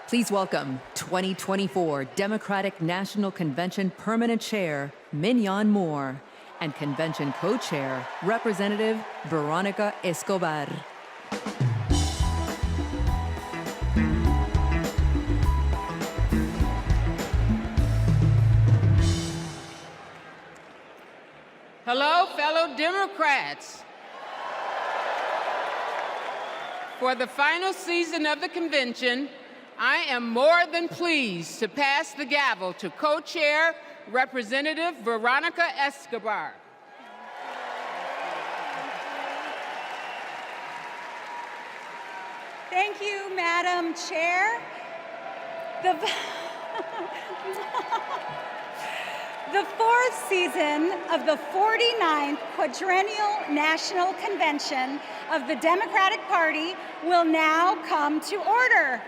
Please welcome 2024 Democratic National Convention Permanent Chair, Mignon Moore, and Convention Co-Chair, Representative Veronica Escobar. Hello, fellow Democrats. For the final season of the convention, I am more than pleased to pass the gavel to Co-Chair Representative Veronica Escobar. Thank you, Madam Chair. The fourth season of the 49th Quadrennial National Convention of the Democratic Party will now come to order.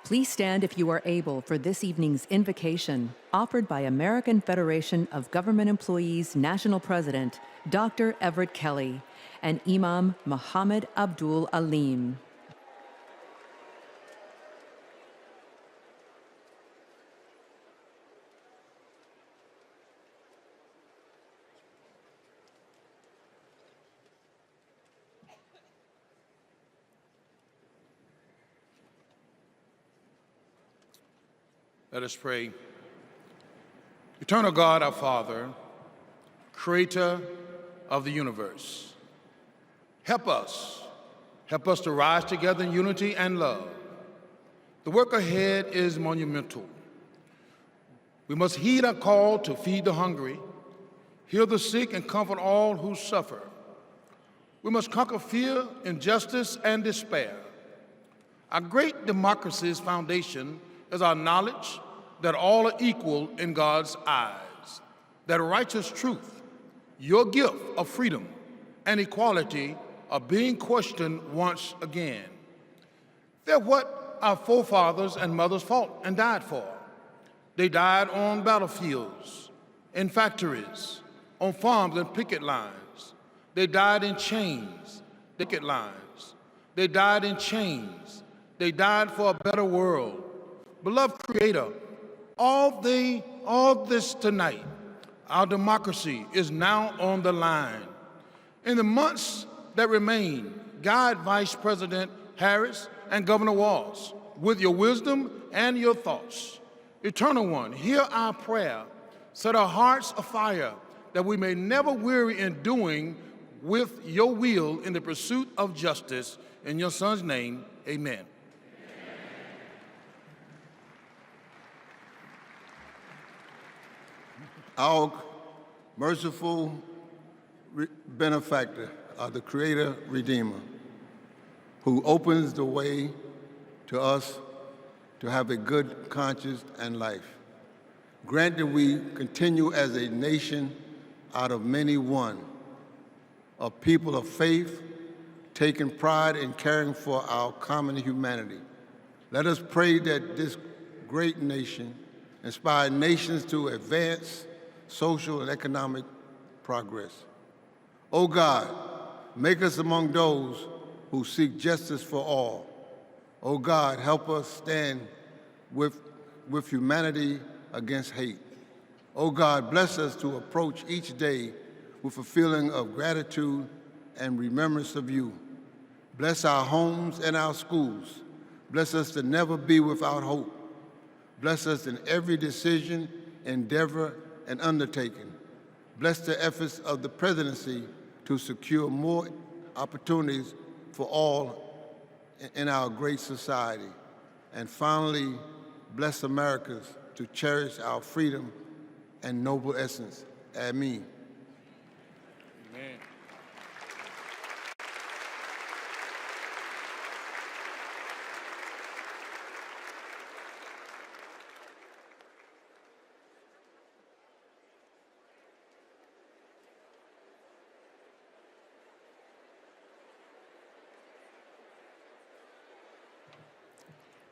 Please stand if you are able for this evening's invocation, offered by American Federation of Government Employees National President, Dr. Everett Kelly, and Imam Muhammad Abdul Alim. Let us pray. Eternal God, our Father, creator of the universe, help us to rise together in unity and love. The work ahead is monumental. We must heed our call to feed the hungry, heal the sick, and comfort all who suffer. We must conquer fear, injustice, and despair. Our great democracy's foundation is our knowledge that all are equal in God's eyes, that righteous truth, your gift of freedom and equality, are being questioned once again. They're what our forefathers and mothers fought and died for. They died on battlefields, in factories, on farms and picket lines. They died in chains, picket lines. They died in chains. They died for a better world. Beloved Creator, all this tonight, our democracy is now on the line. In the months that remain, guide Vice President Harris and Governor Walz with your wisdom and your thoughts. Eternal One, hear our prayer. Set our hearts afire that we may never weary in doing with your will in the pursuit of justice. In your Son's name, amen. Our merciful benefactor, the Creator Redeemer, who opens the way to us to have a good conscience and life. Grant that we continue as a nation out of many one, a people of faith, taking pride in caring for our common humanity. Let us pray that this great nation inspire nations to advance social and economic progress. O God, make us among those who seek justice for all. O God, help us stand with humanity against hate. O God, bless us to approach each day with a feeling of gratitude and remembrance of you. Bless our homes and our schools. Bless us to never be without hope. Bless us in every decision, endeavor, and undertaking. Bless the efforts of the presidency to secure more opportunities for all in our great society. And finally, bless Americans to cherish our freedom and noble essence. Amen. Amen.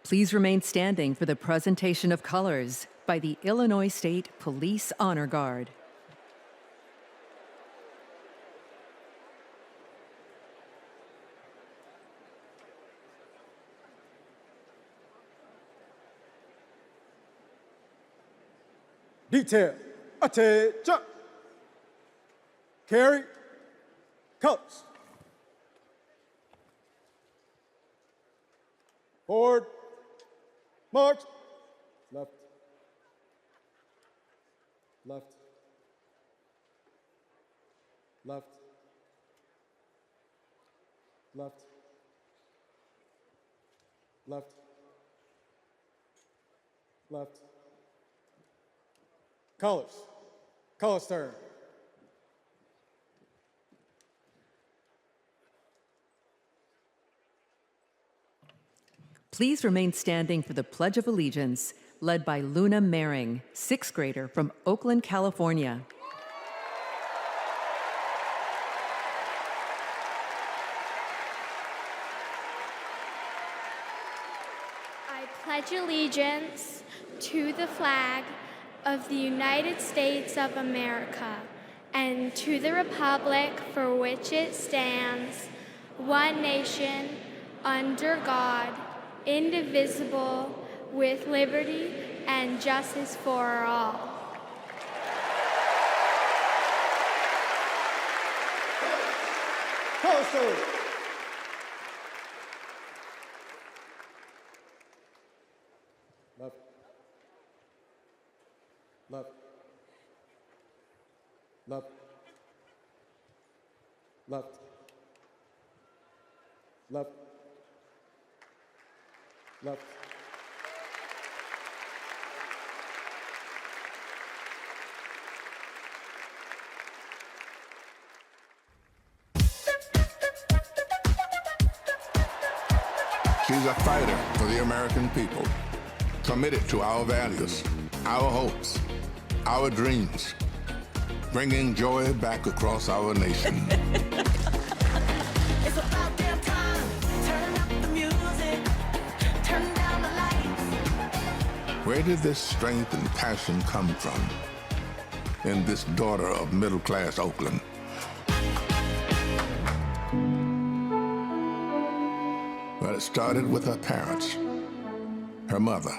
Please remain standing for the presentation of colors. by the Illinois State Police Honor Guard. Detail, attention. Carry, colors. Forward, march. Left, left, left, left, left, left. Colors, colors turn. Please remain standing for the Pledge of Allegiance, led by Luna Mehring, sixth grader from Oakland, California. I pledge allegiance to the flag of the United States of America and to the republic for which it stands, one nation, under God, indivisible, with liberty and justice for all. Colors turn. Left, left, left, left, left, left. She's a fighter for the American people, committed to our values, our hopes, our dreams, bringing joy back across our nation. It's about damn time. Turn up the music. Turn down the lights. Where did this strength and passion come from in this daughter of middle-class Oakland? Well, it started with her parents, her mother,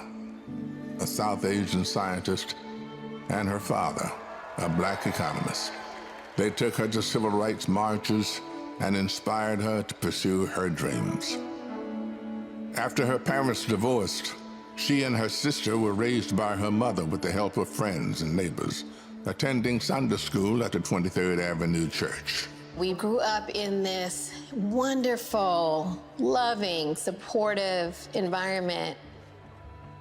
a South Asian scientist, and her father, a black economist. They took her to civil rights marches and inspired her to pursue her dreams. After her parents divorced, she and her sister were raised by her mother with the help of friends and neighbors, attending Sunday school at the 23rd Avenue Church. We grew up in this wonderful, loving, supportive environment.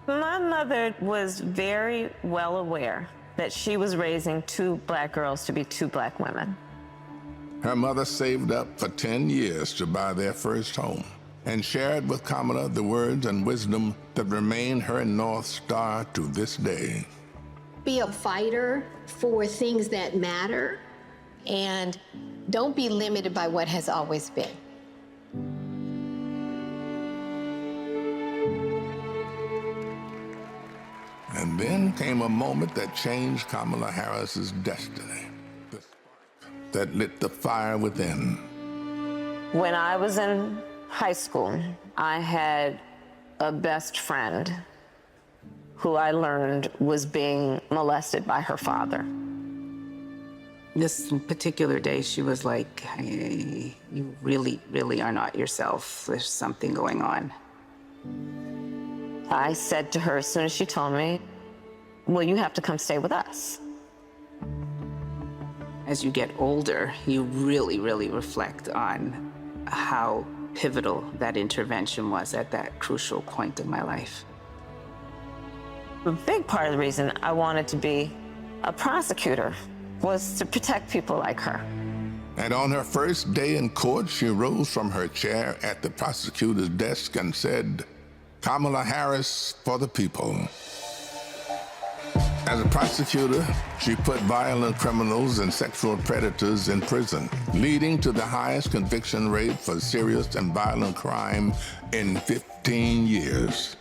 My mother was very well aware that she was raising two black girls to be two black women. Her mother saved up for 10 years to buy their first home and shared with Kamala the words and wisdom that remain her North Star to this day. Be a fighter for things that matter, and don't be limited by what has always been. And then came a moment that changed Kamala Harris's destiny, the spark that lit the fire within. When I was in high school, I had a best friend who I learned was being molested by her father. This particular day, she was like, hey, you really, really are not yourself. There's something going on. I said to her as soon as she told me, well, you have to come stay with us. As you get older, you really, really reflect on how pivotal that intervention was at that crucial point in my life. A big part of the reason I wanted to be a prosecutor was to protect people like her. And on her first day in court, she rose from her chair at the prosecutor's desk and said, Kamala Harris for the people. As a prosecutor, she put violent criminals and sexual predators in prison, leading to the highest conviction rate for serious and violent crime in 15 years,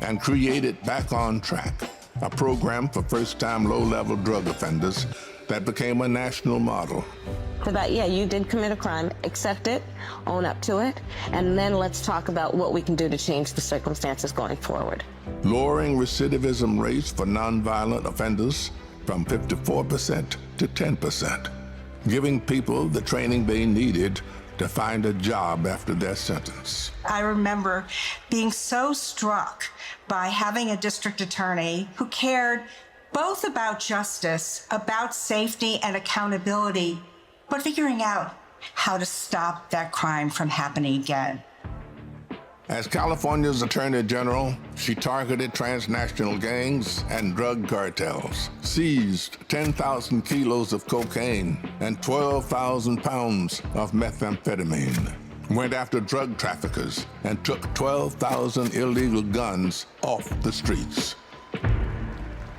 and created Back on Track, a program for first-time low-level drug offenders that became a national model. About, yeah, you did commit a crime, accept it, own up to it, and then let's talk about what we can do to change the circumstances going forward. Lowering recidivism rates for nonviolent offenders from 54% to 10%, giving people the training they needed to find a job after their sentence. I remember being so struck by having a district attorney who cared both about justice, about safety and accountability, but figuring out how to stop that crime from happening again. As California's Attorney General, she targeted transnational gangs and drug cartels, seized 10,000 kilos of cocaine and 12,000 pounds of methamphetamine, went after drug traffickers, and took 12,000 illegal guns off the streets.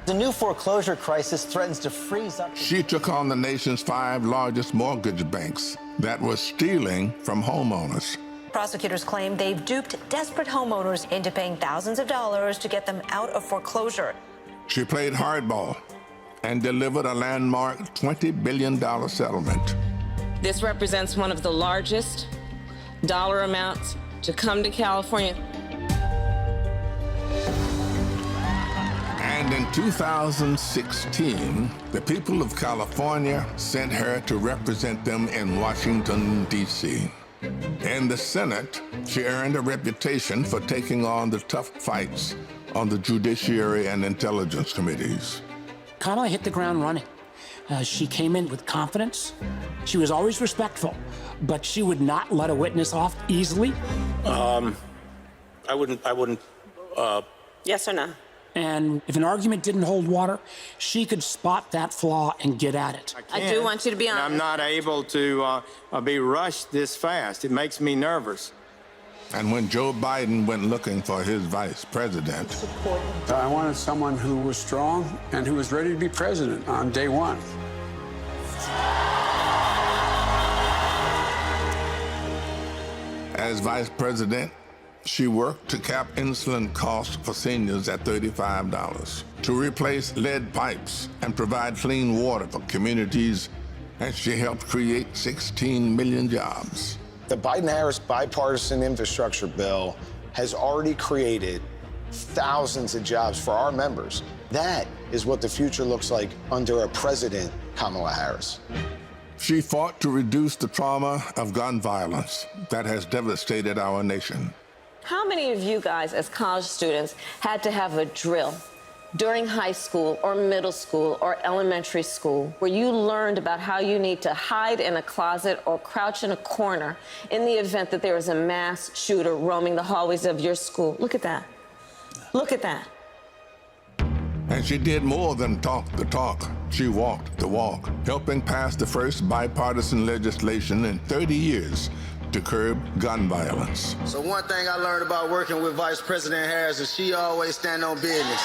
The new foreclosure crisis threatens to freeze up. She took on the nation's 5 largest mortgage banks that were stealing from homeowners. Prosecutors claim they've duped desperate homeowners into paying thousands of dollars to get them out of foreclosure. She played hardball and delivered a landmark $20 billion settlement. This represents one of the largest dollar amounts to come to California. And in 2016, the people of California sent her to represent them in Washington, D.C. In the Senate, she earned a reputation for taking on the tough fights on the Judiciary and Intelligence Committees. Kamala hit the ground running. She came in with confidence. She was always respectful, but she would not let a witness off easily. I wouldn't. Yes or no? And if an argument didn't hold water, she could spot that flaw and get at it. I do want you to be honest. I'm not able to be rushed this fast. It makes me nervous. And when Joe Biden went looking for his vice president, I wanted someone who was strong and who was ready to be president on day one. as vice president, she worked to cap insulin costs for seniors at $35, to replace lead pipes and provide clean water for communities, and she helped create 16 million jobs. The Biden-Harris bipartisan infrastructure bill has already created thousands of jobs for our members. That is what the future looks like under a president, Kamala Harris. She fought to reduce the trauma of gun violence that has devastated our nation. How many of you guys, as college students, had to have a drill during high school or middle school or elementary school where you learned about how you need to hide in a closet or crouch in a corner in the event that there is a mass shooter roaming the hallways of your school? Look at that. Look at that. And she did more than talk the talk. She walked the walk, helping pass the first bipartisan legislation in 30 years to curb gun violence. So one thing I learned about working with Vice President Harris is she always stand on business.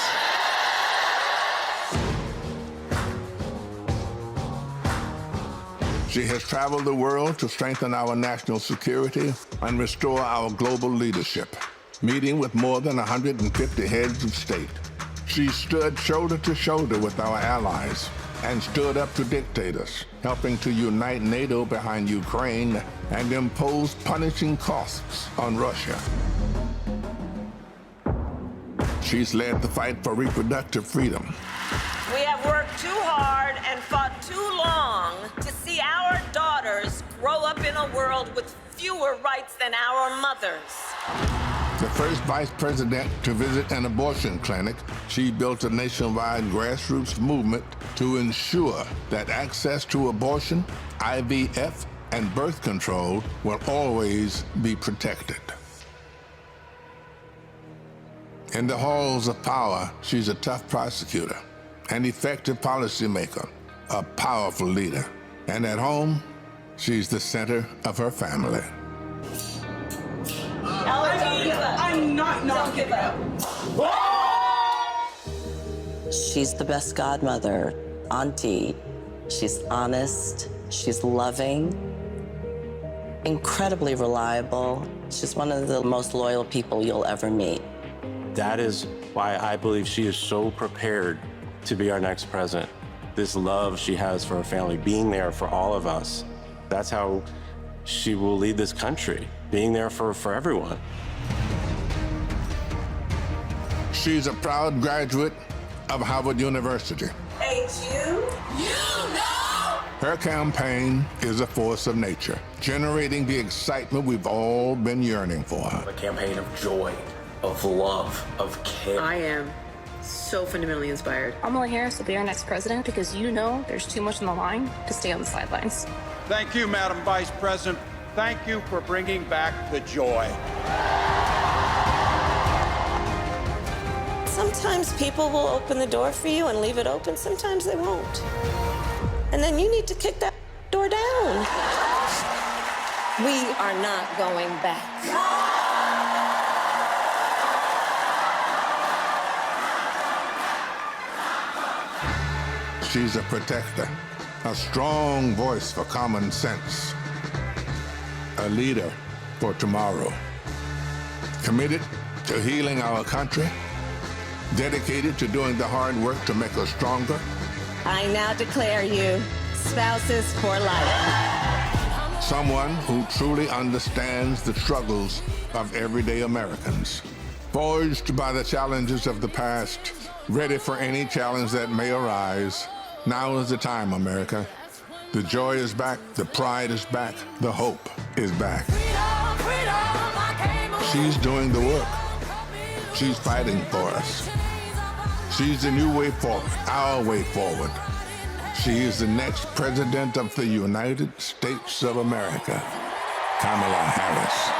She has traveled the world to strengthen our national security and restore our global leadership, meeting with more than 150 heads of state. She stood shoulder to shoulder with our allies and stood up to dictators, helping to unite NATO behind Ukraine and impose punishing costs on Russia. She's led the fight for reproductive freedom. We have worked too hard and fought too long to see our daughters grow up in a world with fewer rights than our mothers. The first vice president to visit an abortion clinic, she built a nationwide grassroots movement to ensure that access to abortion, IVF, and birth control will always be protected. In the halls of power, she's a tough prosecutor, an effective policymaker, a powerful leader. And at home, she's the center of her family. I'm not giving up. She's the best godmother, auntie. She's honest, she's loving, incredibly reliable. She's one of the most loyal people you'll ever meet. That is why I believe she is so prepared to be our next president. This love she has for her family, being there for all of us, that's how she will lead this country, being there for everyone. She's a proud graduate of Harvard University. Hey, you know! Her campaign is a force of nature, generating the excitement we've all been yearning for. A campaign of joy, of love, of care. I am so fundamentally inspired. Kamala Harris will be our next president because you know there's too much on the line to stay on the sidelines. Thank you, Madam Vice President. Thank you for bringing back the joy. Sometimes people will open the door for you and leave it open. Sometimes they won't. And then you need to kick that door down. We are not going back. She's a protector, a strong voice for common sense, a leader for tomorrow, committed to healing our country, dedicated to doing the hard work to make us stronger. I now declare you spouses for life. Someone who truly understands the struggles of everyday Americans, forged by the challenges of the past, ready for any challenge that may arise. Now is the time, America. The joy is back, the pride is back, the hope is back. She's doing the work. She's fighting for us. She's the new way forward, our way forward. She is the next president of the United States of America, Kamala Harris.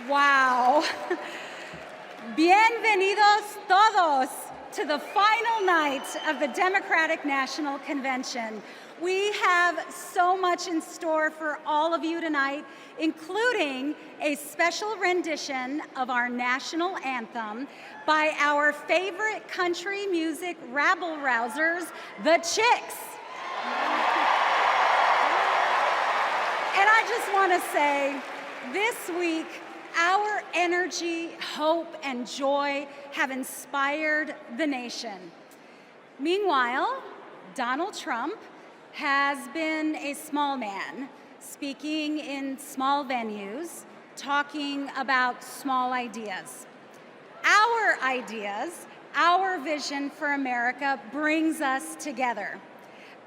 Wow. Bienvenidos todos to the final night of the Democratic National Convention. We have so much in store for all of you tonight, including a special rendition of our national anthem by our favorite country music rabble-rousers, the Chicks. And I just want to say, this week, our energy, hope, and joy have inspired the nation. Meanwhile, Donald Trump has been a small man, speaking in small venues, talking about small ideas. Our ideas, our vision for America brings us together.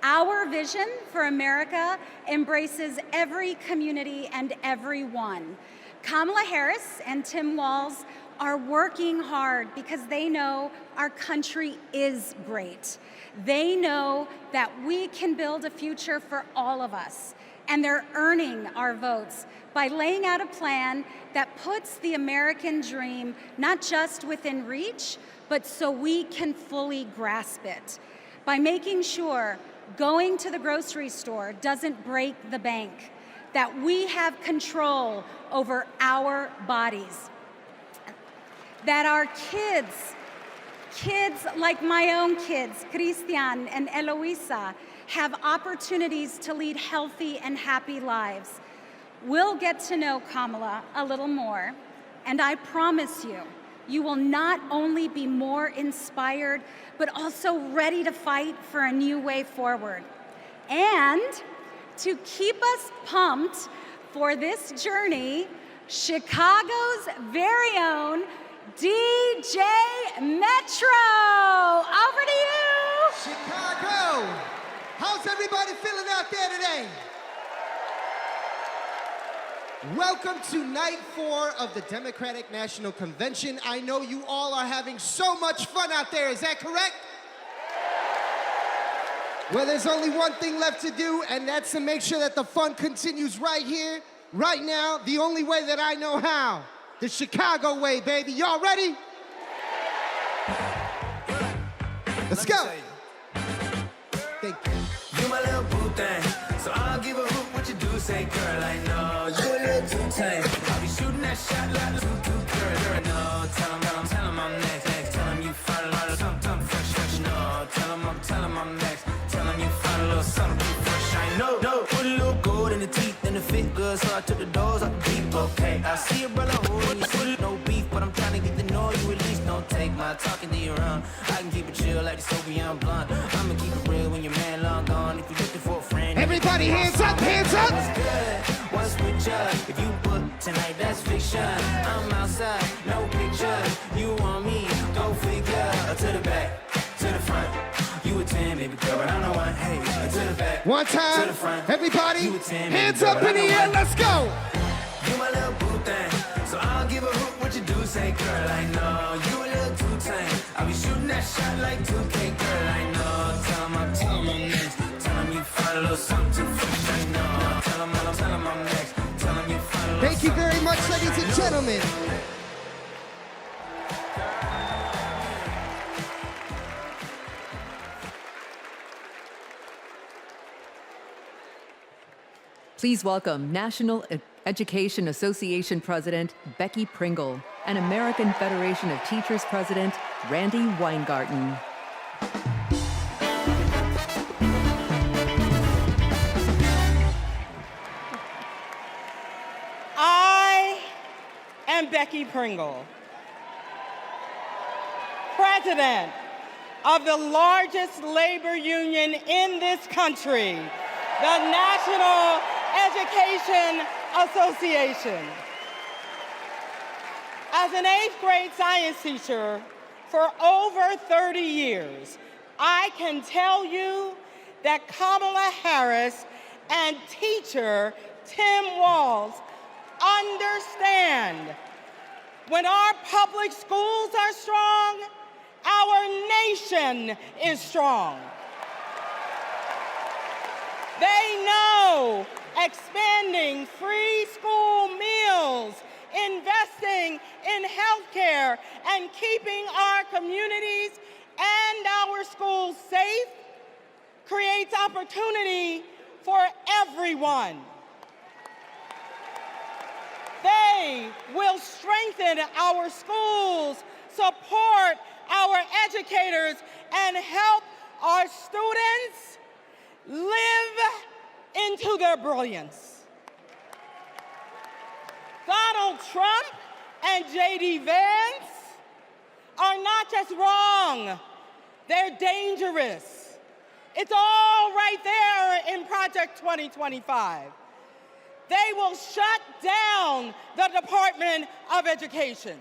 Our vision for America embraces every community and everyone. Kamala Harris and Tim Walz are working hard because they know our country is great. They know that we can build a future for all of us, and they're earning our votes by laying out a plan that puts the American dream not just within reach, but so we can fully grasp it. By making sure going to the grocery store doesn't break the bank, that we have control over our bodies, that our kids like my own kids, Christian and Eloisa, have opportunities to lead healthy and happy lives. We'll get to know Kamala a little more, and I promise you, you will not only be more inspired, but also ready to fight for a new way forward. And to keep us pumped for this journey, Chicago's very own DJ Metro. Over to you. Chicago, how's everybody feeling out there today? Welcome to night 4 of the Democratic National Convention. I know you all are having so much fun out there, is that correct? Well, there's only one thing left to do, and that's to make sure that the fun continues right here, right now, the only way that I know how. The Chicago way, baby. Y'all ready? Let's go. Thank you. You my little boo thing, so I'll give a hoot what you do. Say, girl, I know you a little too tame. I'll be shooting that shot like a girl. No, tell him I'm next. Tell him you find a lot of something fresh. No, tell him I'm Put a little gold in the teeth and the fit good, so I took the doors off the Jeep. Okay, I see a brother holding you see no beef, but I'm trying to get the noise you release. Don't take my talking to your own. I can keep it chill like the Soviet blunt. I'ma keep it real when your man long gone. If you're looking for a friend, everybody hands up, hands up. What's good? What's with you? If you book tonight, that's fiction. I'm outside, no pictures. You want me? Go figure. To the back, to the front. You a 10, baby girl, but I'm the one. Hey, to the back, one time, to the front. everybody, You a 10, hands girl, up in the air, let's go. You my little boo thing, so I'll give a hoot what you do. Say, girl, I know you a little too tame. I'll be shooting that shot like 2K, girl, I know. Tell 'em I'm next. Tell 'em you find a little something too fresh, I know. Tell 'em I'm next. Tell 'em you find a little. Thank you very much, ladies and gentlemen. Please welcome National Education Association President Becky Pringle and American Federation of Teachers President Randy Weingarten. I am Becky Pringle, President of the largest labor union in this country, the National Education Association. As an 8th grade science teacher for over 30 years, I can tell you that Kamala Harris and teacher Tim Walz understand when our public schools are strong, our nation is strong. They know expanding free school meals, investing in healthcare, and keeping our communities and our schools safe creates opportunity for everyone. They will strengthen our schools, support our educators, and help our students live into their brilliance. Donald Trump and J.D. Vance are not just wrong, they're dangerous. It's all right there in Project 2025. They will shut down the Department of Education,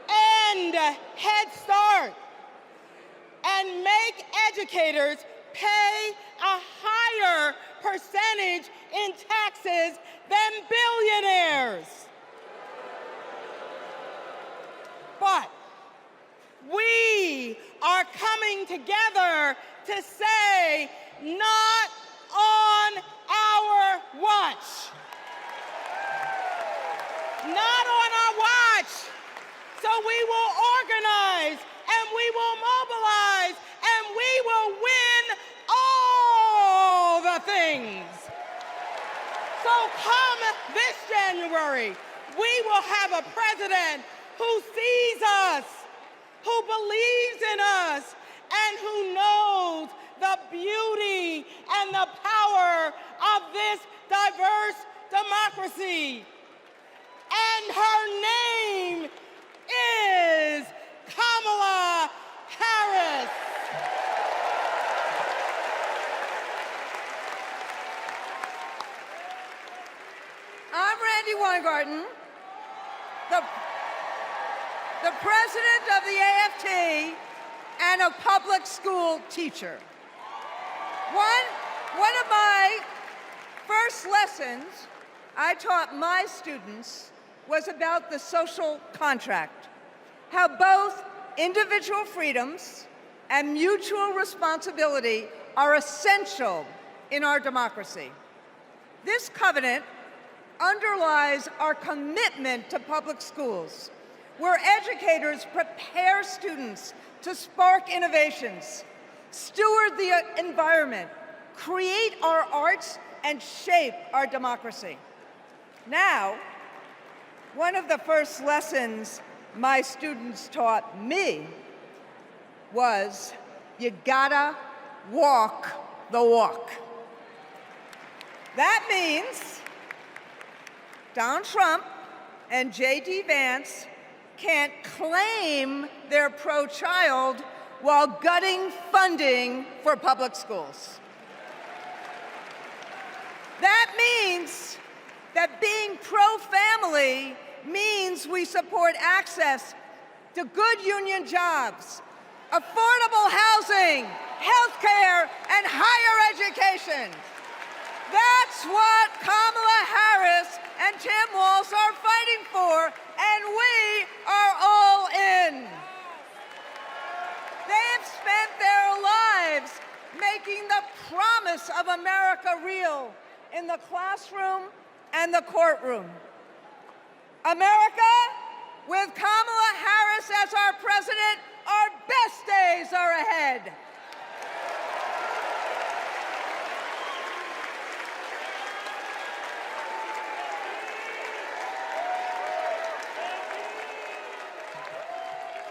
end Head Start, and make educators pay a higher percentage in taxes than billionaires. But we are coming together to say, not on our watch. Not on our watch. So we will organize, and we will mobilize, and we will win all the things. So come this January, we will have a president who sees us, who believes in us, and who knows the beauty and the power of this diverse democracy. And her name is Kamala Harris. I'm Randy Weingarten, the president of the AFT and a public school teacher. One of my first lessons I taught my students was about the social contract, how both individual freedoms and mutual responsibility are essential in our democracy. This covenant underlies our commitment to public schools, where educators prepare students to spark innovations, steward the environment, create our arts, and shape our democracy. Now, one of the first lessons my students taught me was, you gotta walk the walk. That means Donald Trump and J.D. Vance can't claim they're pro-child while gutting funding for public schools. That means that being pro-family means we support access to good union jobs, affordable housing, healthcare, and higher education. That's what Kamala Harris and Tim Walz are fighting for, and we are all in. They've spent their lives making the promise of America real in the classroom and the courtroom. America, with Kamala Harris as our president, our best days are ahead.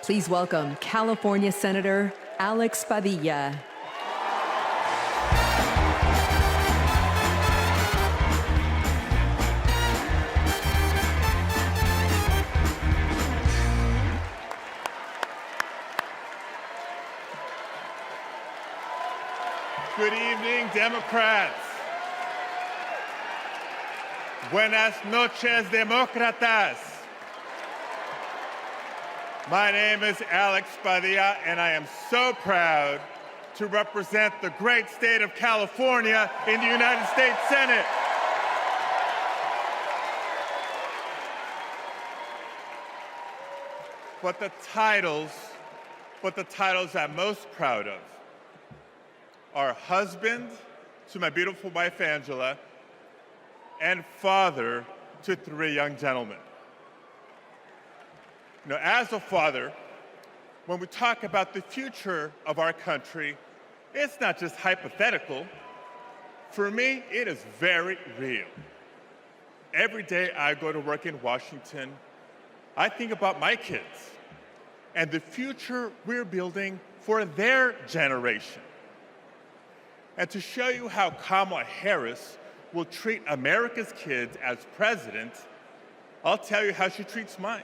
Please welcome California Senator Alex Padilla. Good evening, Democrats. Buenas noches, demócratas. My name is Alex Padilla, and I am so proud to represent the great state of California in the United States Senate. But the titles I'm most proud of are husband to my beautiful wife, Angela, and father to 3 young gentlemen. You know, as a father, when we talk about the future of our country, it's not just hypothetical. For me, it is very real. Every day I go to work in Washington, I think about my kids and the future we're building for their generation. And to show you how Kamala Harris will treat America's kids as president, I'll tell you how she treats mine.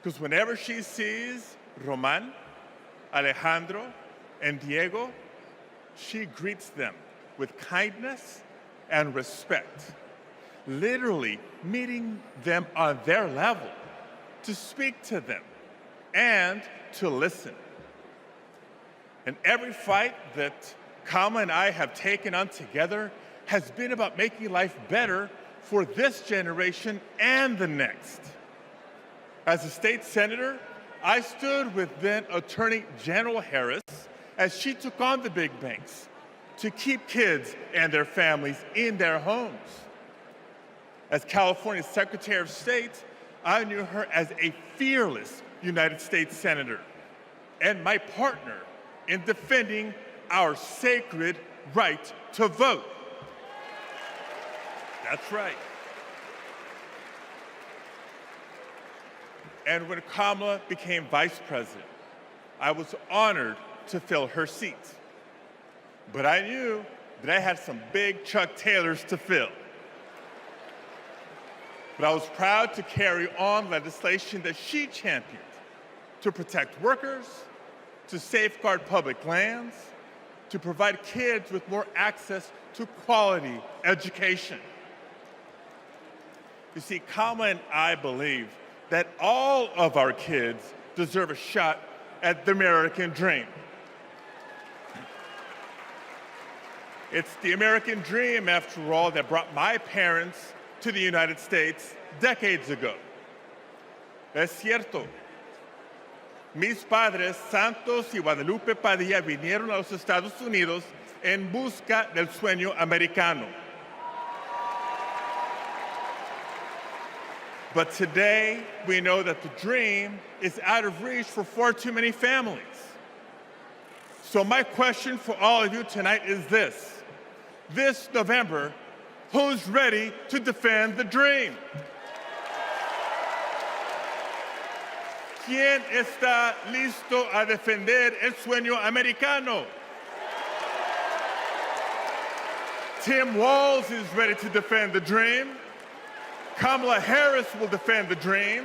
Because whenever she sees Roman, Alejandro, and Diego, she greets them with kindness and respect, literally meeting them on their level, to speak to them and to listen. And every fight that Kamala and I have taken on together has been about making life better for this generation and the next. As a state senator, I stood with then Attorney General Harris as she took on the big banks to keep kids and their families in their homes. As California's Secretary of State, I knew her as a fearless United States Senator and my partner in defending our sacred right to vote. That's right. And when Kamala became vice president, I was honored to fill her seat. But I knew that I had some big Chuck Taylors to fill. But I was proud to carry on legislation that she championed to protect workers, to safeguard public lands, to provide kids with more access to quality education. You see, Kamala and I believe that all of our kids deserve a shot at the American dream. It's the American dream, after all, that brought my parents to the United States decades ago. Es cierto. Mis padres, Santos y Guadalupe Padilla, vinieron a los Estados Unidos en busca del sueño americano. But today, we know that the dream is out of reach for far too many families. So my question for all of you tonight is this. This November, who's ready to defend the dream? ¿Quién está listo a defender el sueño americano? Tim Walz is ready to defend the dream. Kamala Harris will defend the dream.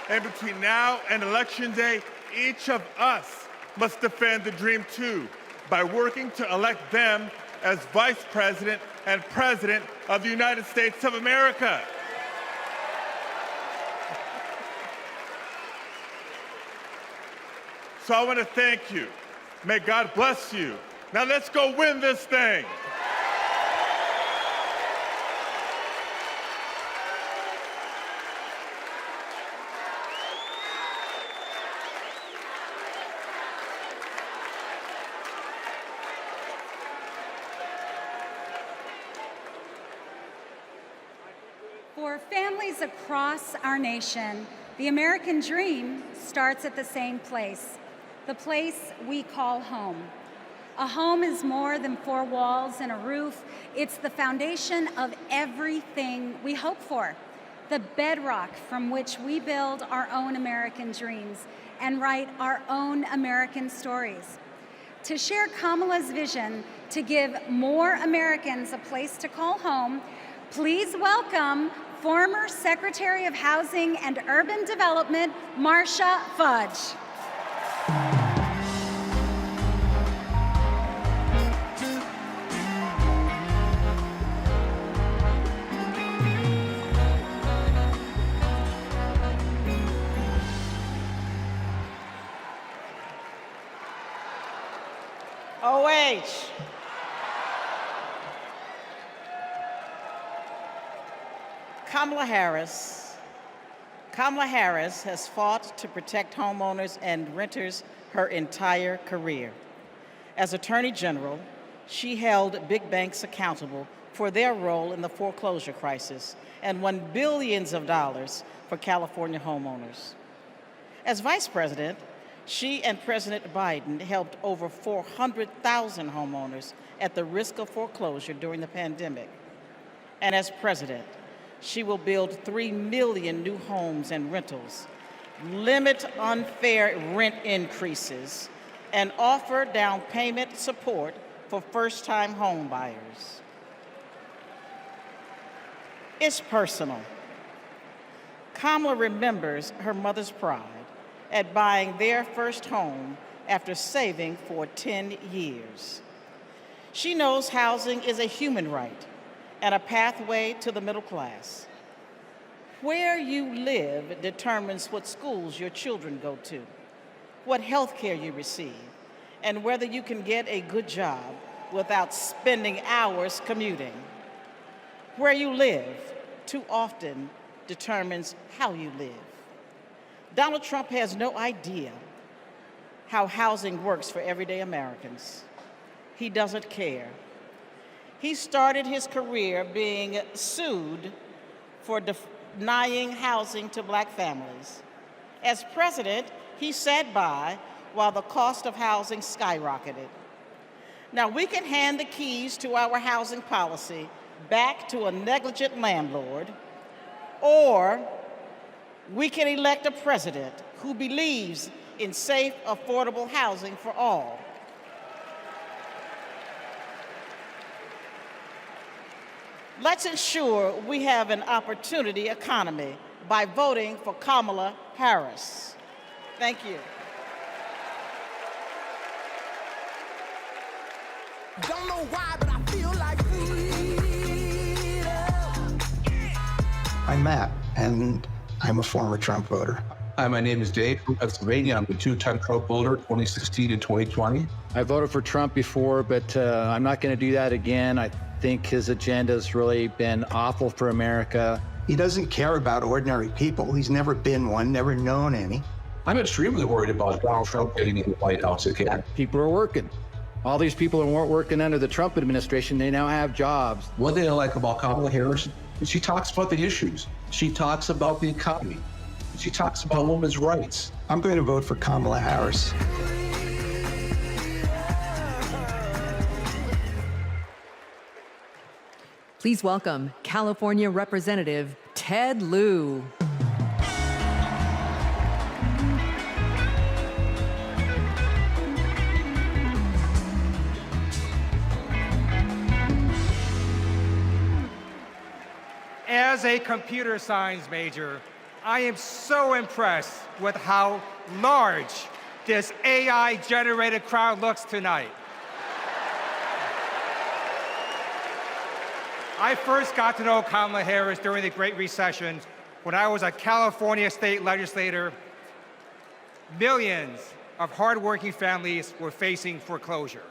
And between now and Election Day, each of us must defend the dream too by working to elect them as Vice President and President of the United States of America. So I want to thank you. May God bless you. Now let's go win this thing. For families across our nation, the American dream starts at the same place, the place we call home. A home is more than four walls and a roof. It's the foundation of everything we hope for, the bedrock from which we build our own American dreams and write our own American stories. To share Kamala's vision to give more Americans a place to call home, please welcome former Secretary of Housing and Urban Development, Marcia Fudge. OH. Kamala Harris has fought to protect homeowners and renters her entire career. As Attorney General, she held big banks accountable for their role in the foreclosure crisis and won billions of dollars for California homeowners. As Vice President, she and President Biden helped over 400,000 homeowners at the risk of foreclosure during the pandemic. And as President, she will build 3 million new homes and rentals, limit unfair rent increases, and offer down payment support for first-time home buyers. It's personal. Kamala remembers her mother's pride at buying their first home after saving for 10 years. She knows housing is a human right and a pathway to the middle class. Where you live determines what schools your children go to, what health care you receive, and whether you can get a good job without spending hours commuting. Where you live too often determines how you live. Donald Trump has no idea how housing works for everyday Americans. He doesn't care. He started his career being sued for denying housing to Black families. As president, he sat by while the cost of housing skyrocketed. Now, we can hand the keys to our housing policy back to a negligent landlord, or we can elect a president who believes in safe, affordable housing for all. Let's ensure we have an opportunity economy by voting for Kamala Harris. Thank you. Don't know why, but I feel like freedom. I'm Matt, and I'm a former Trump voter. Hi, my name is Dave from Pennsylvania. I'm a two-time Trump voter, 2016 and 2020. I voted for Trump before, but I'm not going to do that again. I think his agenda's really been awful for America. He doesn't care about ordinary people. He's never been one, never known any. I'm extremely worried about Donald Trump getting in the White House again. People are working. All these people who weren't working under the Trump administration, they now have jobs. One thing I like about Kamala Harris is she talks about the issues. She talks about the economy. She talks about women's rights. I'm going to vote for Kamala Harris. Please welcome California Representative Ted Lieu. As a computer science major, I am so impressed with how large this AI-generated crowd looks tonight. I first got to know Kamala Harris during the Great Recession when I was a California state legislator. Millions of hardworking families were facing foreclosure.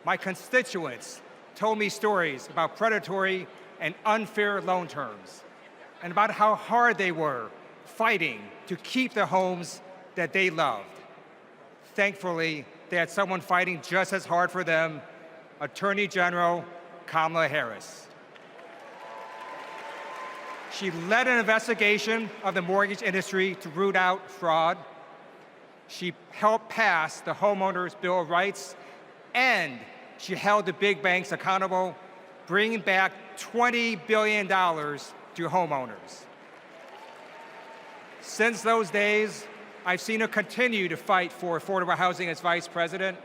My constituents told me stories about predatory and unfair loan terms, and about how hard they were fighting to keep the homes that they loved. Thankfully, they had someone fighting just as hard for them, Attorney General Kamala Harris. She led an investigation of the mortgage industry to root out fraud. She helped pass the Homeowners Bill of Rights, and she held the big banks accountable, bringing back $20 billion to homeowners. Since those days, I've seen her continue to fight for affordable housing as vice president,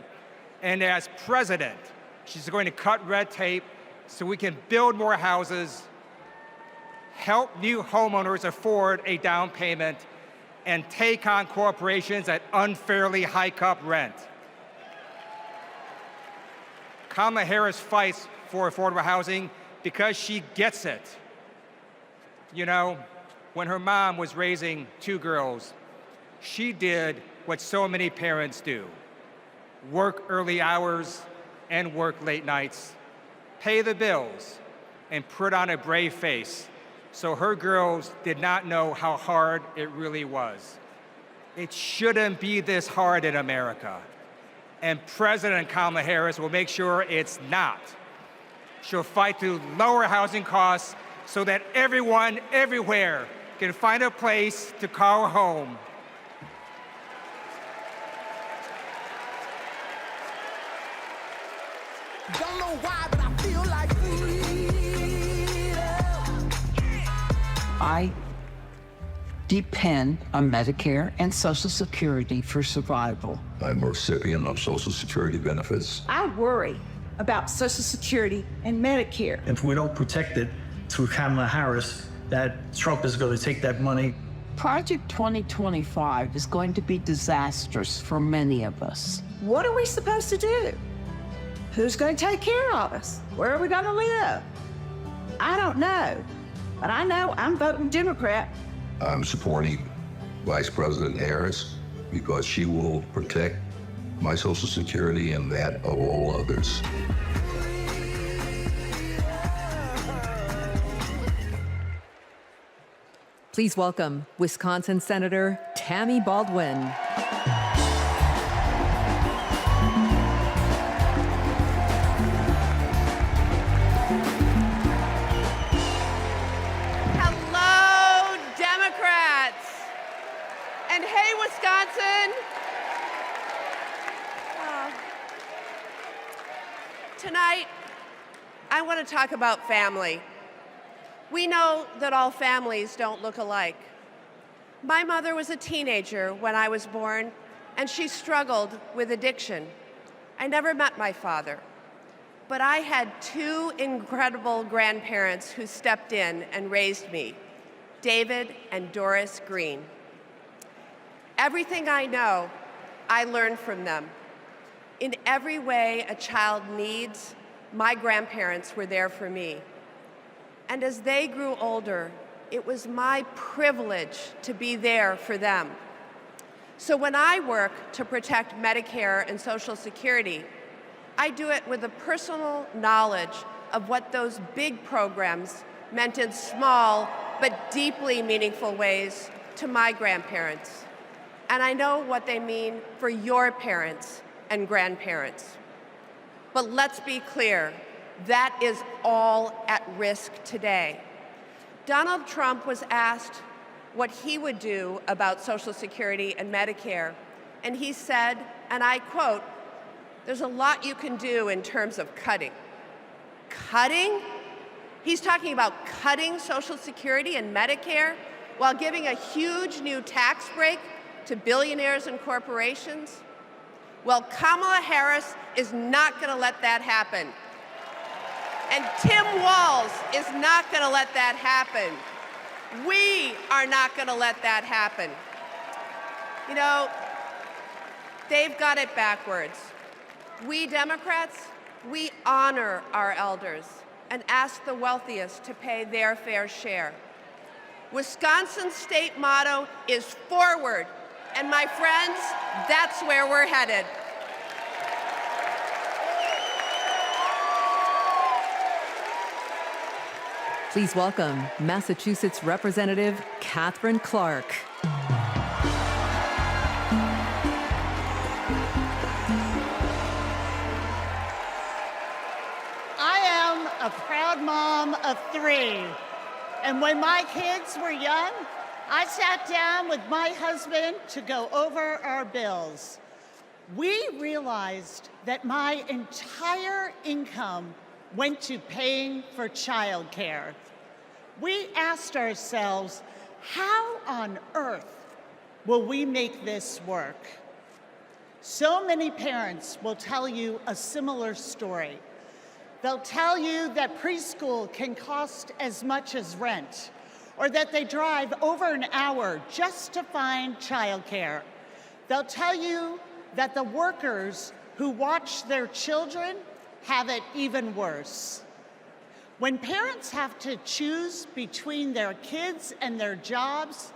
and as president, she's going to cut red tape so we can build more houses, help new homeowners afford a down payment, and take on corporations that unfairly hike up rent. Kamala Harris fights for affordable housing because she gets it. You know, when her mom was raising 2 girls, she did what so many parents do: work early hours and work late nights, pay the bills, and put on a brave face so her girls did not know how hard it really was. It shouldn't be this hard in America, and President Kamala Harris will make sure it's not. She'll fight to lower housing costs so that everyone, everywhere, can find a place to call home. Don't know why, but I feel like freedom. I depend on Medicare and Social Security for survival. I'm a recipient of Social Security benefits. I worry about Social Security and Medicare. If we don't protect it through Kamala Harris, that Trump is going to take that money. Project 2025 is going to be disastrous for many of us. What are we supposed to do? Who's going to take care of us? Where are we going to live? I don't know, but I know I'm voting Democrat. I'm supporting Vice President Harris because she will protect my Social Security and that of all others. Please welcome Wisconsin Senator Tammy Baldwin. Hello, Democrats. And hey, Wisconsin. Tonight, I want to talk about family. We know that all families don't look alike. My mother was a teenager when I was born, and she struggled with addiction. I never met my father, but I had 2 incredible grandparents who stepped in and raised me, David and Doris Green. Everything I know, I learned from them. In every way a child needs, my grandparents were there for me. And as they grew older, it was my privilege to be there for them. So when I work to protect Medicare and Social Security, I do it with a personal knowledge of what those big programs meant in small but deeply meaningful ways to my grandparents. And I know what they mean for your parents and grandparents. But let's be clear, that is all at risk today. Donald Trump was asked what he would do about Social Security and Medicare, and he said, and I quote, "There's a lot you can do in terms of cutting." Cutting? He's talking about cutting Social Security and Medicare while giving a huge new tax break to billionaires and corporations? Well, Kamala Harris is not going to let that happen. And Tim Walz is not going to let that happen. We are not going to let that happen. You know, they've got it backwards. We Democrats, we honor our elders and ask the wealthiest to pay their fair share. Wisconsin's state motto is forward. And my friends, that's where we're headed. Please welcome Massachusetts Representative Catherine Clark. I am a proud mom of 3. And when my kids were young, I sat down with my husband to go over our bills. We realized that my entire income went to paying for childcare. We asked ourselves, how on earth will we make this work? So many parents will tell you a similar story. They'll tell you that preschool can cost as much as rent, or that they drive over an hour just to find childcare. They'll tell you that the workers who watch their children have it even worse. When parents have to choose between their kids and their jobs,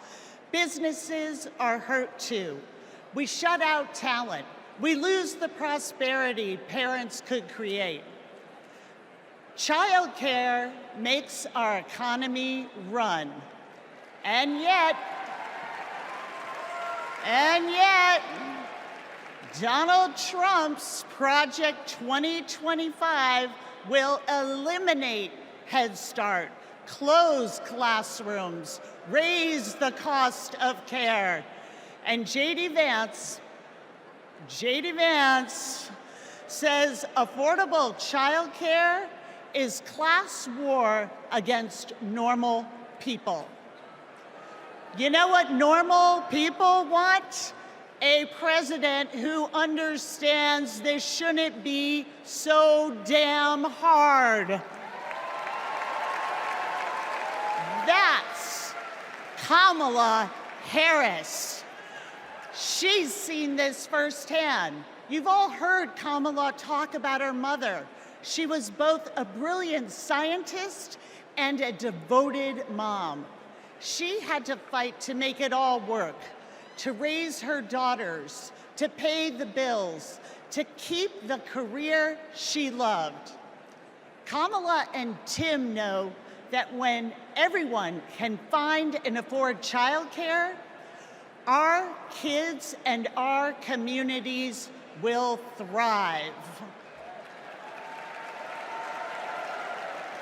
businesses are hurt too. We shut out talent. We lose the prosperity parents could create. Childcare makes our economy run. And yet, Donald Trump's Project 2025 will eliminate Head Start, close classrooms, raise the cost of care. And J.D. Vance says affordable childcare is class war against normal people. You know what normal people want? A president who understands this shouldn't be so damn hard. That's Kamala Harris. She's seen this firsthand. You've all heard Kamala talk about her mother. She was both a brilliant scientist and a devoted mom. She had to fight to make it all work, to raise her daughters, to pay the bills, to keep the career she loved. Kamala and Tim know that when everyone can find and afford childcare, our kids and our communities will thrive.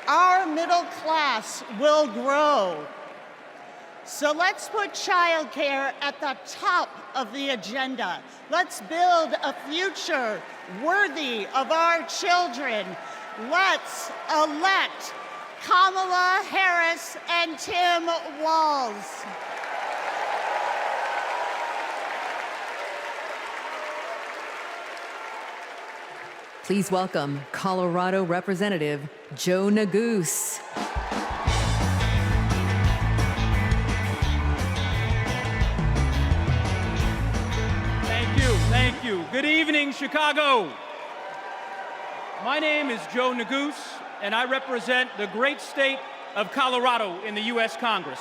Our middle class will grow. So let's put childcare at the top of the agenda. Let's build a future worthy of our children. Let's elect Kamala Harris and Tim Walz. Please welcome Colorado Representative Joe Neguse. Thank you. Good evening, Chicago. My name is Joe Neguse, and I represent the great state of Colorado in the U.S. Congress.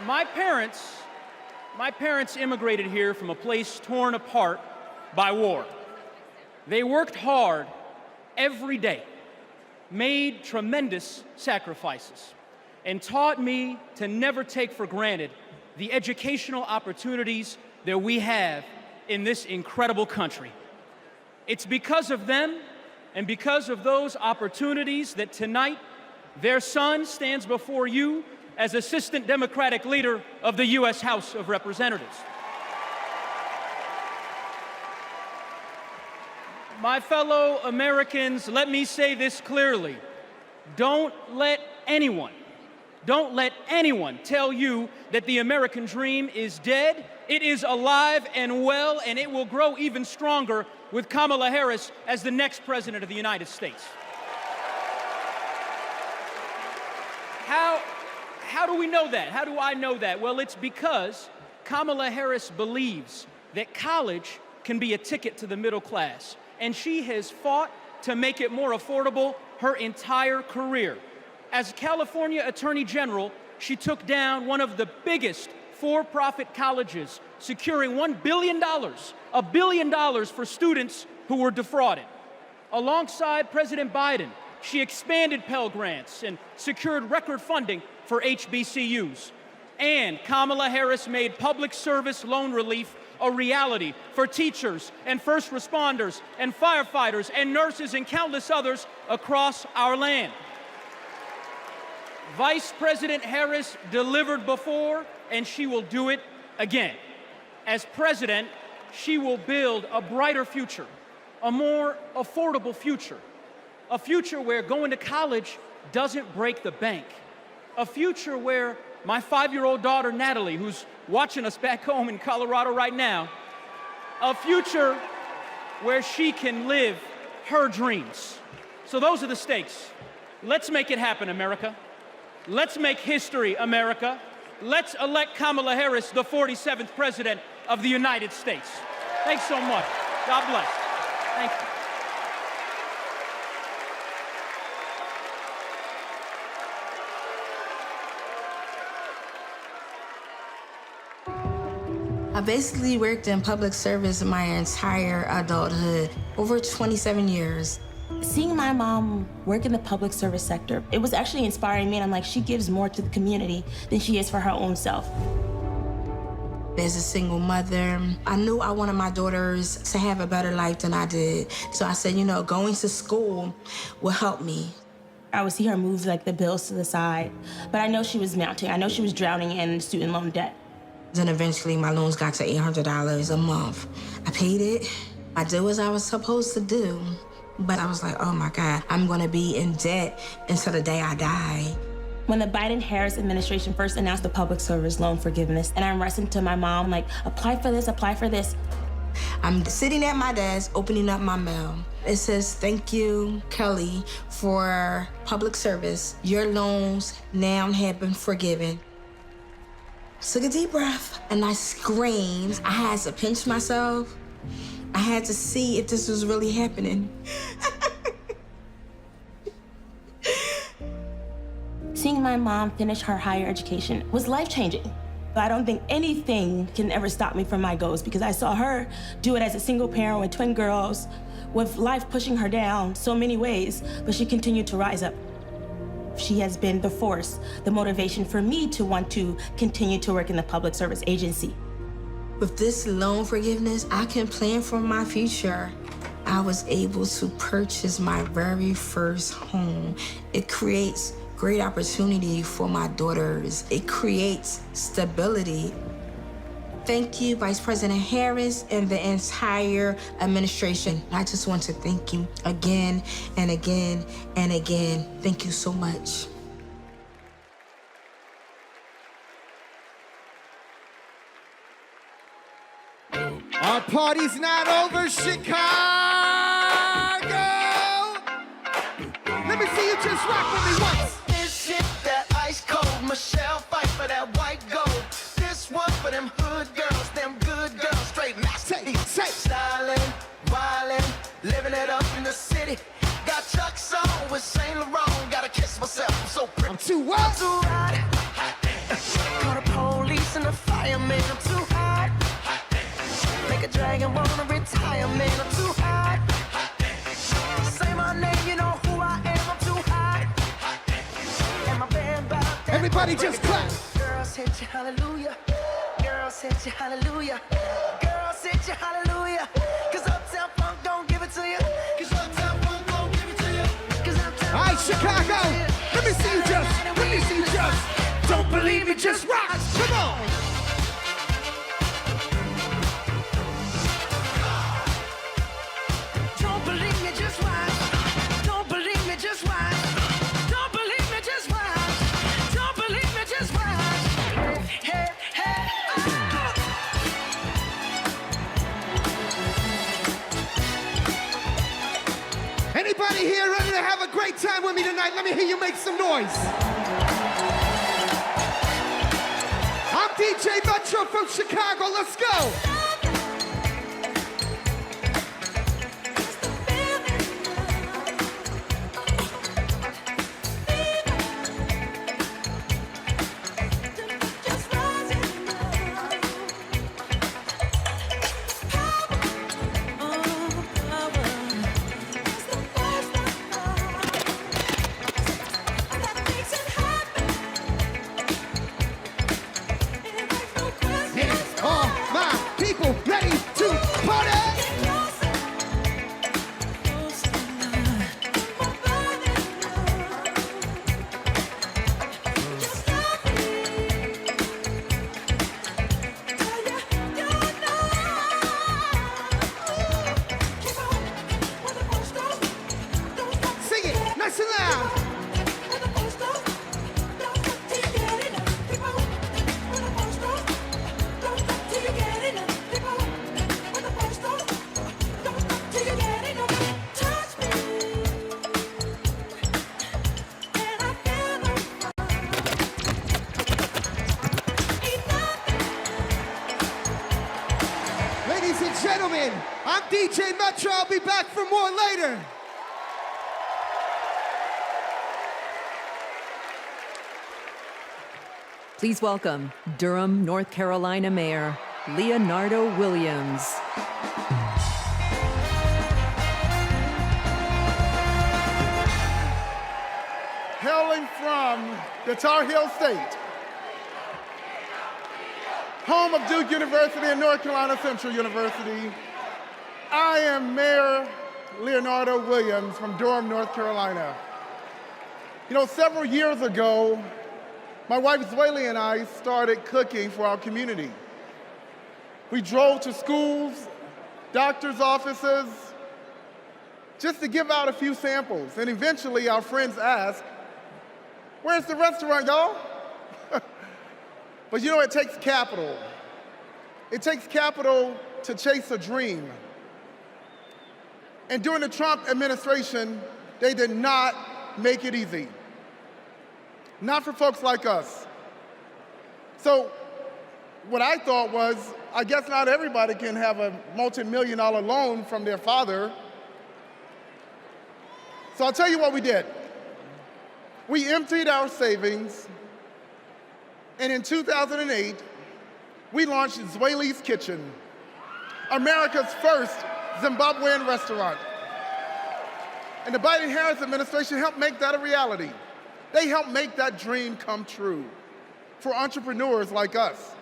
My parents immigrated here from a place torn apart by war. They worked hard every day, made tremendous sacrifices, and taught me to never take for granted the educational opportunities that we have in this incredible country. It's because of them and because of those opportunities that tonight their son stands before you as Assistant Democratic Leader of the U.S. House of Representatives. My fellow Americans, let me say this clearly. Don't let anyone tell you that the American dream is dead. It is alive and well, and it will grow even stronger with Kamala Harris as the next President of the United States. How do we know that? How do I know that? Well, it's because Kamala Harris believes that college can be a ticket to the middle class, and she has fought to make it more affordable her entire career. As California Attorney General, she took down one of the biggest for-profit colleges, securing $1 billion, $1 billion for students who were defrauded. Alongside President Biden, she expanded Pell Grants and secured record funding for HBCUs. And Kamala Harris made public service loan relief a reality for teachers and first responders and firefighters and nurses and countless others across our land. Vice President Harris delivered before, and she will do it again. As president, she will build a brighter future, a more affordable future, a future where going to college doesn't break the bank, a future where my 5-year-old daughter, Natalie, who's watching us back home in Colorado right now, a future where she can live her dreams. So those are the stakes. Let's make it happen, America. Let's make history, America. Let's elect Kamala Harris, the 47th President of the United States. Thanks so much. God bless. Thank you. I basically worked in public service my entire adulthood, over 27 years. Seeing my mom work in the public service sector, it was actually inspiring me, and I'm like, she gives more to the community than she is for her own self. As a single mother, I knew I wanted my daughters to have a better life than I did. So I said, you know, going to school will help me. I would see her move like the bills to the side, but I know she was mounting. I know she was drowning in student loan debt. Then eventually my loans got to $800 a month. I paid it. I did what I was supposed to do. But I was like, oh my God, I'm gonna be in debt until the day I die. When the Biden-Harris administration first announced the public service loan forgiveness, and I'm rushing to my mom, like, apply for this, apply for this. I'm sitting at my desk, opening up my mail. It says, thank you, Kelly, for public service. Your loans now have been forgiven. Took a deep breath, and I screamed. I had to pinch myself. I had to see if this was really happening. Seeing my mom finish her higher education was life-changing. I don't think anything can ever stop me from my goals because I saw her do it as a single parent with twin girls, with life pushing her down so many ways, but she continued to rise up. She has been the force, the motivation for me to want to continue to work in the public service agency. With this loan forgiveness, I can plan for my future. I was able to purchase my very first home. It creates great opportunity for my daughters. It creates stability. Thank you, Vice President Harris and the entire administration. I just want to thank you again and again and again. Thank you so much. Our party's not over, Chicago! Let me see you just rock with me once. This shit, that ice cold. Michelle fight for that white gold. This one for them hood girls, them good girls, straight masterpiece. Stylin', wildin', living it up in the city. Got Chuck's on with Saint Laurent. Gotta kiss myself, I'm so pretty. I'm too what? I'm too hot. Call the police and the fireman. I'm too hot. Make a dragon wanna retire, man. I'm too hot. Say my name, you know who I am. I'm too hot. And my band bout that. Everybody just clap. Girls hit you, hallelujah. Girls hit you, hallelujah. Girls hit you, hallelujah. Cause Uptown Funk don't give it to you. Cause Uptown Funk don't give it to you. Cause Uptown All right, Chicago. Let me see you just. Let me see you just. Don't believe me, just rock. Come on. Don't believe me, just watch. Don't believe me, just watch. Don't believe me, just watch. Don't believe me, just watch. Hey, hey, Anybody here ready to have a great time with me tonight? Let me hear you make some noise. DJ Metro from Chicago, let's go. Ready to party! Sing it nice and loud. Ladies and gentlemen, I'm DJ Metro. I'll be back for more later. Please welcome Durham, North Carolina Mayor Leonardo Williams. Hailing from the Tar Heel State, home of Duke University and North Carolina Central University, I am Mayor Leonardo Williams from Durham, North Carolina. You know, several years ago, my wife Zwaylee and I started cooking for our community. We drove to schools, doctors' offices, just to give out a few samples. And eventually our friends asked, "Where's the restaurant, y'all?" But you know, it takes capital. It takes capital to chase a dream. And during the Trump administration, they did not make it easy. Not for folks like us. So what I thought was, I guess not everybody can have a multi-million-dollar loan from their father. So I'll tell you what we did. We emptied our savings, and in 2008, we launched Zwaylee's Kitchen, America's first Zimbabwean restaurant. And the Biden-Harris administration helped make that a reality. They helped make that dream come true for entrepreneurs like us.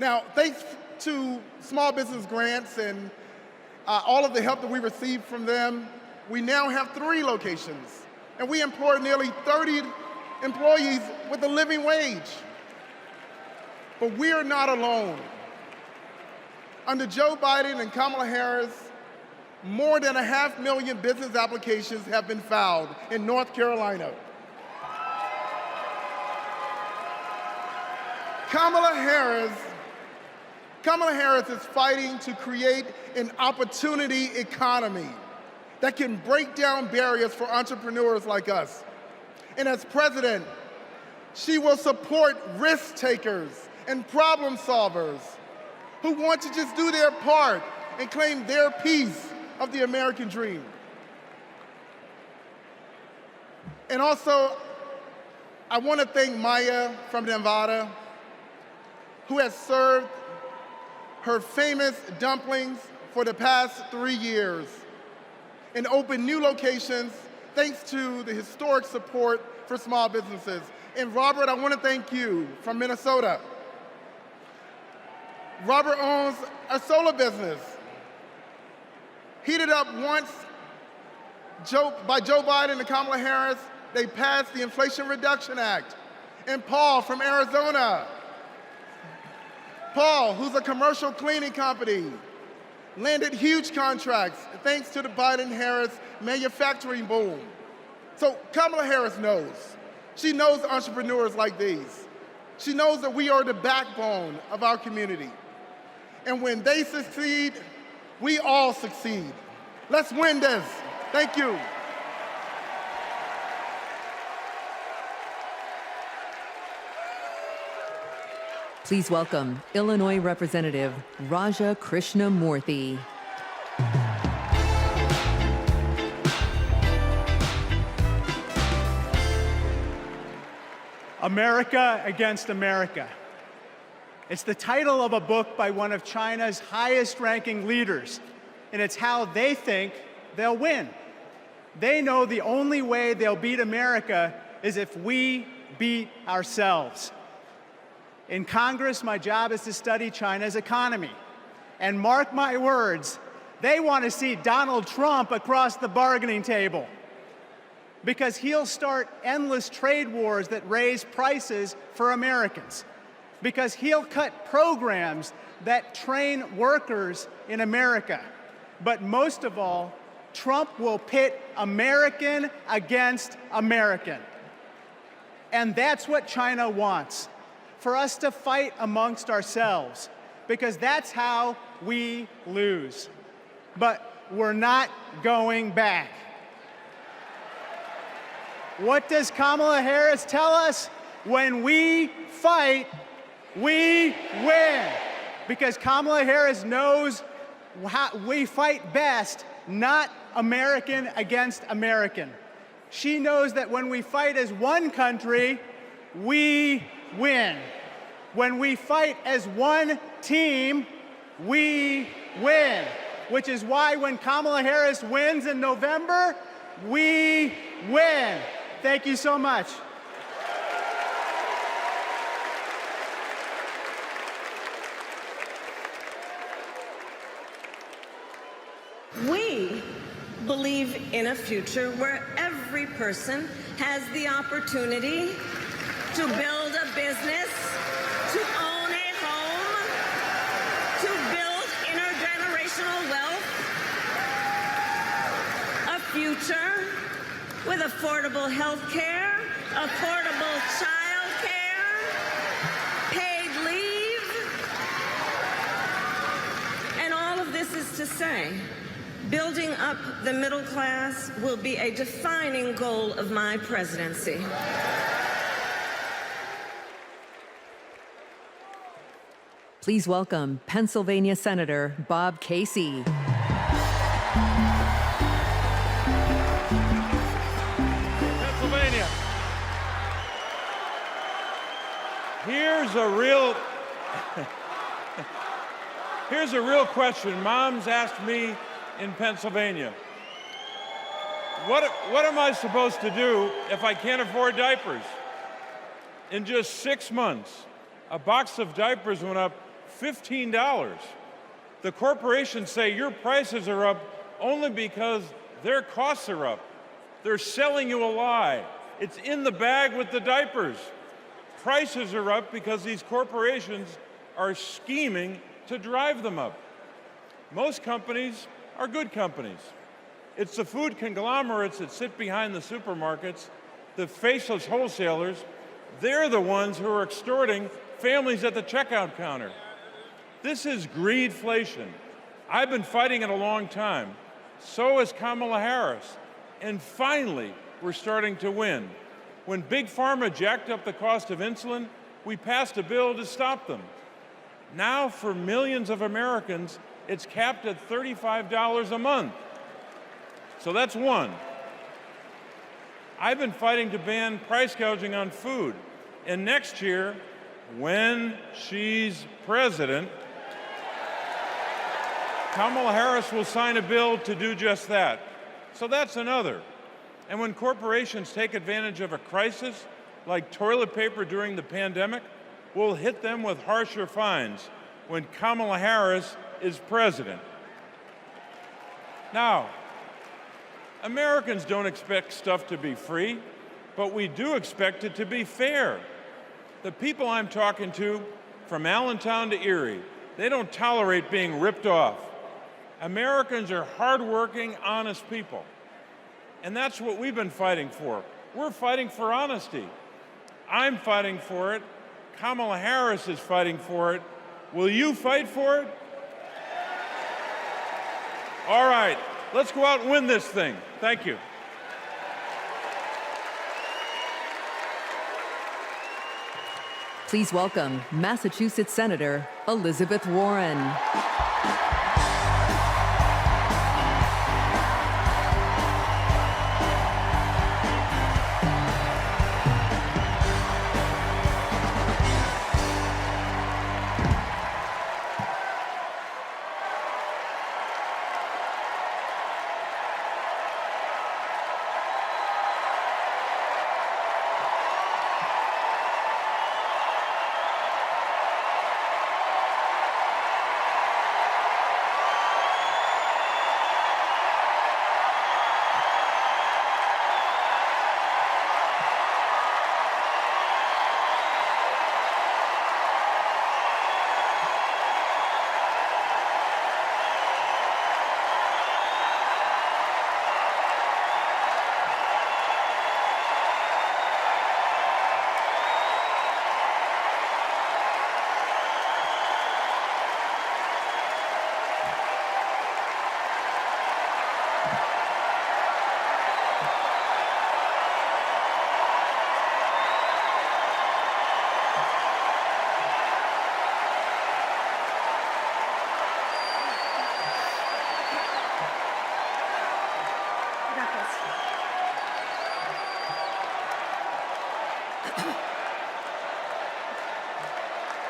Now, thanks to small business grants and all of the help that we received from them, we now have 3 locations, and we employ nearly 30 employees with a living wage. But we are not alone. Under Joe Biden and Kamala Harris, more than 500,000 business applications have been filed in North Carolina. Kamala Harris is fighting to create an opportunity economy that can break down barriers for entrepreneurs like us. And as president, she will support risk takers and problem solvers who want to just do their part and claim their piece of the American dream. And also, I want to thank Maya from Nevada, who has served her famous dumplings for the past 3 years and opened new locations thanks to the historic support for small businesses. And Robert, I want to thank you from Minnesota. Robert owns a solar business, heated up once by Joe Biden and Kamala Harris. They passed the Inflation Reduction Act. And Paul from Arizona. Paul, who's a commercial cleaning company, landed huge contracts thanks to the Biden-Harris manufacturing boom. So Kamala Harris knows. She knows entrepreneurs like these. She knows that we are the backbone of our community. And when they succeed, we all succeed. Let's win this. Thank you. Please welcome Illinois Representative Raja Krishnamurthy. America Against America. It's the title of a book by one of China's highest-ranking leaders, and it's how they think they'll win. They know the only way they'll beat America is if we beat ourselves. In Congress, my job is to study China's economy. And mark my words, they want to see Donald Trump across the bargaining table, because he'll start endless trade wars that raise prices for Americans, because he'll cut programs that train workers in America. But most of all, Trump will pit American against American. And that's what China wants, for us to fight amongst ourselves, because that's how we lose. But we're not going back. What does Kamala Harris tell us? When we fight, we win. Because Kamala Harris knows how we fight best, not American against American. She knows that when we fight as one country, we win. When we fight as one team, we win. Which is why when Kamala Harris wins in November, we win. Thank you so much. We believe in a future where every person has the opportunity to build a business, to own a home, to build intergenerational wealth, a future with affordable health care, affordable child care, paid leave. And all of this is to say, building up the middle class will be a defining goal of my presidency. Please welcome Pennsylvania Senator Bob Casey. Pennsylvania. Here's a real question. Moms asked me in Pennsylvania, what am I supposed to do if I can't afford diapers? In just 6 months, a box of diapers went up $15. The corporations say your prices are up only because their costs are up. They're selling you a lie. It's in the bag with the diapers. Prices are up because these corporations are scheming to drive them up. Most companies are good companies. It's the food conglomerates that sit behind the supermarkets, the faceless wholesalers. They're the ones who are extorting families at the checkout counter. This is greedflation. I've been fighting it a long time. So has Kamala Harris. And finally, we're starting to win. When Big Pharma jacked up the cost of insulin, we passed a bill to stop them. Now, for millions of Americans, it's capped at $35 a month. So that's one. I've been fighting to ban price gouging on food. And next year, when she's president, Kamala Harris will sign a bill to do just that. So that's another. And when corporations take advantage of a crisis, like toilet paper during the pandemic, we'll hit them with harsher fines when Kamala Harris is president. Now, Americans don't expect stuff to be free, but we do expect it to be fair. The people I'm talking to, from Allentown to Erie, they don't tolerate being ripped off. Americans are hardworking, honest people. And that's what we've been fighting for. We're fighting for honesty. I'm fighting for it. Kamala Harris is fighting for it. Will you fight for it? All right, let's go out and win this thing. Thank you. Please welcome Massachusetts Senator Elizabeth Warren.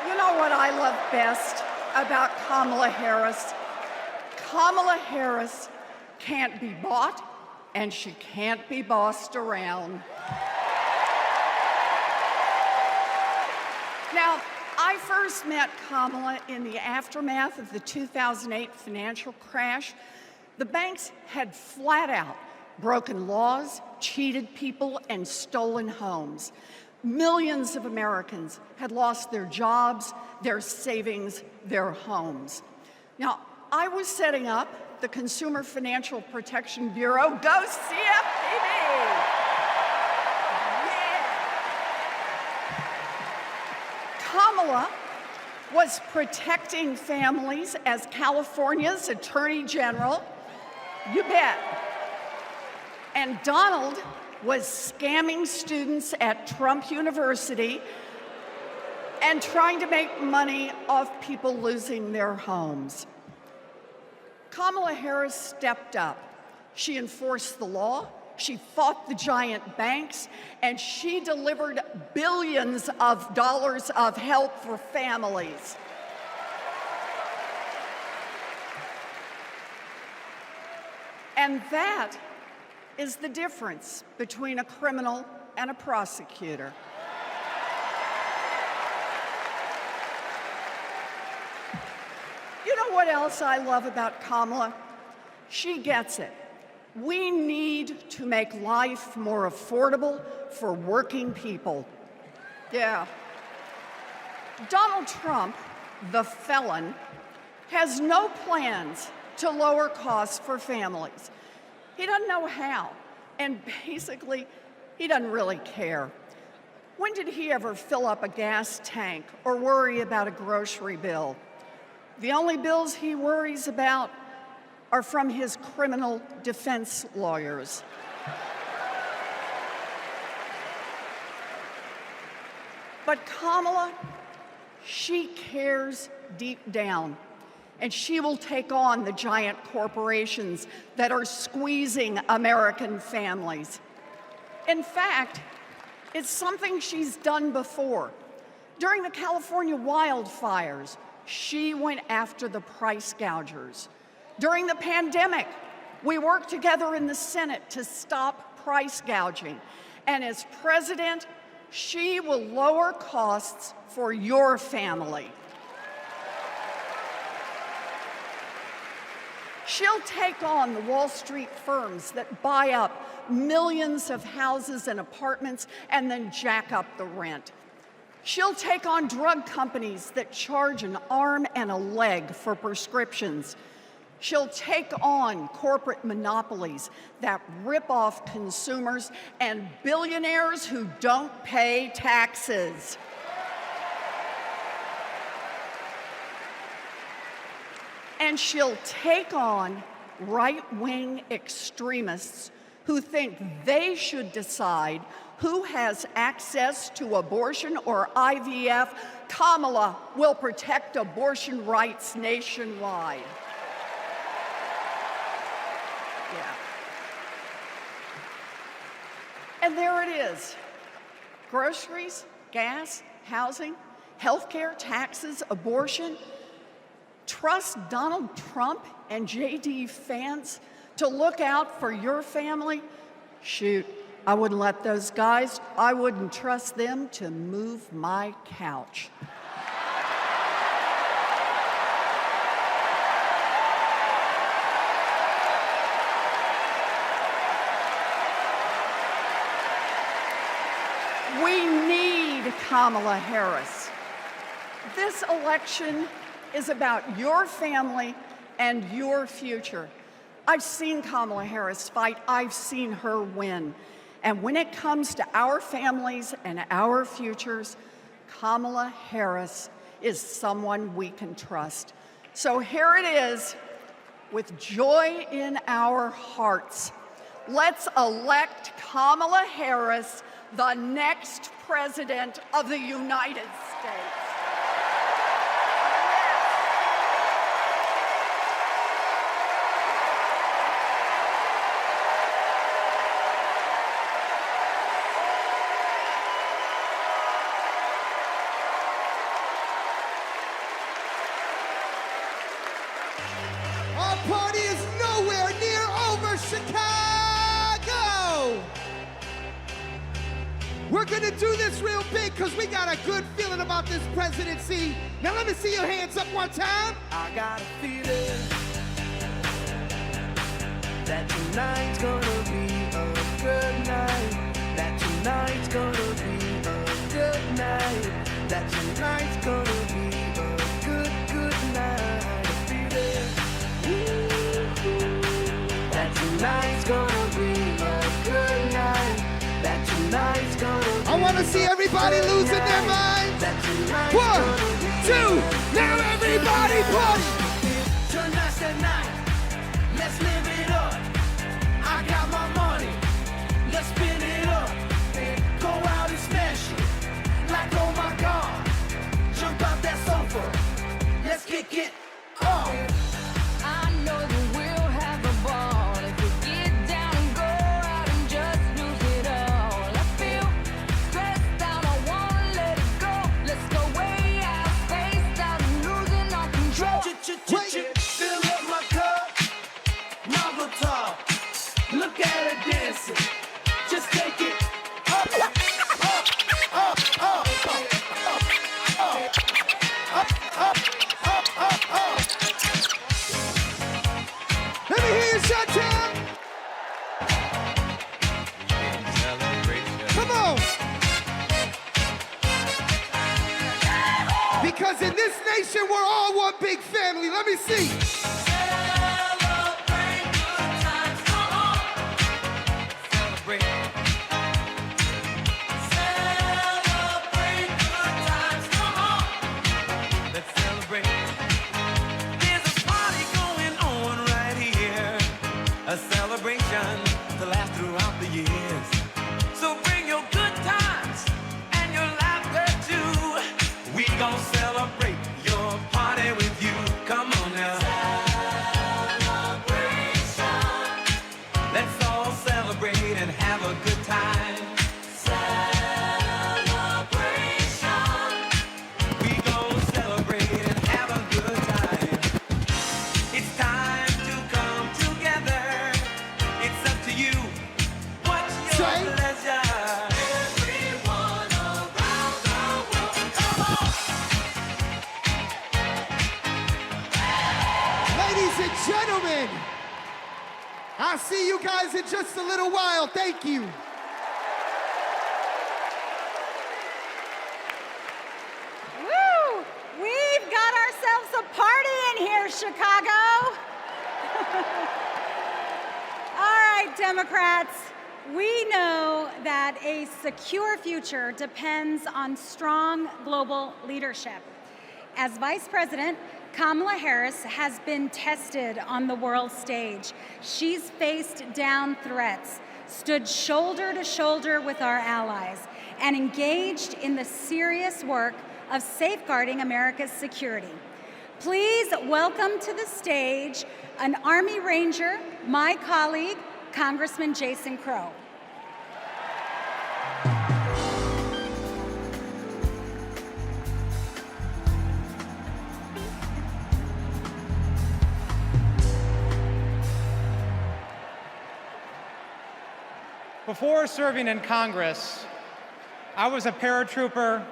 You know what I love best about Kamala Harris? Kamala Harris can't be bought and she can't be bossed around. Now, I first met Kamala in the aftermath of the 2008 financial crash. The banks had flat out broken laws, cheated people, and stolen homes. Millions of Americans had lost their jobs, their savings, their homes. Now, I was setting up the Consumer Financial Protection Bureau. Go CFPB! Yeah. Kamala was protecting families as California's Attorney General. You bet. And Donald was scamming students at Trump University and trying to make money off people losing their homes. Kamala Harris stepped up. She enforced the law, she fought the giant banks, and she delivered billions of dollars of help for families. And that is the difference between a criminal and a prosecutor. You know what else I love about Kamala? She gets it. We need to make life more affordable for working people. Yeah. Donald Trump, the felon, has no plans to lower costs for families. He doesn't know how, and basically, he doesn't really care. When did he ever fill up a gas tank or worry about a grocery bill? The only bills he worries about are from his criminal defense lawyers. But Kamala, she cares deep down. And she will take on the giant corporations that are squeezing American families. In fact, it's something she's done before. During the California wildfires, she went after the price gougers. During the pandemic, we worked together in the Senate to stop price gouging. And as president, she will lower costs for your family. She'll take on the Wall Street firms that buy up millions of houses and apartments and then jack up the rent. She'll take on drug companies that charge an arm and a leg for prescriptions. She'll take on corporate monopolies that rip off consumers and billionaires who don't pay taxes. And she'll take on right-wing extremists who think they should decide who has access to abortion or IVF, Kamala will protect abortion rights nationwide. Yeah. And there it is. Groceries, gas, housing, healthcare, taxes, abortion. Trust Donald Trump and JD Vance to look out for your family? Shoot, I wouldn't let those guys, I wouldn't trust them to move my couch. We need Kamala Harris. This election is about your family and your future. I've seen Kamala Harris fight. I've seen her win. And when it comes to our families and our futures, Kamala Harris is someone we can trust. So here it is, with joy in our hearts. Let's elect Kamala Harris the next President of the United States. Our party is nowhere near over, Chicago! We're gonna do this real big because we got a good feeling about this presidency. Now let me see your hands up one time. I got a feeling that tonight's gonna be a good night. That tonight's gonna be a good night. That tonight's gonna be a good, good night. A feeling that tonight's gonna be a good night. That tonight's gonna be I want to see everybody losing their minds. 1, 2, now everybody party. Tonight's the night. Let's live it up. I got my money. Let's spin it up. Go out and smash it. Like, oh my God. Jump out that sofa. Let's kick it off. I know that we'll have a ball if we get down and go out and just lose it all. I feel stressed out, I wanna let it go. Let's go way out, spaced out, and losing our control. Fill up my cup, Marvel talk. Look at her dancing. Just take it up, up, up, up, up, up, up, up, up, up. Let me hear you shout down. Come on. Because in this nation, we're all one big family. Let me see. A celebration to last throughout the years. So bring your good times and your laughter too. We gon' celebrate your party with you. Come on now. Celebration. Let's all celebrate and have a good time. Celebration. We gon' celebrate and have a good time. It's time to come together. It's up to you. What's your pleasure? Everyone around the world. Come on. Ladies and gentlemen, I'll see you guys in just a little while. Thank you. Woo! We've got ourselves a party in here, Chicago. All right, Democrats, we know that a secure future depends on strong global leadership. As Vice President, Kamala Harris has been tested on the world stage. She's faced down threats, stood shoulder to shoulder with our allies, and engaged in the serious work of safeguarding America's security. Please welcome to the stage an Army Ranger, my colleague, Congressman Jason Crow. Before serving in Congress, I was a paratrooper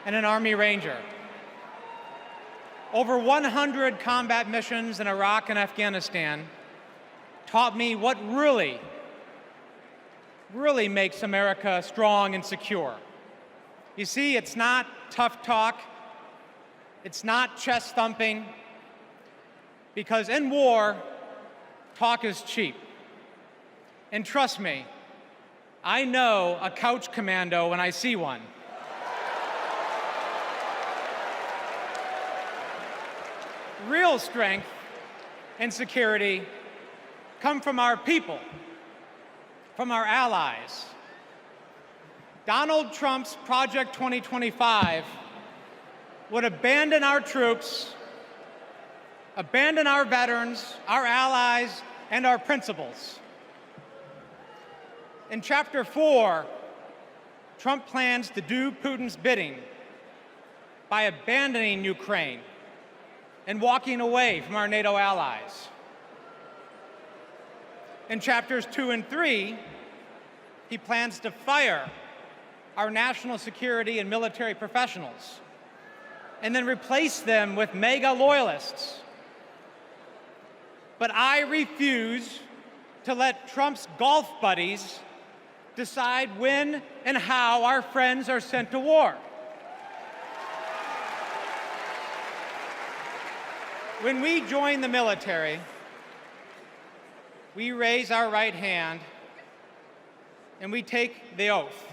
and an Army Ranger. Over 100 combat missions in Iraq and Afghanistan taught me what really makes America strong and secure. You see, it's not tough talk, it's not chest thumping, because in war, talk is cheap. And trust me, I know a couch commando when I see one. Real strength and security come from our people, from our allies. Donald Trump's Project 2025 would abandon our troops, abandon our veterans, our allies, and our principles. In Chapter 4, Trump plans to do Putin's bidding by abandoning Ukraine and walking away from our NATO allies. In Chapters 2 and 3, he plans to fire our national security and military professionals and then replace them with MAGA loyalists. But I refuse to let Trump's golf buddies decide when and how our friends are sent to war. When we join the military, we raise our right hand and we take the oath.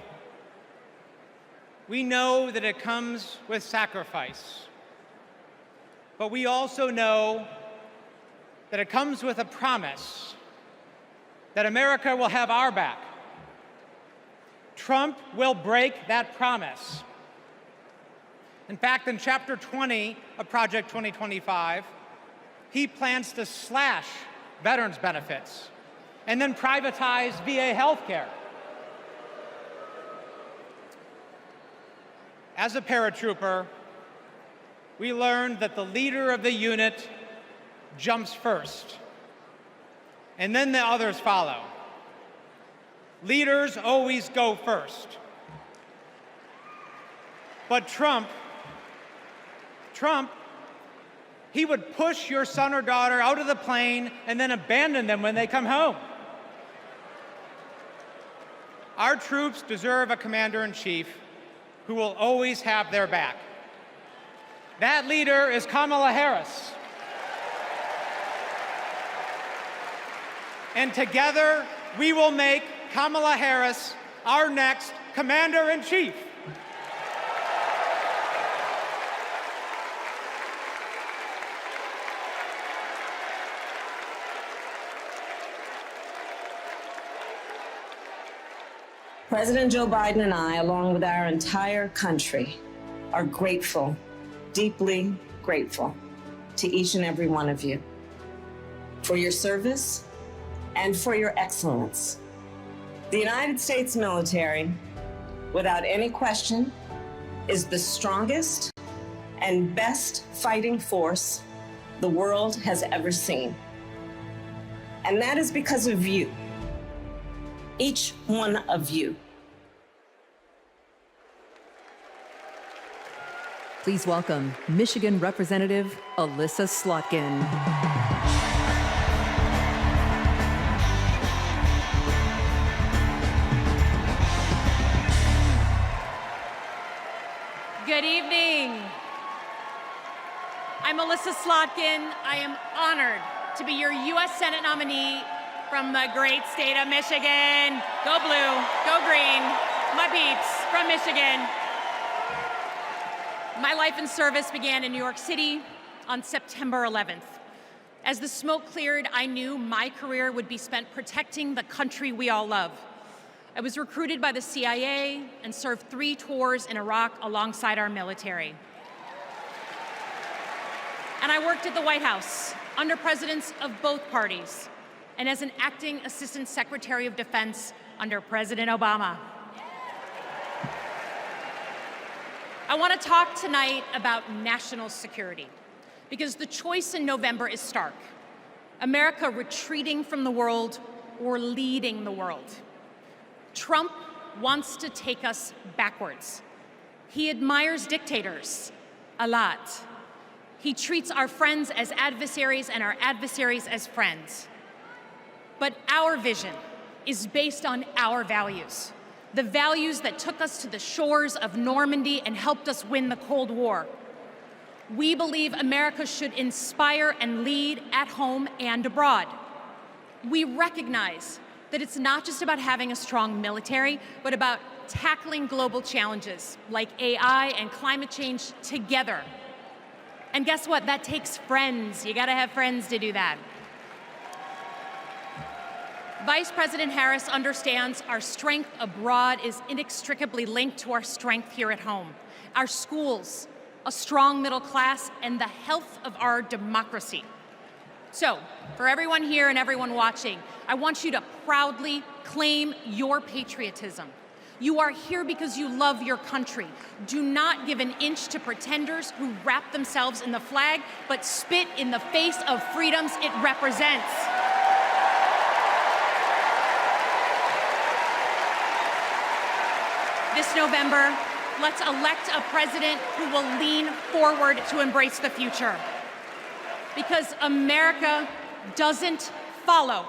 We know that it comes with sacrifice, but we also know that it comes with a promise that America will have our back. Trump will break that promise. In fact, in Chapter 20 of Project 2025, he plans to slash veterans' benefits and then privatize VA healthcare. As a paratrooper, we learned that the leader of the unit jumps first, and then the others follow. Leaders always go first. But Trump, he would push your son or daughter out of the plane and then abandon them when they come home. Our troops deserve a commander-in-chief who will always have their back. That leader is Kamala Harris. And together, we will make Kamala Harris our next commander-in-chief. President Joe Biden and I, along with our entire country, are grateful, deeply grateful to each and every one of you for your service and for your excellence. The United States military, without any question, is the strongest and best fighting force the world has ever seen. And that is because of you, each one of you. Please welcome Michigan Representative Alyssa Slotkin. Good evening. I'm Alyssa Slotkin. I am honored to be your U.S. Senate nominee from the great state of Michigan. Go blue, go green, my peeps from Michigan. My life in service began in New York City on September 11th. As the smoke cleared, I knew my career would be spent protecting the country we all love. I was recruited by the CIA and served 3 tours in Iraq alongside our military. And I worked at the White House under presidents of both parties and as an acting Assistant Secretary of Defense under President Obama. I want to talk tonight about national security because the choice in November is stark. America retreating from the world or leading the world. Trump wants to take us backwards. He admires dictators a lot. He treats our friends as adversaries and our adversaries as friends. But our vision is based on our values, the values that took us to the shores of Normandy and helped us win the Cold War. We believe America should inspire and lead at home and abroad. We recognize that it's not just about having a strong military, but about tackling global challenges like AI and climate change together. And guess what? That takes friends. You gotta have friends to do that. Vice President Harris understands our strength abroad is inextricably linked to our strength here at home. Our schools, a strong middle class, and the health of our democracy. So, for everyone here and everyone watching, I want you to proudly claim your patriotism. You are here because you love your country. Do not give an inch to pretenders who wrap themselves in the flag, but spit in the face of freedoms it represents. This November, let's elect a president who will lean forward to embrace the future. Because America doesn't follow.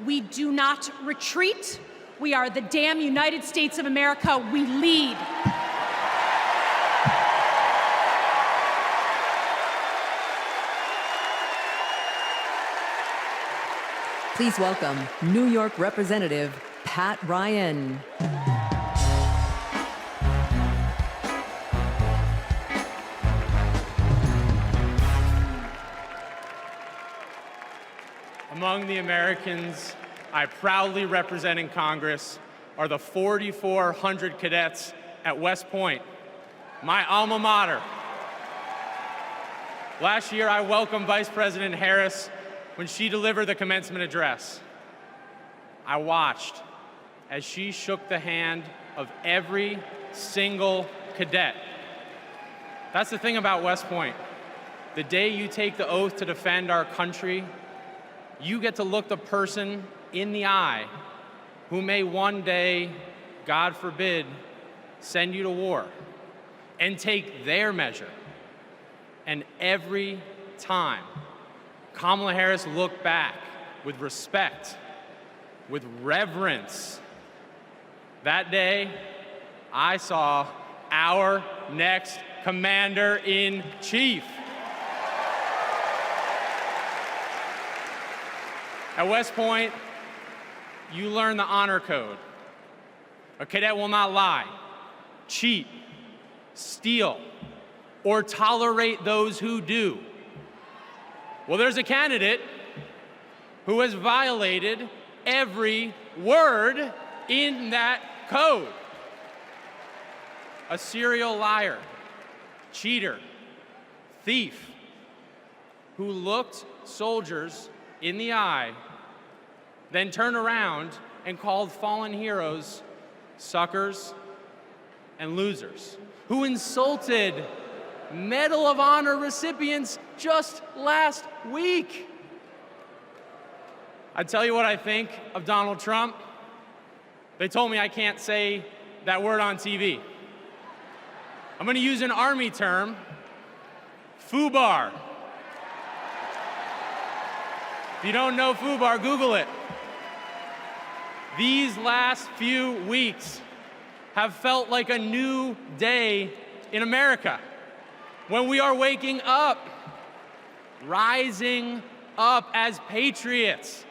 We do not retreat. We are the damn United States of America. We lead. Please welcome New York Representative Pat Ryan. Among the Americans I proudly represent in Congress are the 4,400 cadets at West Point, my alma mater. Last year, I welcomed Vice President Harris when she delivered the commencement address. I watched as she shook the hand of every single cadet. That's the thing about West Point. The day you take the oath to defend our country, you get to look the person in the eye who may one day, God forbid, send you to war and take their measure. And every time, Kamala Harris looked back with respect, with reverence. That day, I saw our next Commander-in-Chief. At West Point, you learn the honor code. A cadet will not lie, cheat, steal, or tolerate those who do. Well, there's a candidate who has violated every word in that code. A serial liar, cheater, thief, who looked soldiers in the eye, then turned around and called fallen heroes suckers and losers, who insulted Medal of Honor recipients just last week. I tell you what I think of Donald Trump. They told me I can't say that word on TV. I'm going to use an Army term, FUBAR. If you don't know FUBAR, Google it. These last few weeks have felt like a new day in America, when we are waking up, rising up as patriots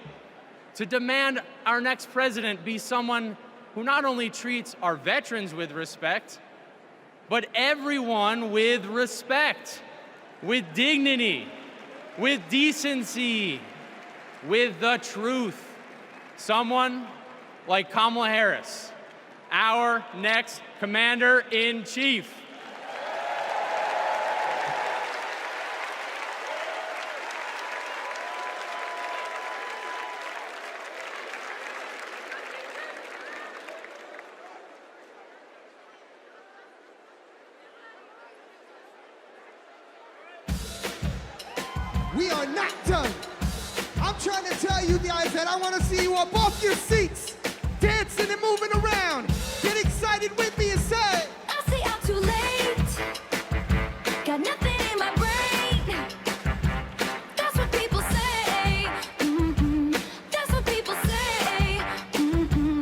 to demand our next president be someone who not only treats our veterans with respect, but everyone with respect, with dignity, with decency, with the truth. Someone like Kamala Harris, our next Commander-in-Chief. We are not done. I'm trying to tell you guys that I want to see you up off your seats, dancing and moving around. Get excited with me and say, I say I'm too late. Got nothing in my brain. That's what people say. That's what people say.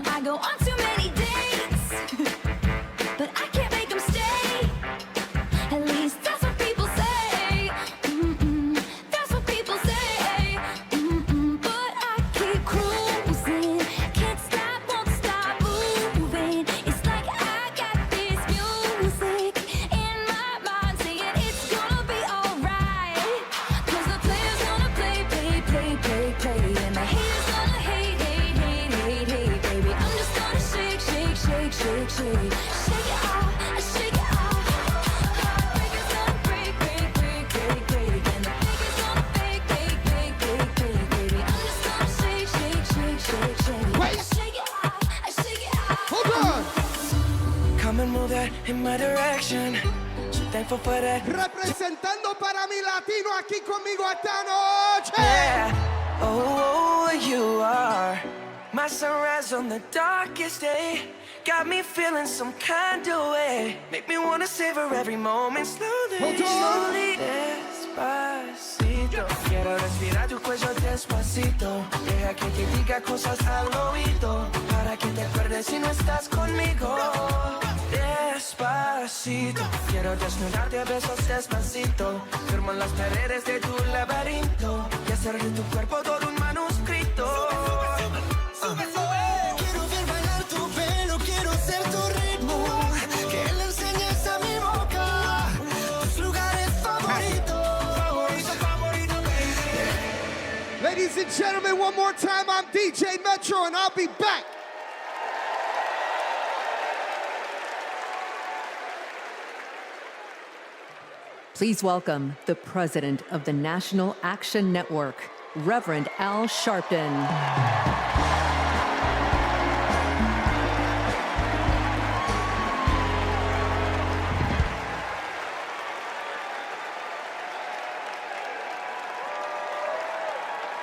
I go on too many dates, but I can't make them stay. At least that's what people say. That's what people say. But I keep cruising. Can't stop, won't stop moving. It's like I got this music in my mind saying it's gonna be alright. 'Cause the player's gonna play, play, play, play, play. And the haters gonna hate, hate, hate, hate, hate, baby. I'm just gonna shake, shake, shake, shake, shake. Shake it off, shake it off. Heartbreaker's gonna break, break, break, break, break. And the faker's gonna fake, fake, fake, fake, fake, baby. I'm just gonna shake, shake, shake, shake, shake. Wait. Shake it off, shake it off. hold on. Come and move that in my direction. So thankful for that. Representando para mi latino aquí conmigo esta noche. Yeah. Oh, you are my sunrise on the darkest day. Got me feeling some kind of way. Make me wanna savor every moment slowly, Hold on. slowly. Despacito. Quiero respirar tu cuello despacito. Deja que te diga cosas al oído. Para que te acuerdes si no estás conmigo. Despacito. Quiero desnudarte a besos despacito. Firmo en las paredes de tu laberinto. Y hacer de tu cuerpo todo un manuscrito. Quiero ver bailar tu pelo, quiero ser tu ritmo. Que le enseñes a mi boca tus lugares favoritos. Ladies and gentlemen, one more time, I'm DJ Metro and I'll be back. Please welcome the president of the National Action Network, Reverend Al Sharpton.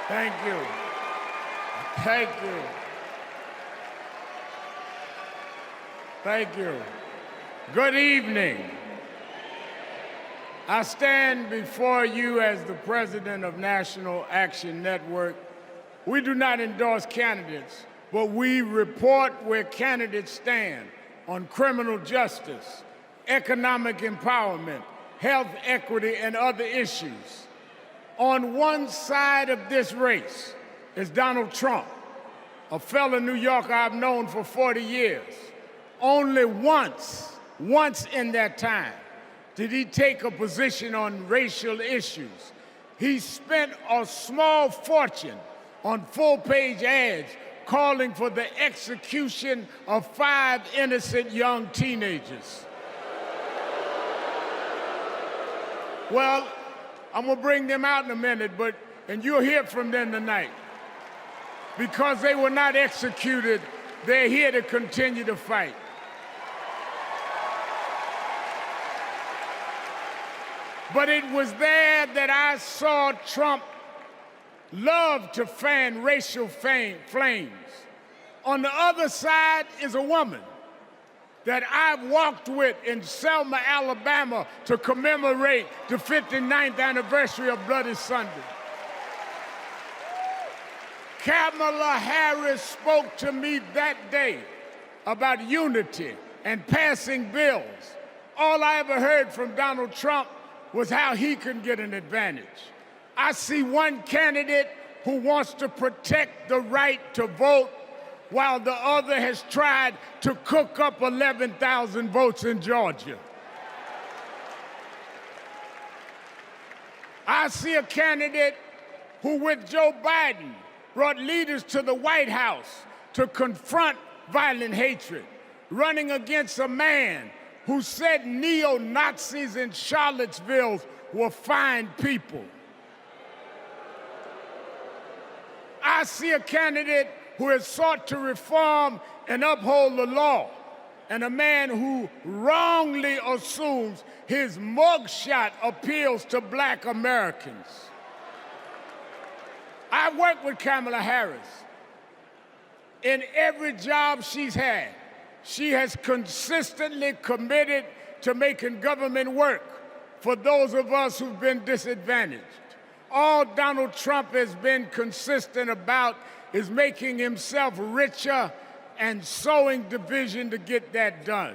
Thank you. Thank you. Thank you. Good evening. I stand before you as the president of National Action Network. We do not endorse candidates, but we report where candidates stand on criminal justice, economic empowerment, health equity, and other issues. On one side of this race is Donald Trump, a fellow New Yorker I've known for 40 years. Only once in that time, did he take a position on racial issues. He spent a small fortune on full-page ads calling for the execution of 5 innocent young teenagers. Well, I'm gonna bring them out in a minute, and you'll hear from them tonight. Because they were not executed, they're here to continue to fight. But it was there that I saw Trump love to fan racial flames. On the other side is a woman that I've walked with in Selma, Alabama to commemorate the 59th anniversary of Bloody Sunday. Kamala Harris spoke to me that day about unity and passing bills. All I ever heard from Donald Trump was how he can get an advantage. I see one candidate who wants to protect the right to vote, while the other has tried to cook up 11,000 votes in Georgia. I see a candidate who, with Joe Biden, brought leaders to the White House to confront violent hatred, running against a man who said neo-Nazis in Charlottesville were fine people. I see a candidate who has sought to reform and uphold the law, and a man who wrongly assumes his mugshot appeals to Black Americans. I worked with Kamala Harris. In every job she's had, she has consistently committed to making government work for those of us who've been disadvantaged. All Donald Trump has been consistent about is making himself richer and sowing division to get that done.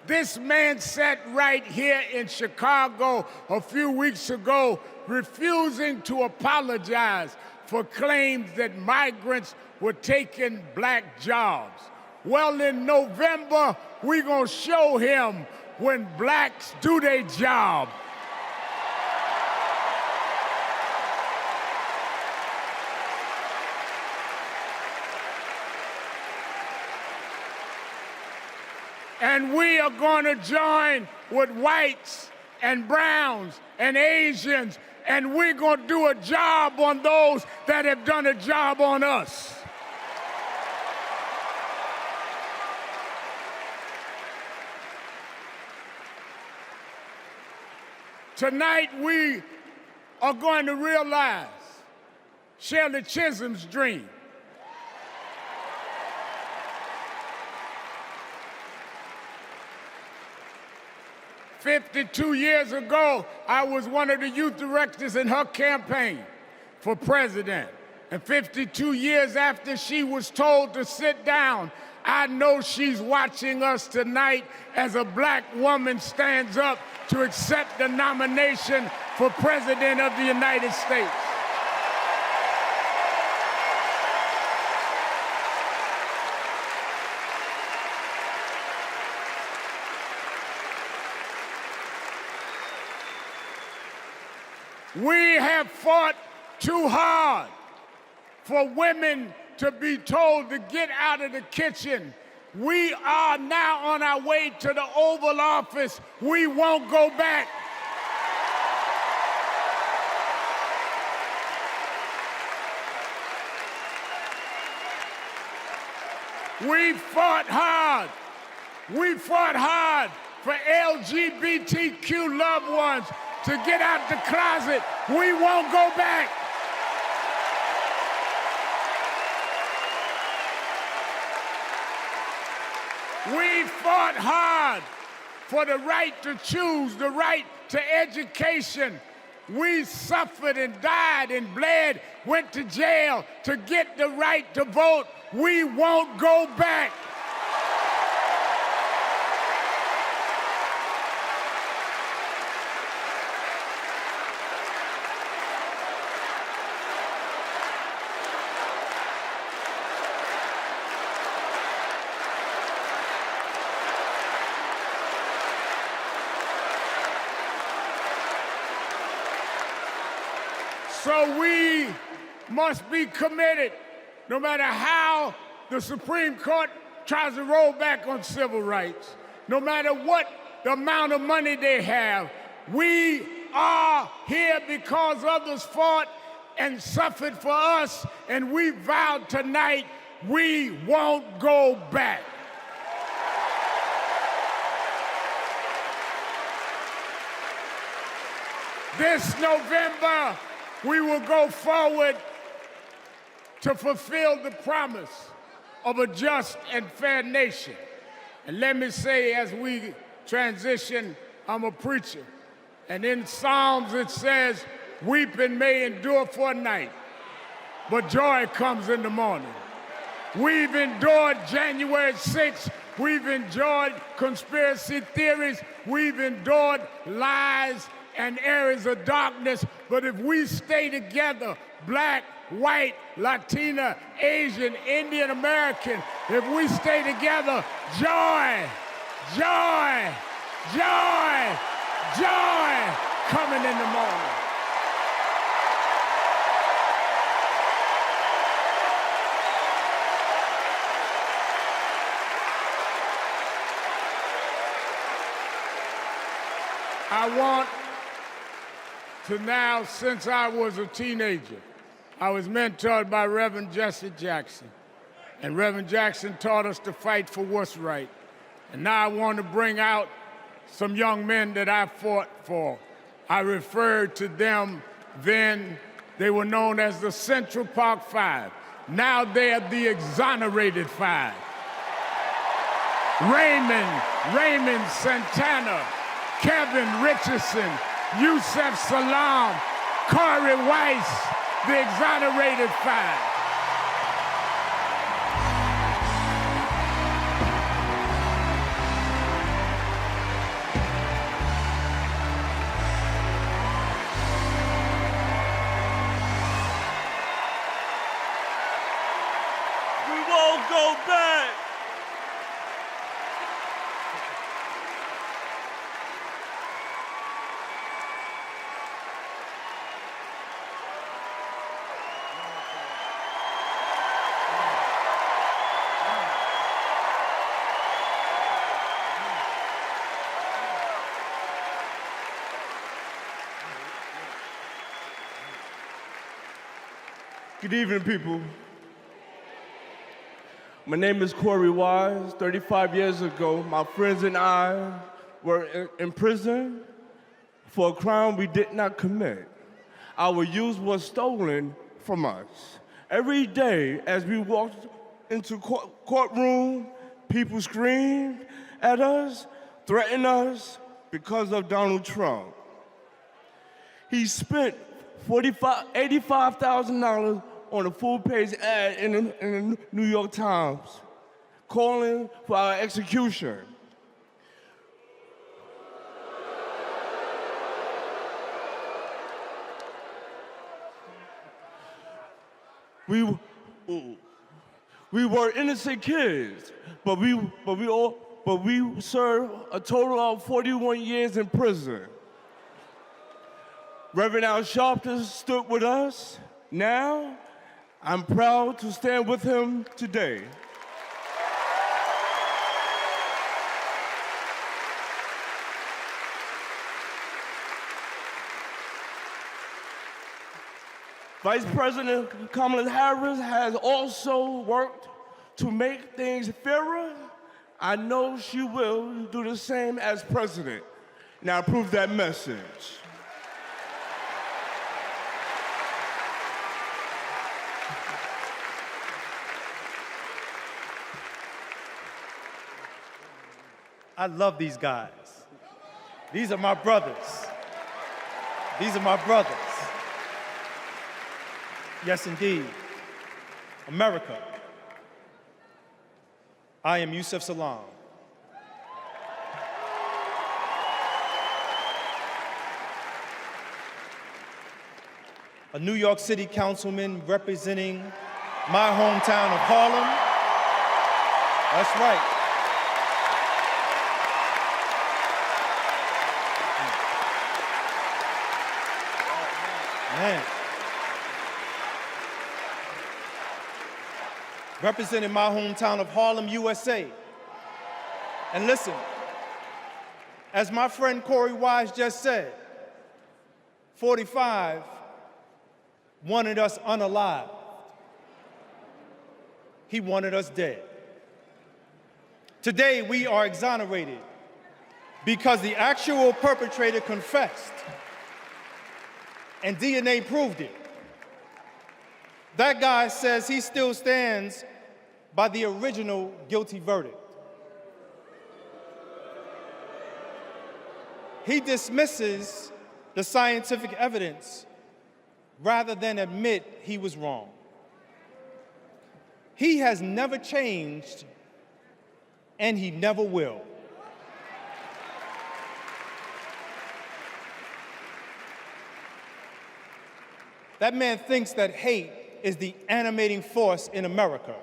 This man sat right here in Chicago a few weeks ago, refusing to apologize for claims that migrants were taking Black jobs. Well, in November, we're gonna show him when Blacks do their job. And we are going to join with whites and browns and Asians, and we're going to do a job on those that have done a job on us. Tonight, we are going to realize Shirley Chisholm's dream. "52 years ago, I was one of the youth directors in her campaign for president. And 52 years after she was told to sit down, I know she's watching us tonight as a Black woman stands up to accept the nomination for President of the United States. We have fought too hard for women to be told to get out of the kitchen. We are now on our way to the Oval Office. We won't go back. We fought hard. We fought hard for LGBTQ loved ones to get out the closet. We won't go back. We fought hard for the right to choose, the right to education. We suffered and died and bled, went to jail to get the right to vote. We won't go back. So we must be committed, no matter how the Supreme Court tries to roll back on civil rights, no matter what the amount of money they have. We are here because others fought and suffered for us, and we vowed tonight we won't go back. This November, we will go forward to fulfill the promise of a just and fair nation. And let me say, as we transition, I'm a preacher. And in Psalms it says, weeping may endure for a night, but joy comes in the morning. We've endured January 6th. We've endured conspiracy theories. We've endured lies and areas of darkness, but if we stay together, Black, white, Latina, Asian, Indian American, if we stay together, joy, joy, joy, joy coming in the morning. I want to now, since I was a teenager, I was mentored by Reverend Jesse Jackson. And Reverend Jackson taught us to fight for what's right. And now I want to bring out some young men that I fought for. I referred to them then, they were known as the Central Park Five. Now they're the Exonerated Five. Raymond Santana, Kevin Richardson, Yusef Salaam, Corey Weiss, the Exonerated Five. We won't go back. Good evening, people. My name is Corey Wise. 35 years ago, my friends and I were in prison for a crime we did not commit. Our youth was stolen from us. Every day, as we walked into courtroom, people screamed at us, threatened us because of Donald Trump. He spent $85,000 on a full-page ad in the New York Times, calling for our execution. We were innocent kids, but we served a total of 41 years in prison. Reverend Al Sharpton stood with us. Now, I'm proud to stand with him today. Vice President Kamala Harris has also worked to make things fairer. I know she will do the same as president. Now, approve that message. I love these guys. These are my brothers. These are my brothers. Yes, indeed. America. I am Yusef Salaam. A New York City councilman representing my hometown of Harlem. That's right. Man. Representing my hometown of Harlem, USA. And listen, as my friend Corey Wise just said, 45 wanted us unalive. He wanted us dead. Today, we are exonerated because the actual perpetrator confessed, and DNA proved it. That guy says he still stands by the original guilty verdict. He dismisses the scientific evidence rather than admit he was wrong. He has never changed, and he never will. That man thinks that hate is the animating force in America.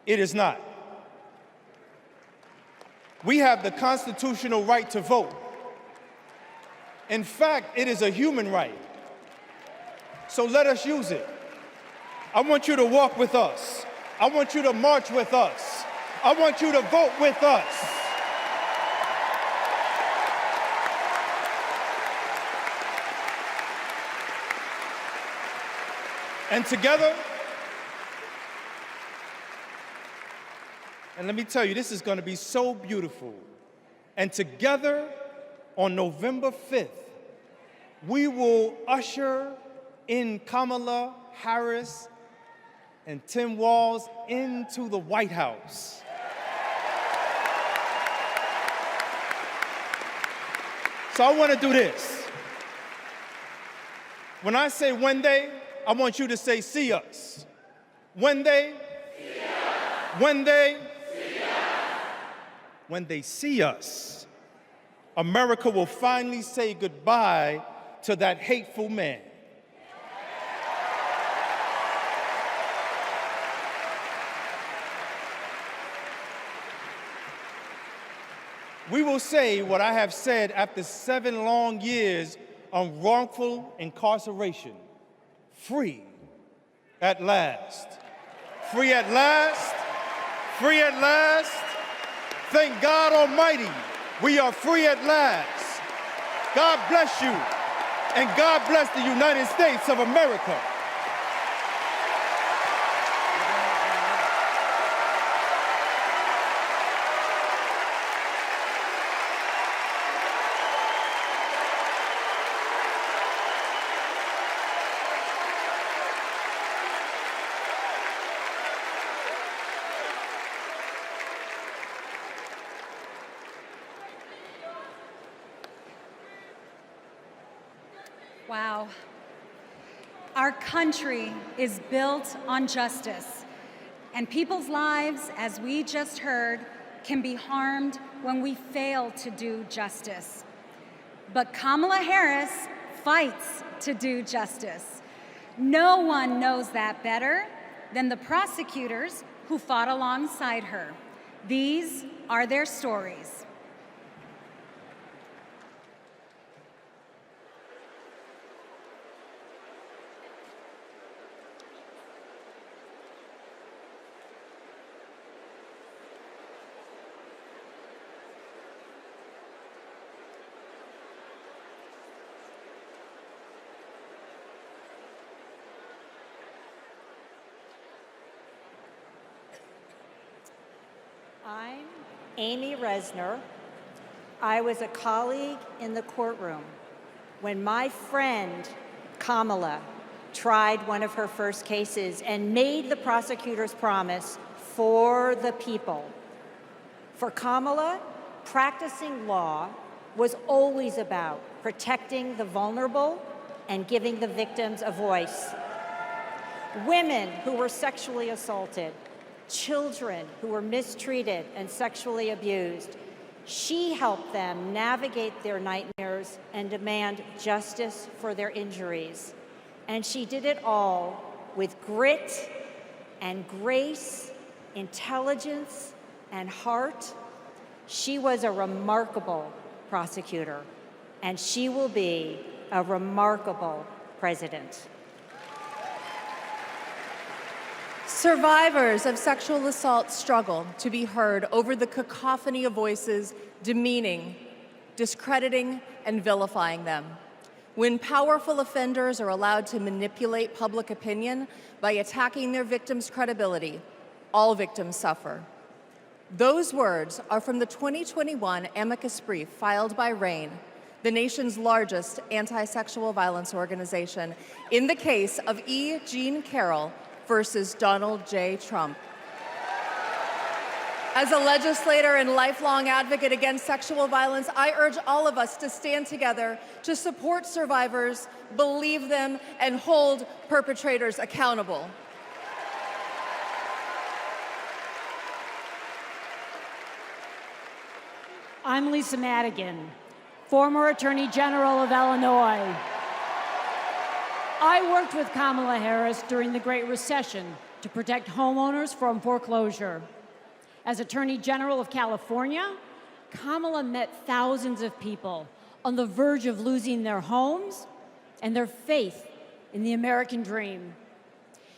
It is not. We have the constitutional right to vote. In fact, it is a human right. So let us use it. I want you to walk with us. I want you to march with us. I want you to vote with us. And together, and let me tell you, this is going to be so beautiful. And together, on November 5th, we will usher in Kamala Harris and Tim Walz into the White House. So I want to do this. When I say when they, I want you to say see us. When they, see us. When they, see us. When they see us, America will finally say goodbye to that hateful man. We will say what I have said after 7 long years on wrongful incarceration. Free at last. Free at last. Free at last. Thank God Almighty, we are free at last. God bless you, and God bless the United States of America. Wow. Our country is built on justice, and people's lives, as we just heard, can be harmed when we fail to do justice. But Kamala Harris fights to do justice. No one knows that better than the prosecutors who fought alongside her. These are their stories. I'm Amy Resner. I was a colleague in the courtroom when my friend Kamala tried one of her first cases and made the prosecutor's promise for the people. For Kamala, practicing law was always about protecting the vulnerable and giving the victims a voice. Women who were sexually assaulted, children who were mistreated and sexually abused. She helped them navigate their nightmares and demand justice for their injuries. And she did it all with grit and grace, intelligence and heart. She was a remarkable prosecutor, and she will be a remarkable president. Survivors of sexual assault struggle to be heard over the cacophony of voices demeaning, discrediting, and vilifying them. When powerful offenders are allowed to manipulate public opinion by attacking their victims' credibility, all victims suffer. Those words are from the 2021 amicus brief filed by RAINN, the nation's largest anti-sexual violence organization, in the case of E. Jean Carroll versus Donald J. Trump. As a legislator and lifelong advocate against sexual violence, I urge all of us to stand together to support survivors, believe them, and hold perpetrators accountable. I'm Lisa Madigan, former Attorney General of Illinois. I worked with Kamala Harris during the Great Recession to protect homeowners from foreclosure. As Attorney General of California, Kamala met thousands of people on the verge of losing their homes and their faith in the American dream.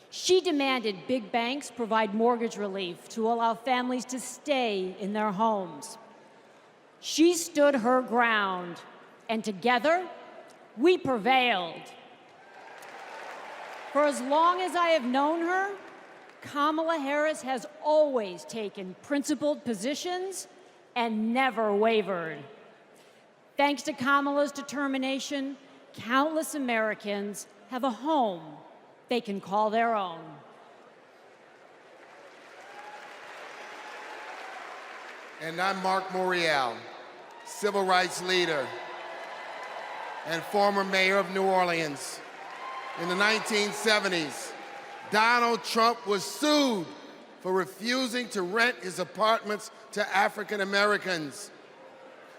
She demanded big banks provide mortgage relief to allow families to stay in their homes. She stood her ground, and together, we prevailed. For as long as I have known her, Kamala Harris has always taken principled positions and never wavered. Thanks to Kamala's determination, countless Americans have a home they can call their own. And I'm Mark Morial, civil rights leader and former mayor of New Orleans. In the 1970s, Donald Trump was sued for refusing to rent his apartments to African Americans.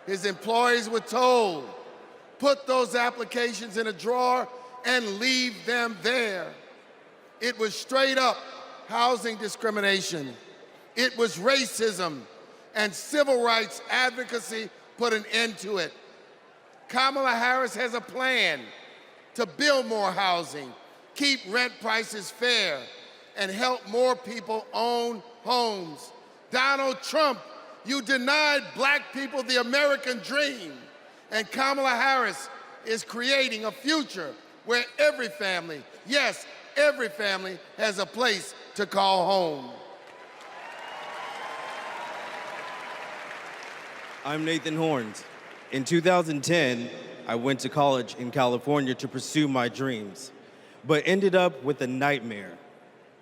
His employees were told, put those applications in a drawer and leave them there. It was straight up housing discrimination. It was racism, and civil rights advocacy put an end to it. Kamala Harris has a plan to build more housing, keep rent prices fair, and help more people own homes. Donald Trump, you denied black people the American dream, and Kamala Harris is creating a future where every family, yes, every family has a place to call home. I'm Nathan Horns. In 2010, I went to college in California to pursue my dreams, but ended up with a nightmare.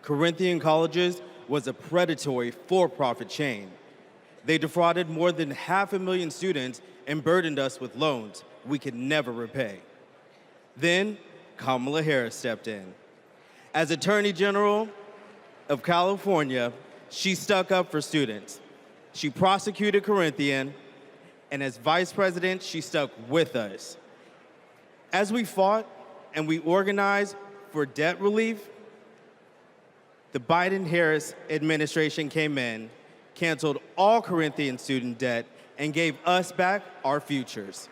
Corinthian Colleges was a predatory for-profit chain. They defrauded more than 500,000 students and burdened us with loans we could never repay. Then, Kamala Harris stepped in. As Attorney General of California, she stuck up for students. She prosecuted Corinthian, and as Vice President, she stuck with us. As we fought and we organized for debt relief, the Biden-Harris administration came in, canceled all Corinthian student debt, and gave us back our futures.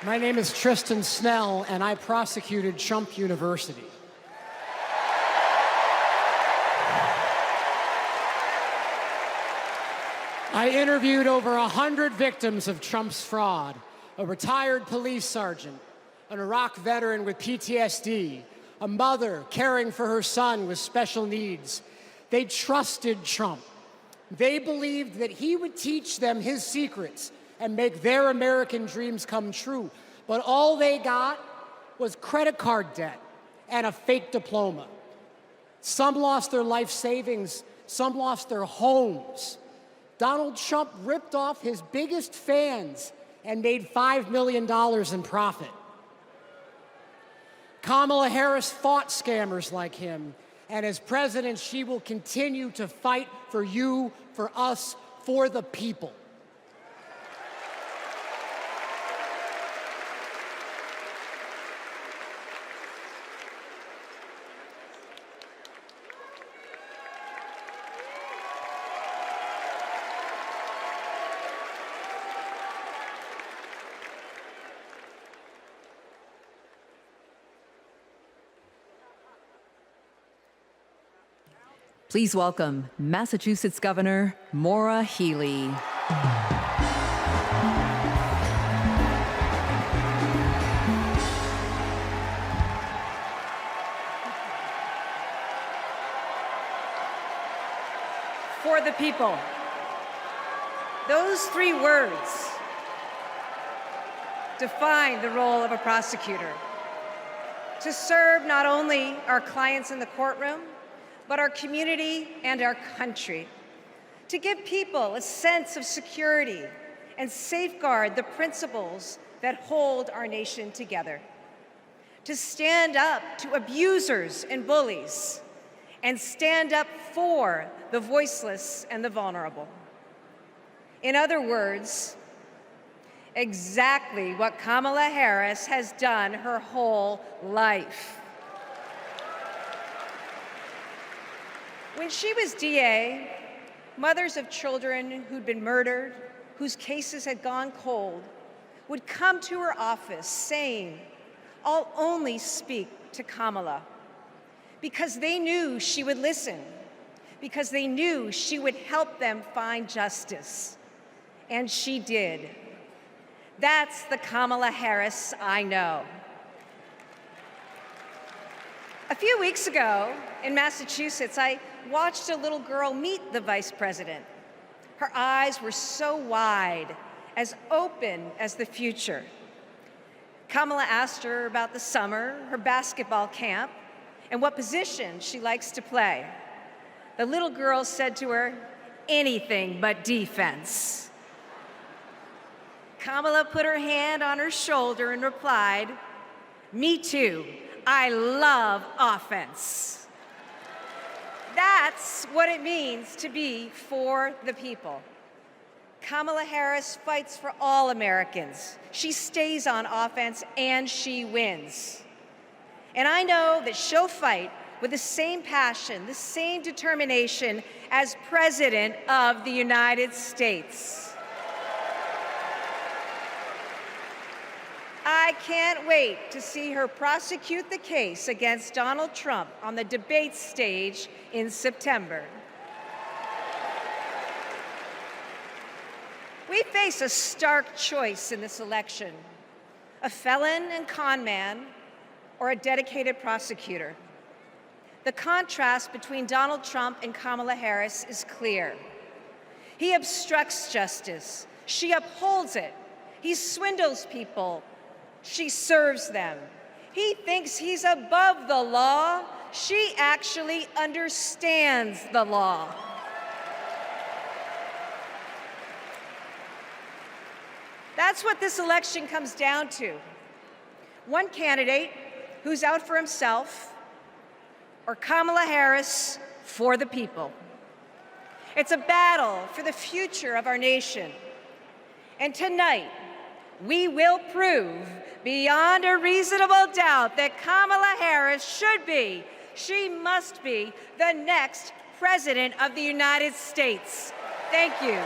My name is Tristan Snell, and I prosecuted Trump University. I interviewed over 100 victims of Trump's fraud, a retired police sergeant, an Iraq veteran with PTSD, a mother caring for her son with special needs. They trusted Trump. They believed that he would teach them his secrets and make their American dreams come true. But all they got was credit card debt and a fake diploma. Some lost their life savings, some lost their homes. Donald Trump ripped off his biggest fans and made $5 million in profit. Kamala Harris fought scammers like him, and as president, she will continue to fight for you, for us, for the people. Please welcome Massachusetts Governor Maura Healey. For the people. Those three words define the role of a prosecutor. To serve not only our clients in the courtroom, but our community and our country. To give people a sense of security and safeguard the principles that hold our nation together. To stand up to abusers and bullies, and stand up for the voiceless and the vulnerable. In other words, exactly what Kamala Harris has done her whole life. When she was DA, mothers of children who'd been murdered, whose cases had gone cold, would come to her office saying, "I'll only speak to Kamala," because they knew she would listen, because they knew she would help them find justice. And she did. That's the Kamala Harris I know. A few weeks ago in Massachusetts, I watched a little girl meet the vice president. Her eyes were so wide, as open as the future. Kamala asked her about the summer, her basketball camp, and what position she likes to play. The little girl said to her, anything but defense. Kamala put her hand on her shoulder and replied, me too, I love offense. That's what it means to be for the people. Kamala Harris fights for all Americans. She stays on offense and she wins. And I know that she'll fight with the same passion, the same determination as President of the United States. I can't wait to see her prosecute the case against Donald Trump on the debate stage in September. We face a stark choice in this election: a felon and con man, or a dedicated prosecutor. The contrast between Donald Trump and Kamala Harris is clear. He obstructs justice. She upholds it. He swindles people. She serves them. He thinks he's above the law. She actually understands the law. That's what this election comes down to. One candidate who's out for himself, or Kamala Harris for the people. It's a battle for the future of our nation. And tonight, we will prove beyond a reasonable doubt that Kamala Harris should be, she must be, the next President of the United States. Thank you.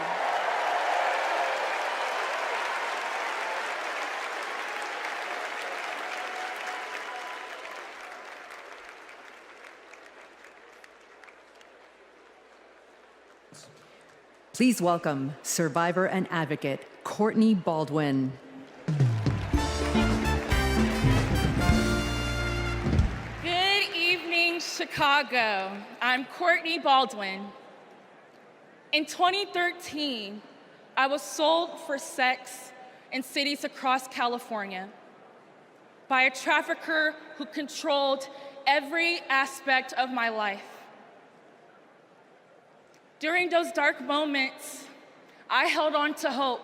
Please welcome survivor and advocate, Courtney Baldwin. Good evening, Chicago. I'm Courtney Baldwin. In 2013, I was sold for sex in cities across California by a trafficker who controlled every aspect of my life. During those dark moments, I held on to hope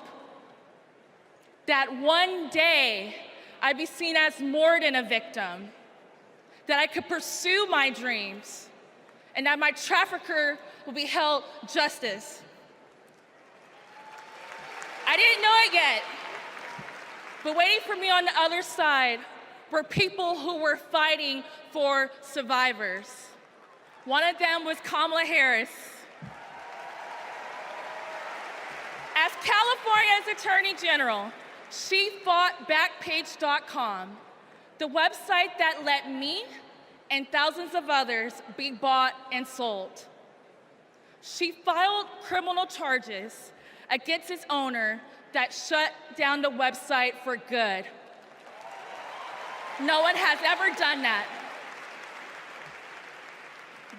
that one day I'd be seen as more than a victim, that I could pursue my dreams, and that my trafficker would be held justice. I didn't know it yet, but waiting for me on the other side were people who were fighting for survivors. One of them was Kamala Harris. As California's Attorney General, she fought Backpage.com, the website that let me and thousands of others be bought and sold. She filed criminal charges against its owner that shut down the website for good. No one has ever done that.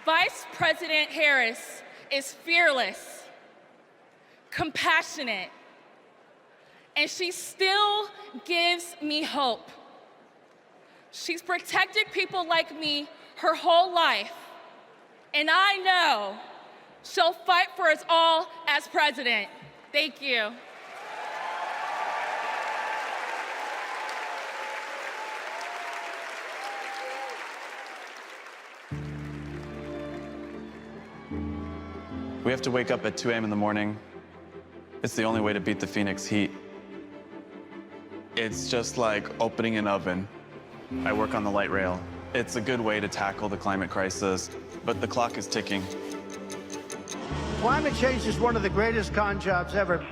Vice President Harris is fearless, compassionate, and she still gives me hope. She's protected people like me her whole life, and I know she'll fight for us all as president. Thank you. We have to wake up at 2 a.m. in the morning. It's the only way to beat the Phoenix heat. It's just like opening an oven. I work on the light rail. It's a good way to tackle the climate crisis, but the clock is ticking. Climate change is one of the greatest con jobs ever.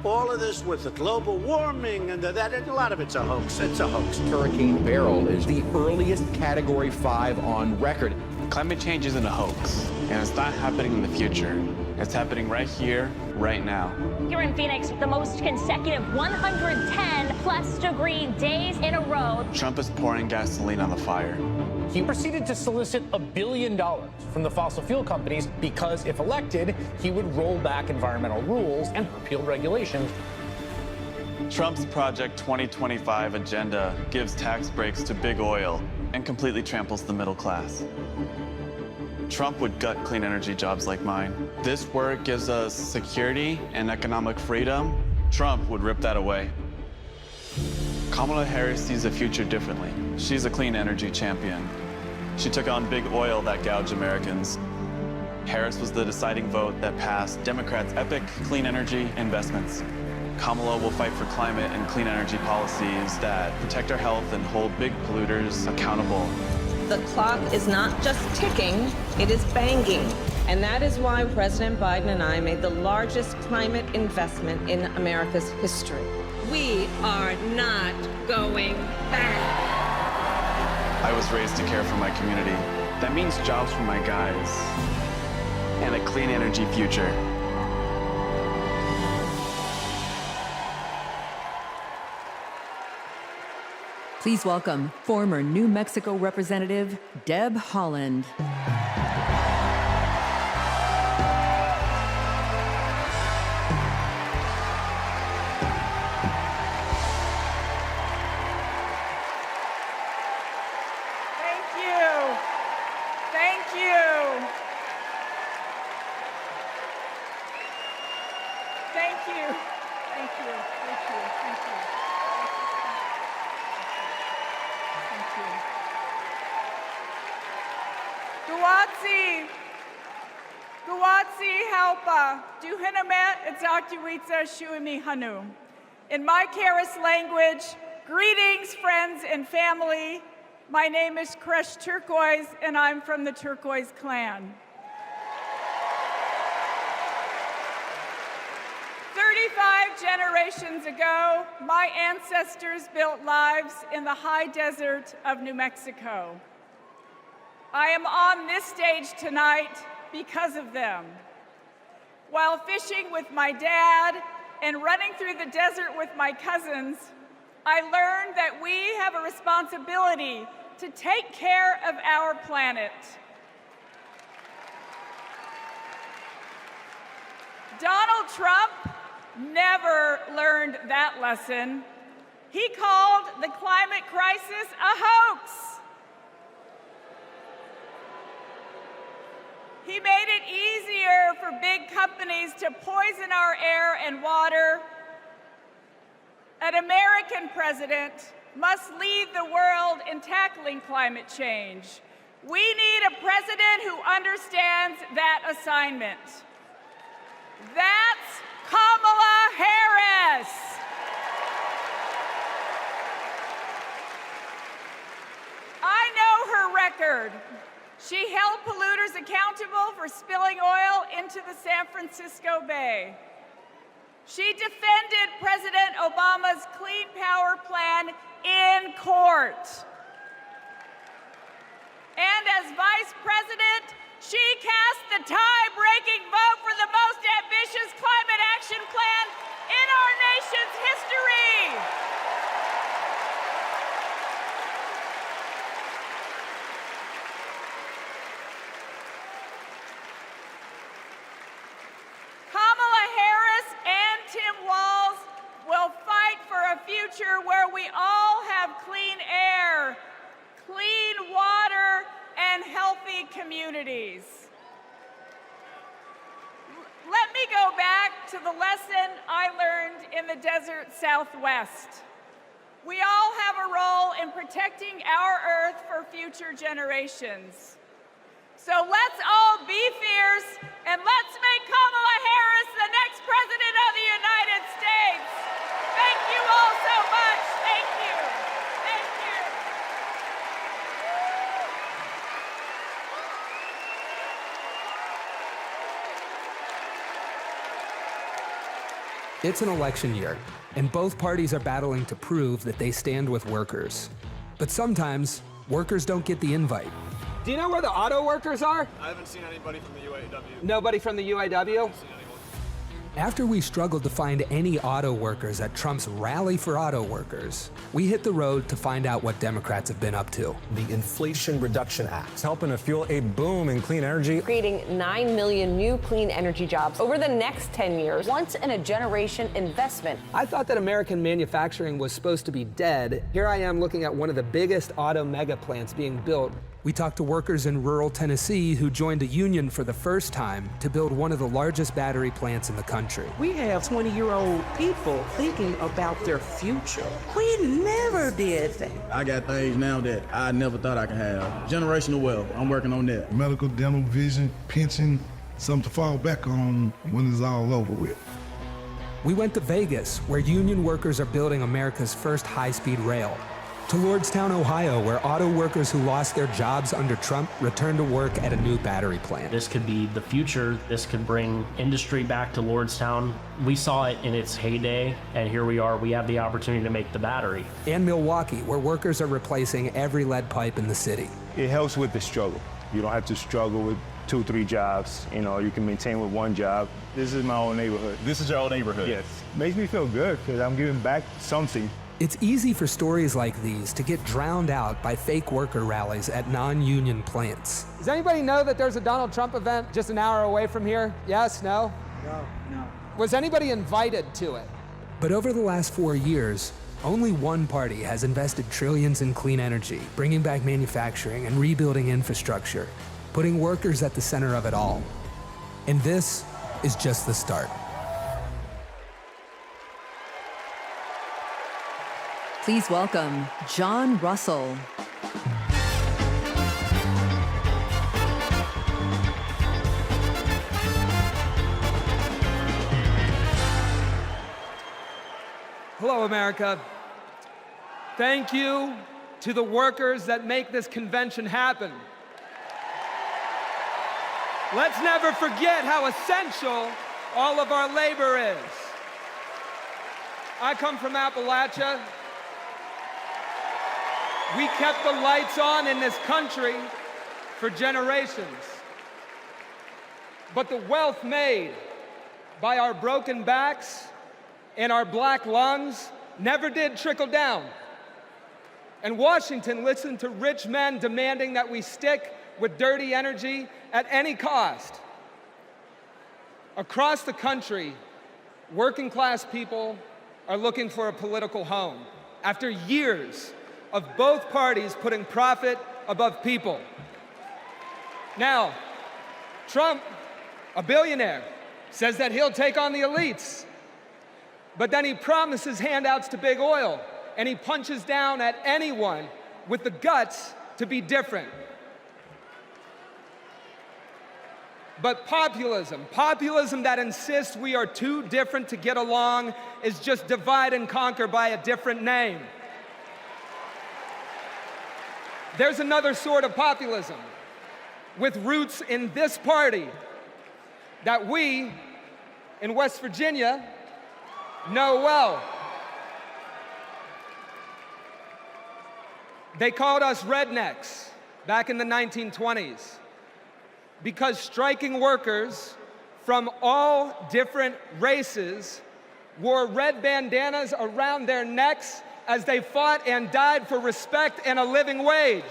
All of this with the global warming and a lot of it's a hoax. It's a hoax. Hurricane Beryl is the earliest Category 5 on record. Climate change isn't a hoax, and it's not happening in the future. It's happening right here, right now. Here in Phoenix, the most consecutive 110-plus degree days in a row. Trump is pouring gasoline on the fire. He proceeded to solicit $1 billion from the fossil fuel companies because, if elected, he would roll back environmental rules and repeal regulations. Trump's Project 2025 agenda gives tax breaks to big oil and completely tramples the middle class. Trump would gut clean energy jobs like mine. This work gives us security and economic freedom. Trump would rip that away. Kamala Harris sees the future differently. She's a clean energy champion. She took on big oil that gouged Americans. Harris was the deciding vote that passed Democrats' epic clean energy investments. Kamala will fight for climate and clean energy policies that protect our health and hold big polluters accountable. The clock is not just ticking, it is banging. And that is why President Biden and I made the largest climate investment in America's history. We are not going back. I was raised to care for my community. That means jobs for my guys and a clean energy future. Please welcome former New Mexico Representative Deb Haaland. Thank you. Thank you. Thank you. Thank you. Thank you. Thank you. Guwatsi Halpa, Duhinamet Etzakiwitsa Shuimi Hanu. In my Karis language, greetings, friends and family. My name is Kresh Turquoise, and I'm from the Turquoise clan. 35 generations ago, my ancestors built lives in the high desert of New Mexico. I am on this stage tonight because of them. While fishing with my dad and running through the desert with my cousins, I learned that we have a responsibility to take care of our planet. Donald Trump never learned that lesson. He called the climate crisis a hoax. He made it easier for big companies to poison our air and water. An American president must lead the world in tackling climate change. We need a president who understands that assignment. That's Kamala Harris. I know her record. She held polluters accountable for spilling oil into the San Francisco Bay. She defended President Obama's Clean Power Plan in court. And as Vice President, she cast the tie-breaking vote for the most ambitious climate action plan in our nation's history. Kamala Harris and Tim Walz will fight for a future where we all have clean air, clean water, and healthy communities. Let me go back to the lesson I learned in the desert Southwest. We all have a role in protecting our Earth for future generations. So let's all be fierce, and let's make Kamala Harris the next President of the United States. Thank you all so much. Thank you. Thank you. It's an election year, and both parties are battling to prove that they stand with workers. But sometimes, workers don't get the invite. Do you know where the auto workers are? I haven't seen anybody from the UAW. Nobody from the UAW? After we struggled to find any auto workers at Trump's rally for auto workers, we hit the road to find out what Democrats have been up to. The Inflation Reduction Act is helping to fuel a boom in clean energy, creating 9 million new clean energy jobs over the next 10 years, once-in-a-generation investment. I thought that American manufacturing was supposed to be dead. Here I am looking at one of the biggest auto mega plants being built. We talked to workers in rural Tennessee who joined a union for the first time to build one of the largest battery plants in the country. We have 20-year-old people thinking about their future. We never did that. I got things now that I never thought I could have. Generational wealth, I'm working on that. Medical, dental, vision, pension, something to fall back on when it's all over with. We went to Vegas, where union workers are building America's first high-speed rail. To Lordstown, Ohio, where auto workers who lost their jobs under Trump returned to work at a new battery plant. This could be the future. This could bring industry back to Lordstown. We saw it in its heyday, and here we are. We have the opportunity to make the battery. And Milwaukee, where workers are replacing every lead pipe in the city. It helps with the struggle. You don't have to struggle with 2, 3 jobs. You know, you can maintain with one job. This is my own neighborhood. This is your own neighborhood? Yes. Makes me feel good because I'm giving back something. It's easy for stories like these to get drowned out by fake worker rallies at non-union plants. Does anybody know that there's a Donald Trump event just an hour away from here? Yes? No? No. Was anybody invited to it? But over the last 4 years, only one party has invested trillions in clean energy, bringing back manufacturing and rebuilding infrastructure, putting workers at the center of it all. And this is just the start. Please welcome John Russell. Hello, America. Thank you to the workers that make this convention happen. Let's never forget how essential all of our labor is. I come from Appalachia. We kept the lights on in this country for generations. But the wealth made by our broken backs and our black lungs never did trickle down. And Washington listened to rich men demanding that we stick with dirty energy at any cost. Across the country, working class people are looking for a political home after years of both parties putting profit above people. Now, Trump, a billionaire, says that he'll take on the elites, but then he promises handouts to big oil, and he punches down at anyone with the guts to be different. But populism that insists we are too different to get along, is just divide and conquer by a different name. There's another sort of populism with roots in this party that we in West Virginia know well. They called us rednecks back in the 1920s because striking workers from all different races wore red bandanas around their necks as they fought and died for respect and a living wage.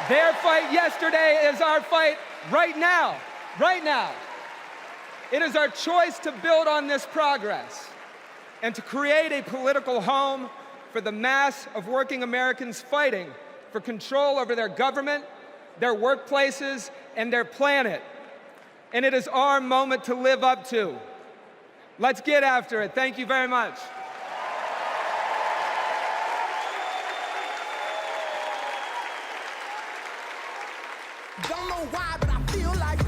Their fight yesterday is our fight right now, right now. It is our choice to build on this progress and to create a political home for the mass of working Americans fighting for control over their government, their workplaces, and their planet. And it is our moment to live up to. Let's get after it. Thank you very much. Don't know why, but I feel like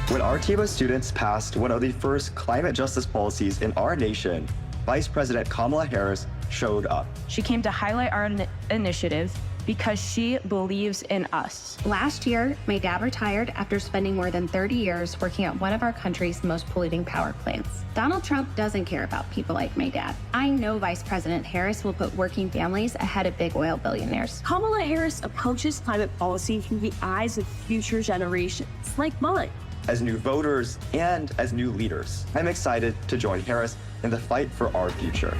When our team of students passed one of the first climate justice policies in our nation, Vice President Kamala Harris showed up. She came to highlight our initiatives because she believes in us. Last year, my dad retired after spending more than 30 years working at one of our country's most polluting power plants. Donald Trump doesn't care about people like my dad. I know Vice President Harris will put working families ahead of big oil billionaires. Kamala Harris approaches climate policy through the eyes of future generations, like mine. As new voters and as new leaders, I'm excited to join Harris in the fight for our future.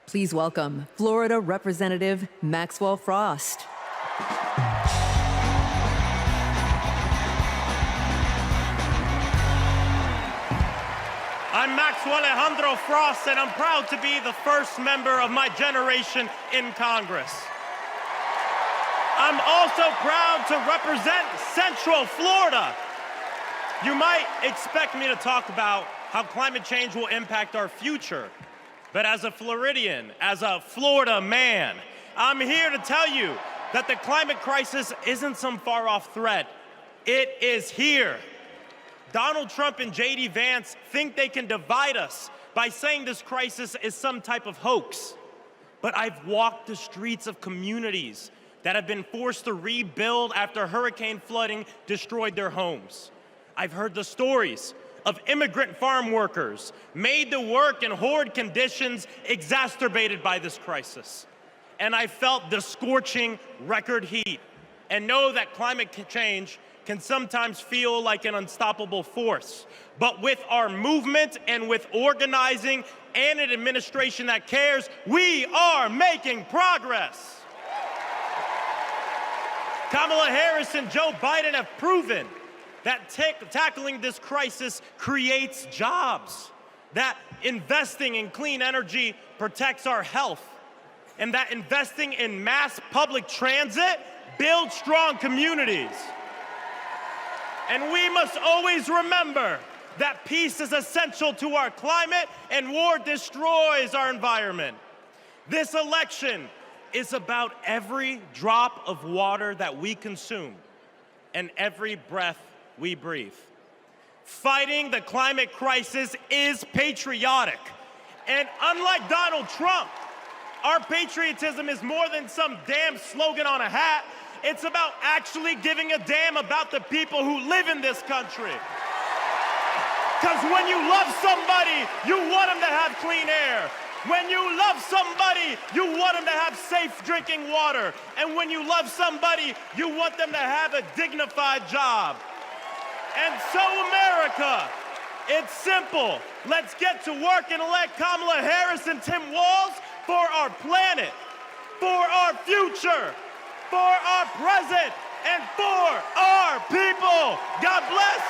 Please welcome Florida Representative Maxwell Frost. I'm Maxwell Alejandro Frost, and I'm proud to be the first member of my generation in Congress. I'm also proud to represent Central Florida. You might expect me to talk about how climate change will impact our future, but as a Floridian, as a Florida man, I'm here to tell you that the climate crisis isn't some far-off threat. It is here. Donald Trump and J.D. Vance think they can divide us by saying this crisis is some type of hoax. But I've walked the streets of communities that have been forced to rebuild after hurricane flooding destroyed their homes. I've heard the stories of immigrant farm workers made to work in horrid conditions exacerbated by this crisis. And I felt the scorching record heat and know that climate change can sometimes feel like an unstoppable force. But with our movement and with organizing and an administration that cares, we are making progress. Kamala Harris and Joe Biden have proven that tackling this crisis creates jobs, that investing in clean energy protects our health, and that investing in mass public transit builds strong communities. And we must always remember that peace is essential to our climate and war destroys our environment. This election is about every drop of water that we consume and every breath we breathe. Fighting the climate crisis is patriotic. And unlike Donald Trump, our patriotism is more than some damn slogan on a hat. It's about actually giving a damn about the people who live in this country. Because when you love somebody, you want them to have clean air. When you love somebody, you want them to have safe drinking water. And when you love somebody, you want them to have a dignified job. And so, America, it's simple. Let's get to work and elect Kamala Harris and Tim Walz for our planet, for our future, for our present, and for our people. God bless.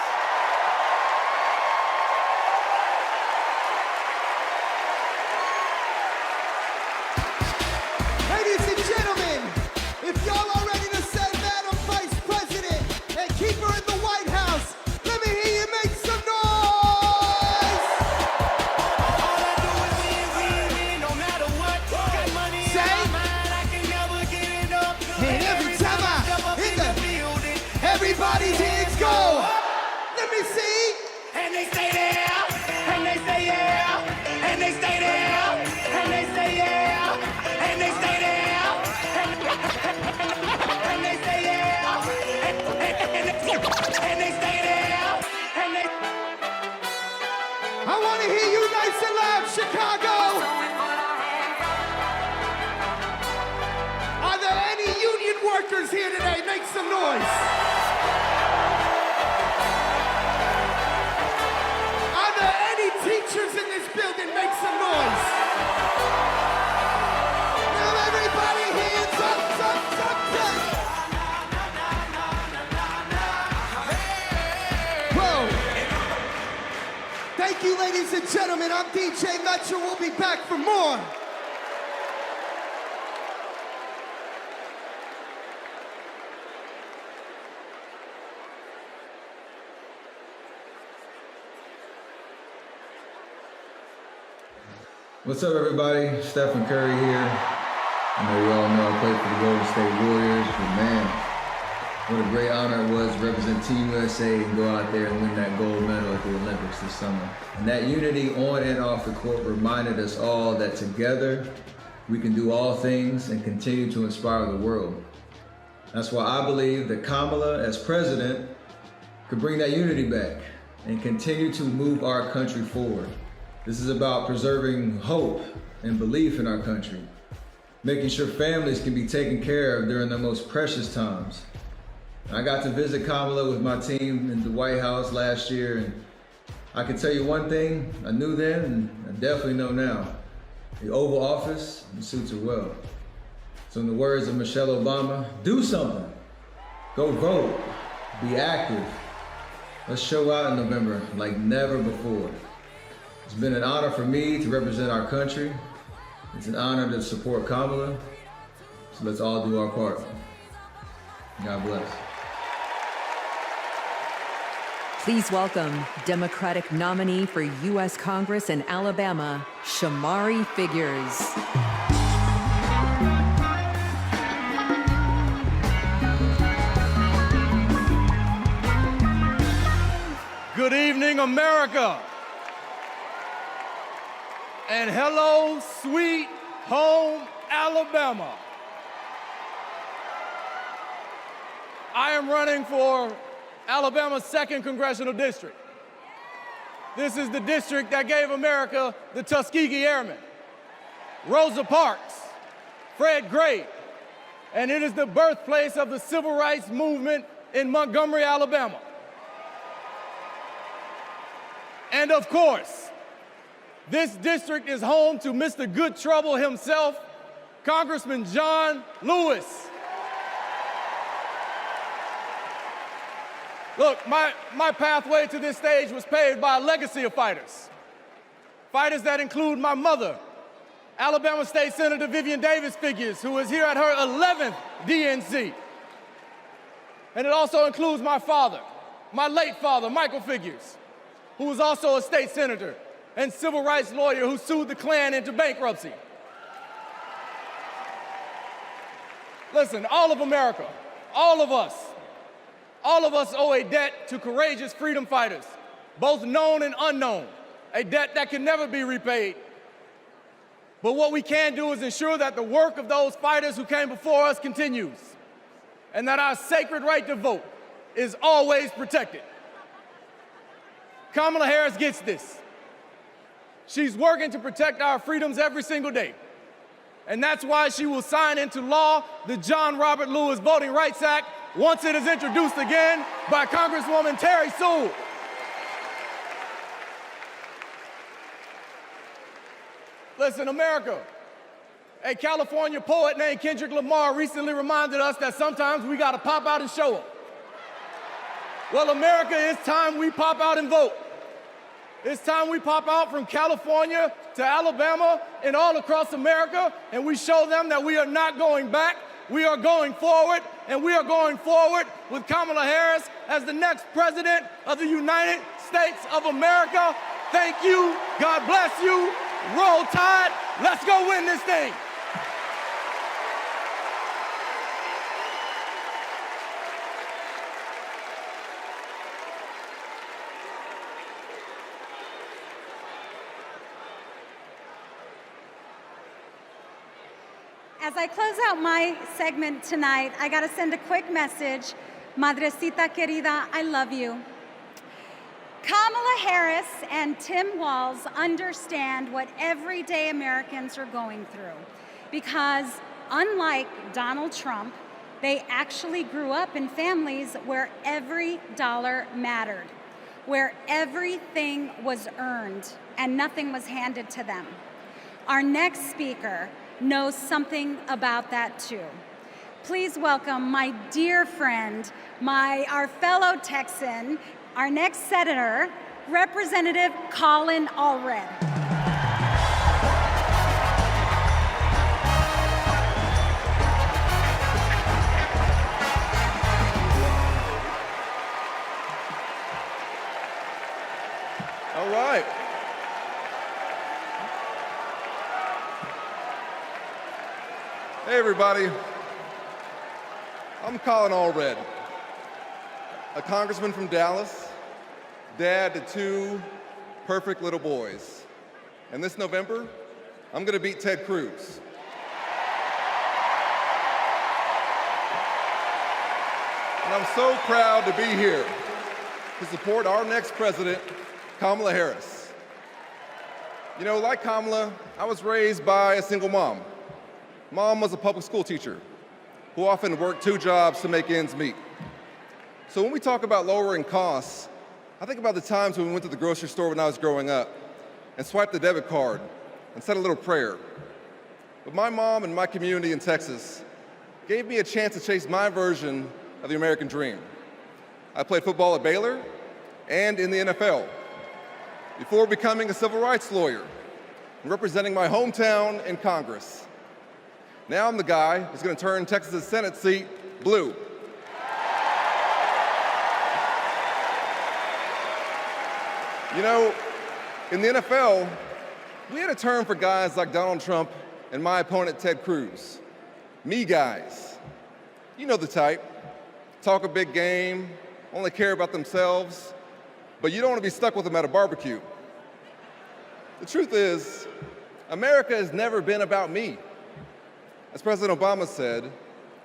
Ladies and gentlemen, if y'all are ready to send Madam Vice President and keep her in the White House, let me hear you make some noise! All I do is win, no matter what. Got money in my mind, I can never get enough. And every time I hit the building, everybody's hands go. Let me see. And they stay there, and they stay there, and they stay there, and they stay there, and they stay there, and they stay there, and they stay there, and they. I want to hear you nice and loud, Chicago. Are there any union workers here today? Make some noise. Are there any teachers in this building? Make some noise. Now everybody hands up, up. Whoa. Thank you, ladies and gentlemen. I'm DJ Metro. We'll be back for more. What's up, everybody? Stephen Curry here. I know you all know I play for the Golden State Warriors, but man, What a great honor it was to represent Team USA and go out there and win that gold medal at the Olympics this summer. And that unity on and off the court reminded us all that together we can do all things and continue to inspire the world. That's why I believe that Kamala, as president, could bring that unity back and continue to move our country forward. This is about preserving hope and belief in our country, making sure families can be taken care of during their most precious times. I got to visit Kamala with my team in the White House last year, and I can tell you one thing I knew then and I definitely know now. The Oval Office suits her well. So in the words of Michelle Obama, do something. Go vote. Be active. Let's show out in November like never before. It's been an honor for me to represent our country. It's an honor to support Kamala. So let's all do our part. God bless. Please welcome Democratic nominee for U.S. Congress in Alabama, Shamari Figures. Good evening, America. And hello, sweet home, Alabama. I am running for Alabama's 2nd Congressional District. This is the district that gave America the Tuskegee Airmen, Rosa Parks, Fred Gray, and it is the birthplace of the civil rights movement in Montgomery, Alabama. And of course, this district is home to Mr. Good Trouble himself, Congressman John Lewis. Look, my pathway to this stage was paved by a legacy of fighters. Fighters that include my mother, Alabama State Senator Vivian Davis Figures, who is here at her 11th DNC. And it also includes my father, my late father, Michael Figures, who was also a state senator and civil rights lawyer who sued the Klan into bankruptcy. Listen, all of America, all of us owe a debt to courageous freedom fighters, both known and unknown, a debt that can never be repaid. But what we can do is ensure that the work of those fighters who came before us continues, and that our sacred right to vote is always protected. Kamala Harris gets this. She's working to protect our freedoms every single day. And that's why she will sign into law the John Robert Lewis Voting Rights Act once it is introduced again by Congresswoman Terry Sewell. Listen, America, a California poet named Kendrick Lamar recently reminded us that sometimes we gotta pop out and show up. Well, America, it's time we pop out and vote. It's time we pop out from California to Alabama and all across America, and we show them that we are not going back. We are going forward, and we are going forward with Kamala Harris as the next president of the United States of America. Thank you. God bless you. Roll Tide. Let's go win this thing. As I close out my segment tonight, I gotta send a quick message. Madrecita querida, I love you. Kamala Harris and Tim Walz understand what everyday Americans are going through because unlike Donald Trump, they actually grew up in families where every dollar mattered, where everything was earned and nothing was handed to them. Our next speaker knows something about that too. Please welcome my dear friend, our fellow Texan, our next senator, Representative Colin Allred. All right. Hey everybody, I'm Colin Allred. a congressman from Dallas, dad to 2 perfect little boys. And this November, I'm gonna beat Ted Cruz. And I'm so proud to be here to support our next president, Kamala Harris. You know, like Kamala, I was raised by a single mom. Mom was a public school teacher who often worked 2 jobs to make ends meet. So when we talk about lowering costs, I think about the times when we went to the grocery store when I was growing up and swiped the debit card and said a little prayer. But my mom and my community in Texas gave me a chance to chase my version of the American dream. I played football at Baylor and in the NFL before becoming a civil rights lawyer and representing my hometown in Congress. Now I'm the guy who's going to turn Texas's Senate seat blue. You know, in the NFL, we had a term for guys like Donald Trump and my opponent, Ted Cruz. Me guys. You know the type. Talk a big game, only care about themselves, but you don't want to be stuck with them at a barbecue. The truth is, America has never been about me. As President Obama said,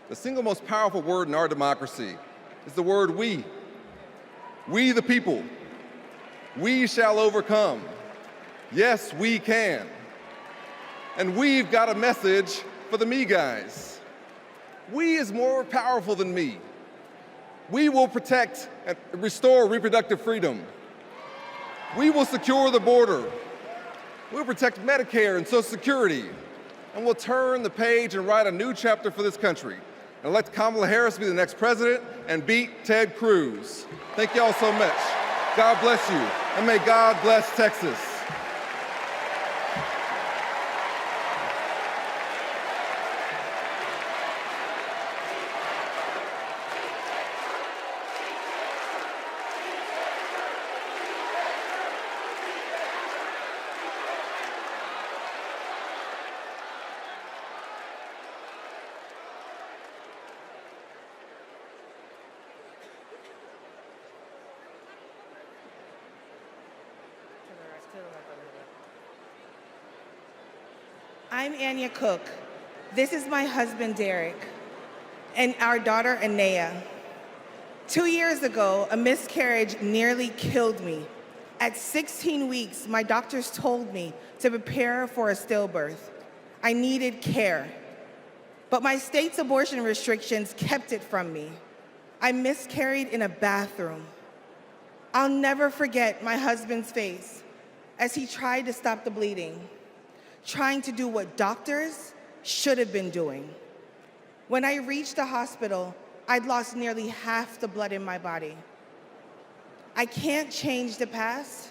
the single most powerful word in our democracy is the word we. We the people. We shall overcome. Yes, we can. And we've got a message for the me guys. We is more powerful than me. We will protect and restore reproductive freedom. We will secure the border. We'll protect Medicare and Social Security. And we'll turn the page and write a new chapter for this country and elect Kamala Harris to be the next president and beat Ted Cruz. Thank y'all so much. God bless you, and may God bless Texas. I'm Anya Cook. This is my husband, Derek, and our daughter, Anaya. 2 years ago, a miscarriage nearly killed me. At 16 weeks, my doctors told me to prepare for a stillbirth. I needed care. But my state's abortion restrictions kept it from me. I miscarried in a bathroom. I'll never forget my husband's face as he tried to stop the bleeding, trying to do what doctors should have been doing. When I reached the hospital, I'd lost nearly half the blood in my body. I can't change the past,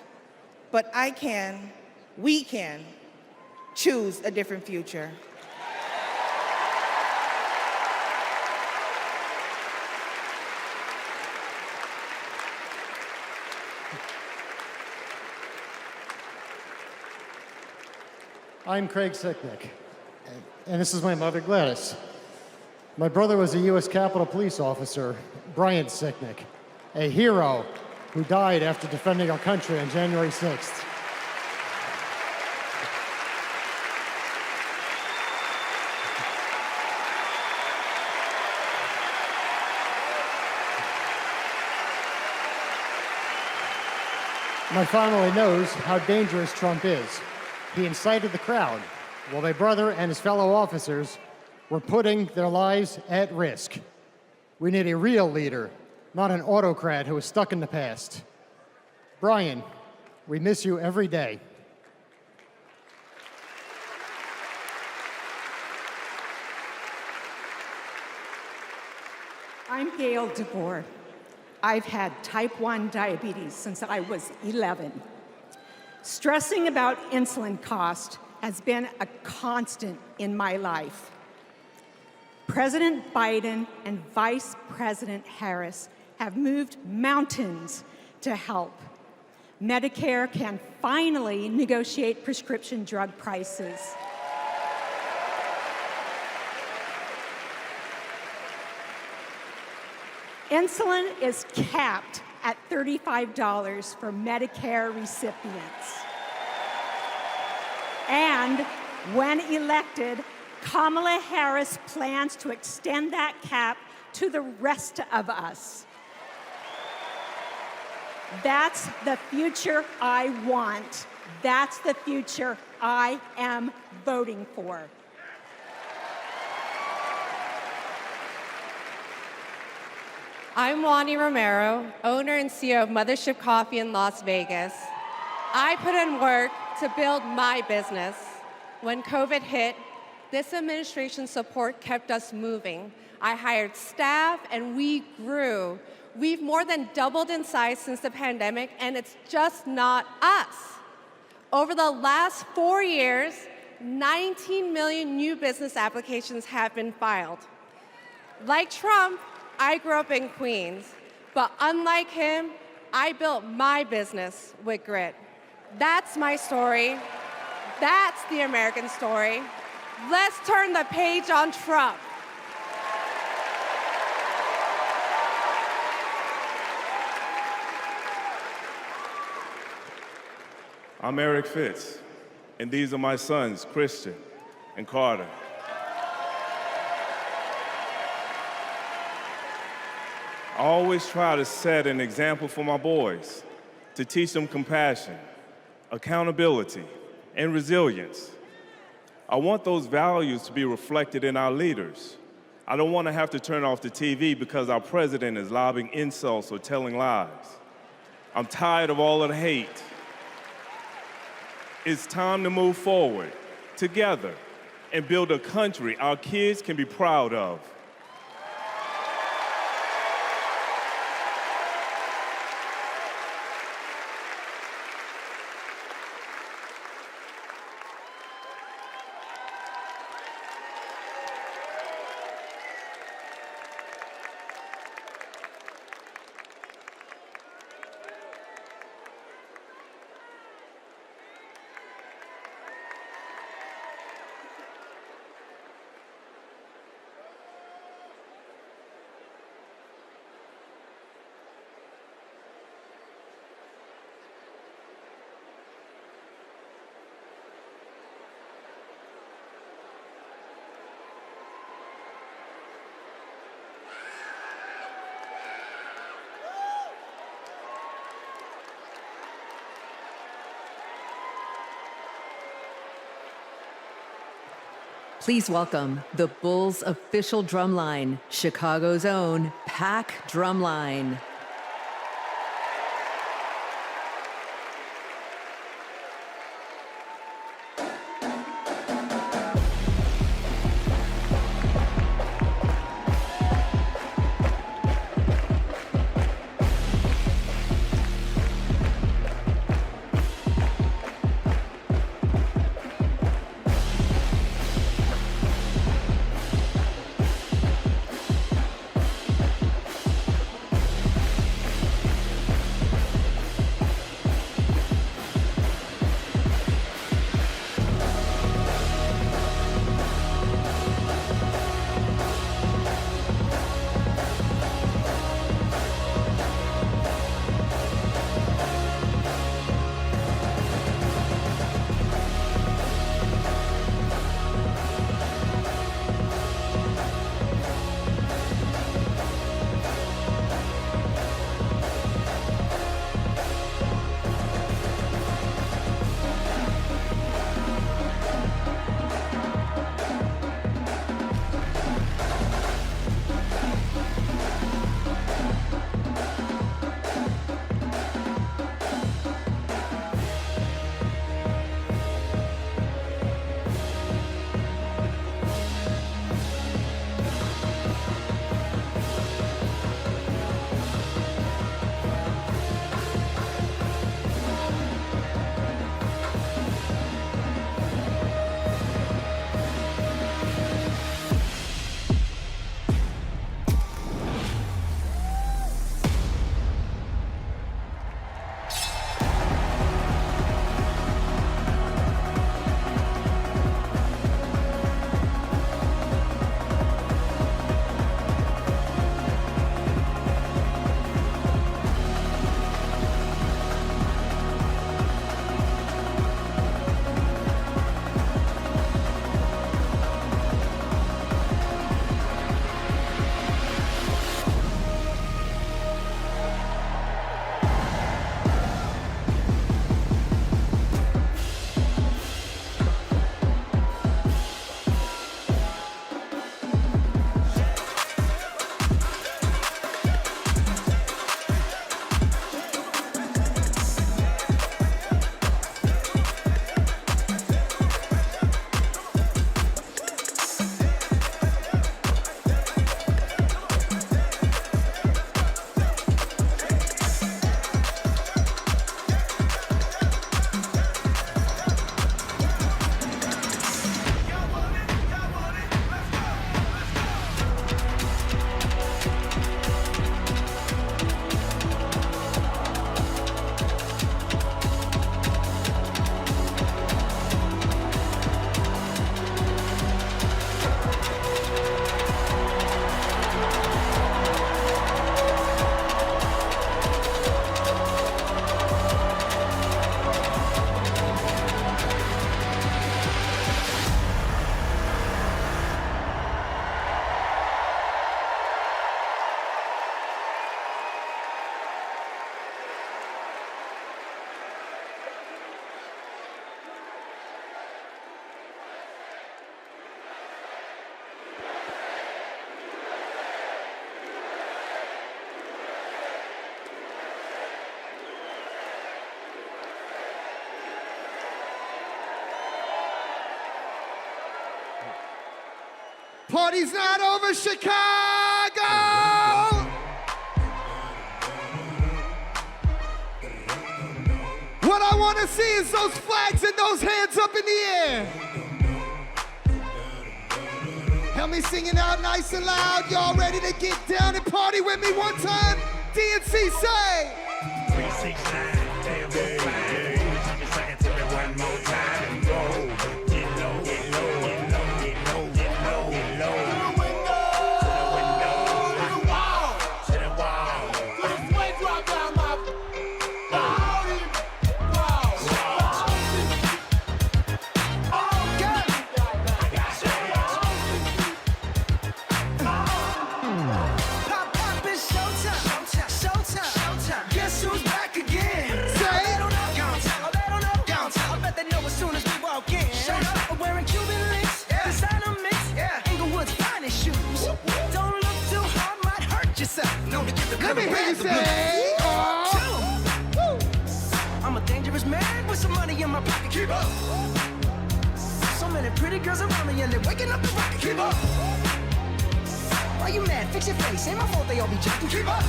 but I can, we can, choose a different future. I'm Craig Sicknick, and this is my mother, Gladys. My brother was a U.S. Capitol Police officer, Brian Sicknick, a hero who died after defending our country on January 6th. My family knows how dangerous Trump is. He incited the crowd while my brother and his fellow officers were putting their lives at risk. We need a real leader, not an autocrat who is stuck in the past. Brian, we miss you every day. I'm Gail DeBoer. I've had type 1 diabetes since I was 11. Stressing about insulin cost has been a constant in my life. President Biden and Vice President Harris have moved mountains to help. Medicare can finally negotiate prescription drug prices. Insulin is capped at $35 for Medicare recipients. And when elected, Kamala Harris plans to extend that cap to the rest of us. That's the future I want. That's the future I am voting for. I'm Wani Romero, owner and CEO of Mothership Coffee in Las Vegas. I put in work to build my business. When COVID hit, this administration's support kept us moving. I hired staff and we grew. We've more than doubled in size since the pandemic, and it's just not us. Over the last 4 years, 19 million new business applications have been filed. Like Trump, I grew up in Queens, but unlike him, I built my business with grit. That's my story. That's the American story. Let's turn the page on Trump. I'm Eric Fitz, and these are my sons, Christian and Carter. I always try to set an example for my boys, to teach them compassion, accountability, and resilience. I want those values to be reflected in our leaders. I don't want to have to turn off the TV because our president is lobbing insults or telling lies. I'm tired of all of the hate. It's time to move forward, together, and build a country our kids can be proud of. Please welcome the Bulls' official drumline, Chicago's own Pack Drumline. party's not over, Chicago! What I want to see is those flags and those hands up in the air. Help me sing it out nice and loud. Y'all ready to get down and party with me one time? DNC say. 369, damn, damn, damn. Tell me one more time and roll. Get low, get low, get low, get low, get low, get low. To the window, to the wall, to the wall. To the sweat drop down my body. Pop, it's showtime, showtime. Guess who's back again? Say. They don't know. They don't know. I bet they know as soon as we walk in. Shut up. I'm wearing Cuban links, designer mix, Inglewood's finest shoes. Don't look too hard, might hurt yourself. Know to get the Let me hear you say. I'm a dangerous man with some money in my pocket. Keep up. So many pretty girls around me and they're waking up the rocket. Keep up. Why you mad? Fix your face. Ain't my fault they all be jacking. Keep up.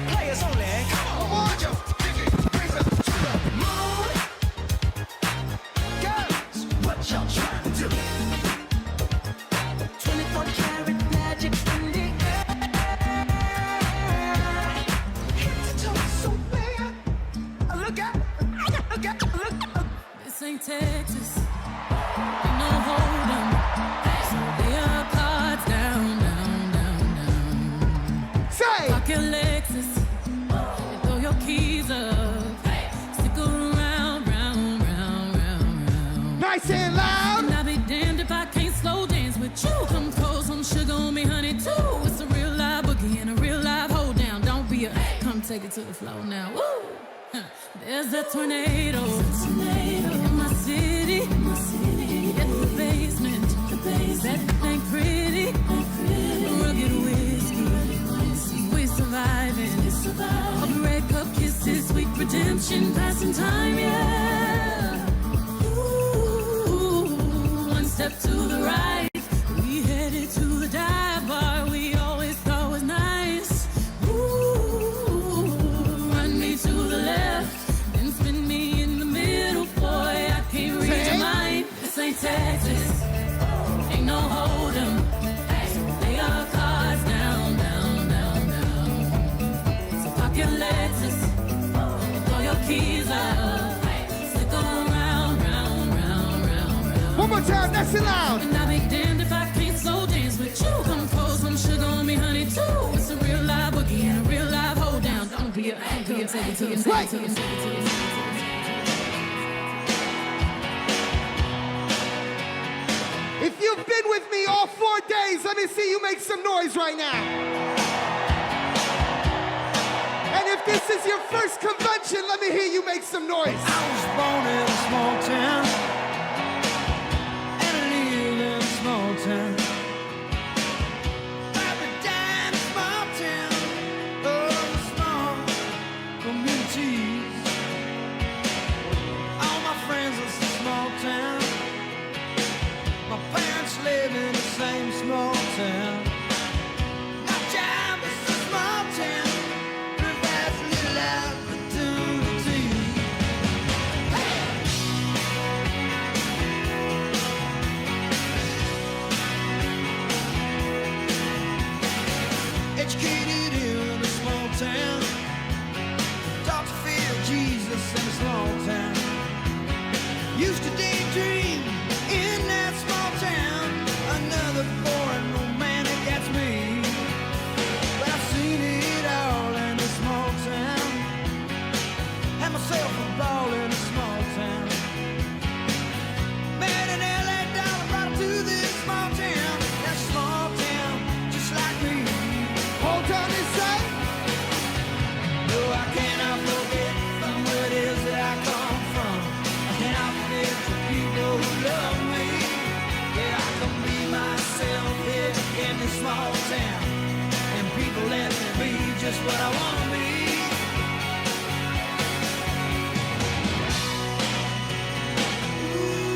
Players only. Come on, put your pinky rings up to the moon. Girls, what y'all trying to do? 24 karat magic in the air. Head to toe so bad. Look out. This ain't Texas. Ain't no hold'em. So lay your cards down. Say. Park your Lexus and throw your keys up. Stick around, round. Nice and loud. And I'll be damned if I can't slow dance with you. Come pour some sugar on me, honey, too. It's a real live boogie and a real live hold down. Don't be a come take it to the floor now. Woo! There's a tornado in my city. In the basement. That ain't pretty. Rugged whiskey. We're surviving. A red cup kisses, sweet redemption, passing time, yeah. Ooh, one step to the right. We headed to the dive bar we always thought was nice. Ooh, run me to the left, then spin me in the middle, boy. I can't read your mind. This ain't Texas, ain't no hold'em. Lay our cards down. So pop your Lexus, throw your keys up, stick around, round. One more time, nice and loud. And I'll be damned if I can't slow dance with you. Come pour some sugar on me, honey, too. It's a real live boogie and a real live hold down. Don't be a take it to the If you've been with me all 4 days, let me see you make some noise right now. And if this is your first convention, let me hear you make some noise. I was born in a small town, and I live in a small town. Probably died in a small town, small communities. All my friends are from small town. My parents live in the same small town. My job is a small town. Provides little opportunity. Educated in a small town. Taught to feel Jesus in a small town. Used to daydream in that small town. Another boring romantic, that's me. But I've seen it all in a small town. Had myself a ball in a small town. Met an LA dollar, brought her to this small town. That small town, just like me. Hold on inside. No, I cannot forget from where it is that I come from. I cannot forget the people who love me. Yeah, I can be myself here in this small town. And people let me be just what I want to be. Ooh,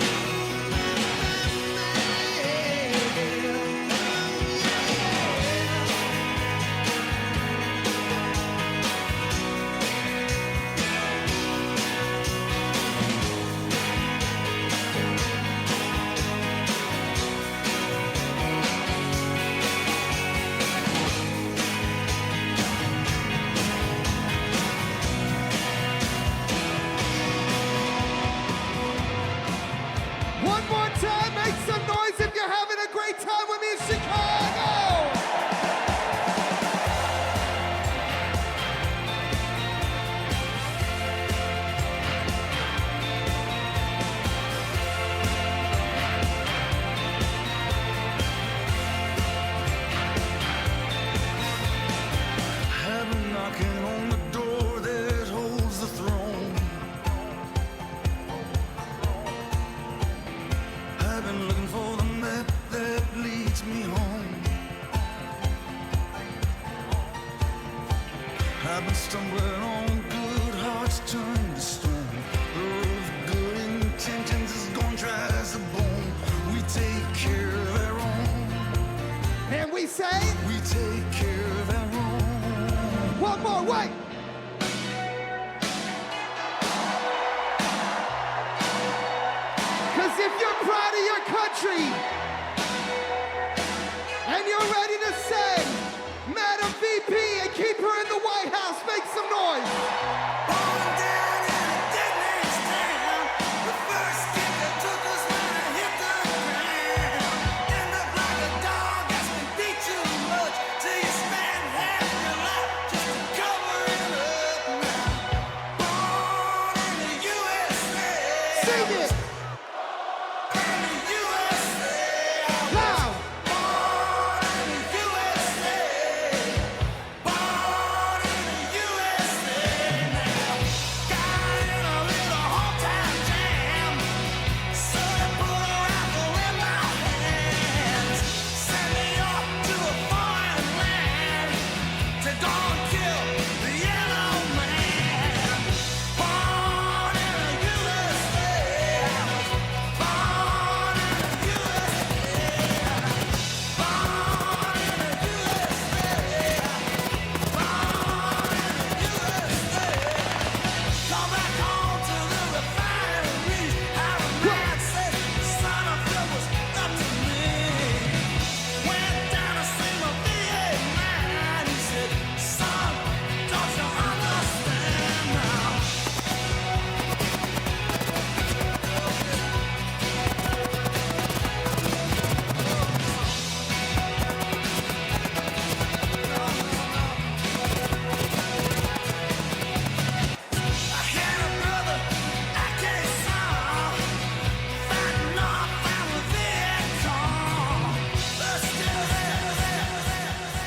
I've been stumbling on good hearts turn to stone. The road of good intentions is gone dry as a bone. We take care of our own. And we say, we take care of our own. One more, wait. Cause if you're proud of your country and you're ready to say, Madam VP, and keep her in the White House, make some noise.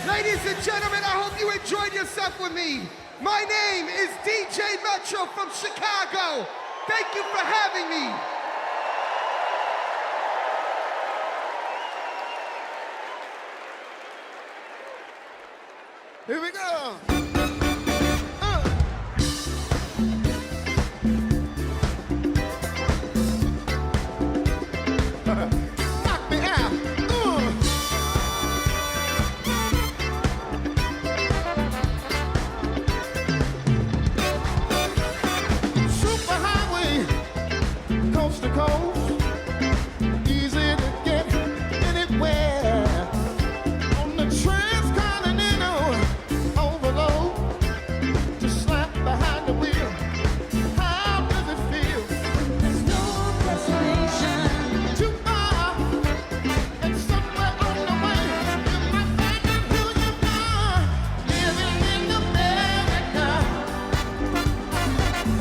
Ladies and gentlemen, I hope you enjoyed yourself with me. My name is DJ Metro from Chicago. Thank you for having me. Here we go. Knock me out. Superhighway, coast to coast, easy to get anywhere. On the transcontinental overload, just slap behind the wheel. How does it feel? There's no destination too far, and somewhere on the way you might find out who you are. Living in America,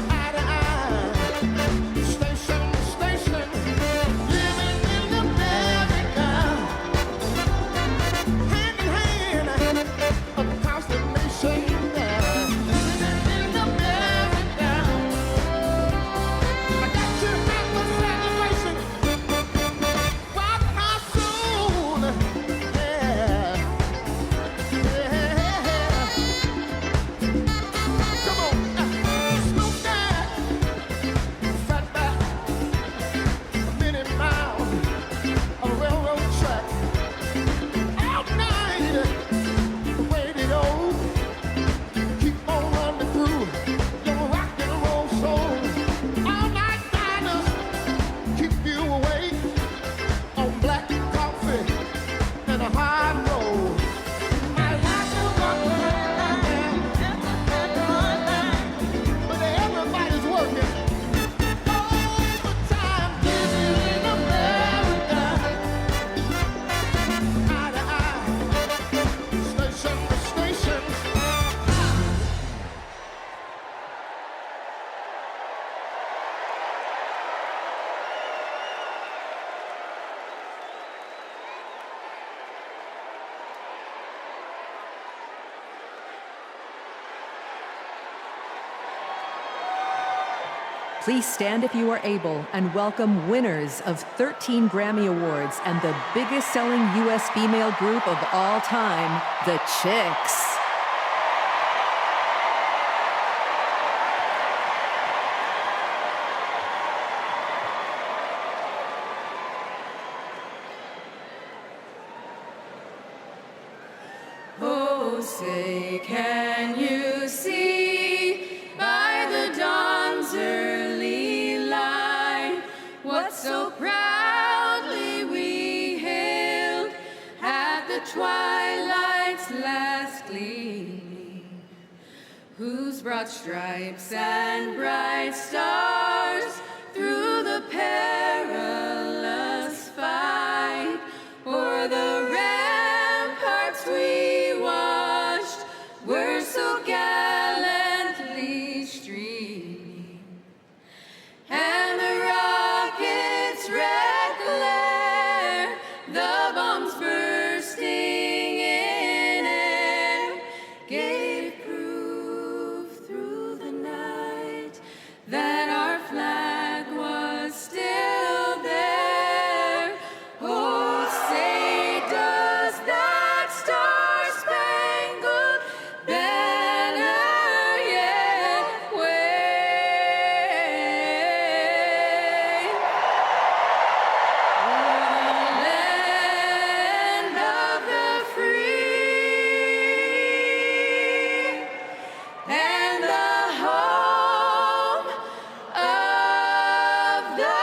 eye to eye, station to station. Living in America, hand in hand, across the nation. Living in America, I got to have a celebration. Rock my soul, yeah, yeah. Come on, Snoop Dogg, fat back, many miles, a railroad track, all night, waited on, keep on running through your rock and roll soul. All night diners keep you awake on black coffee and a hard roll. I like to walk around, but everybody's working overtime. Living in America, eye to eye, station to station. Please stand if you are able and welcome winners of 13 Grammy Awards and the biggest selling U.S. female group of all time, the Chicks. say, can you see by the dawn's early light what so proudly we hailed at the twilight's last gleaming, whose broad stripes and bright stars through the perilous fight o'er the ramparts we watched were so gallantly streaming, and the rockets' red glare, the bombs bursting in air, gave proof through the night that our flag was still there. Oh, say does that star-spangled banner yet wave o'er the land of the free and the home of the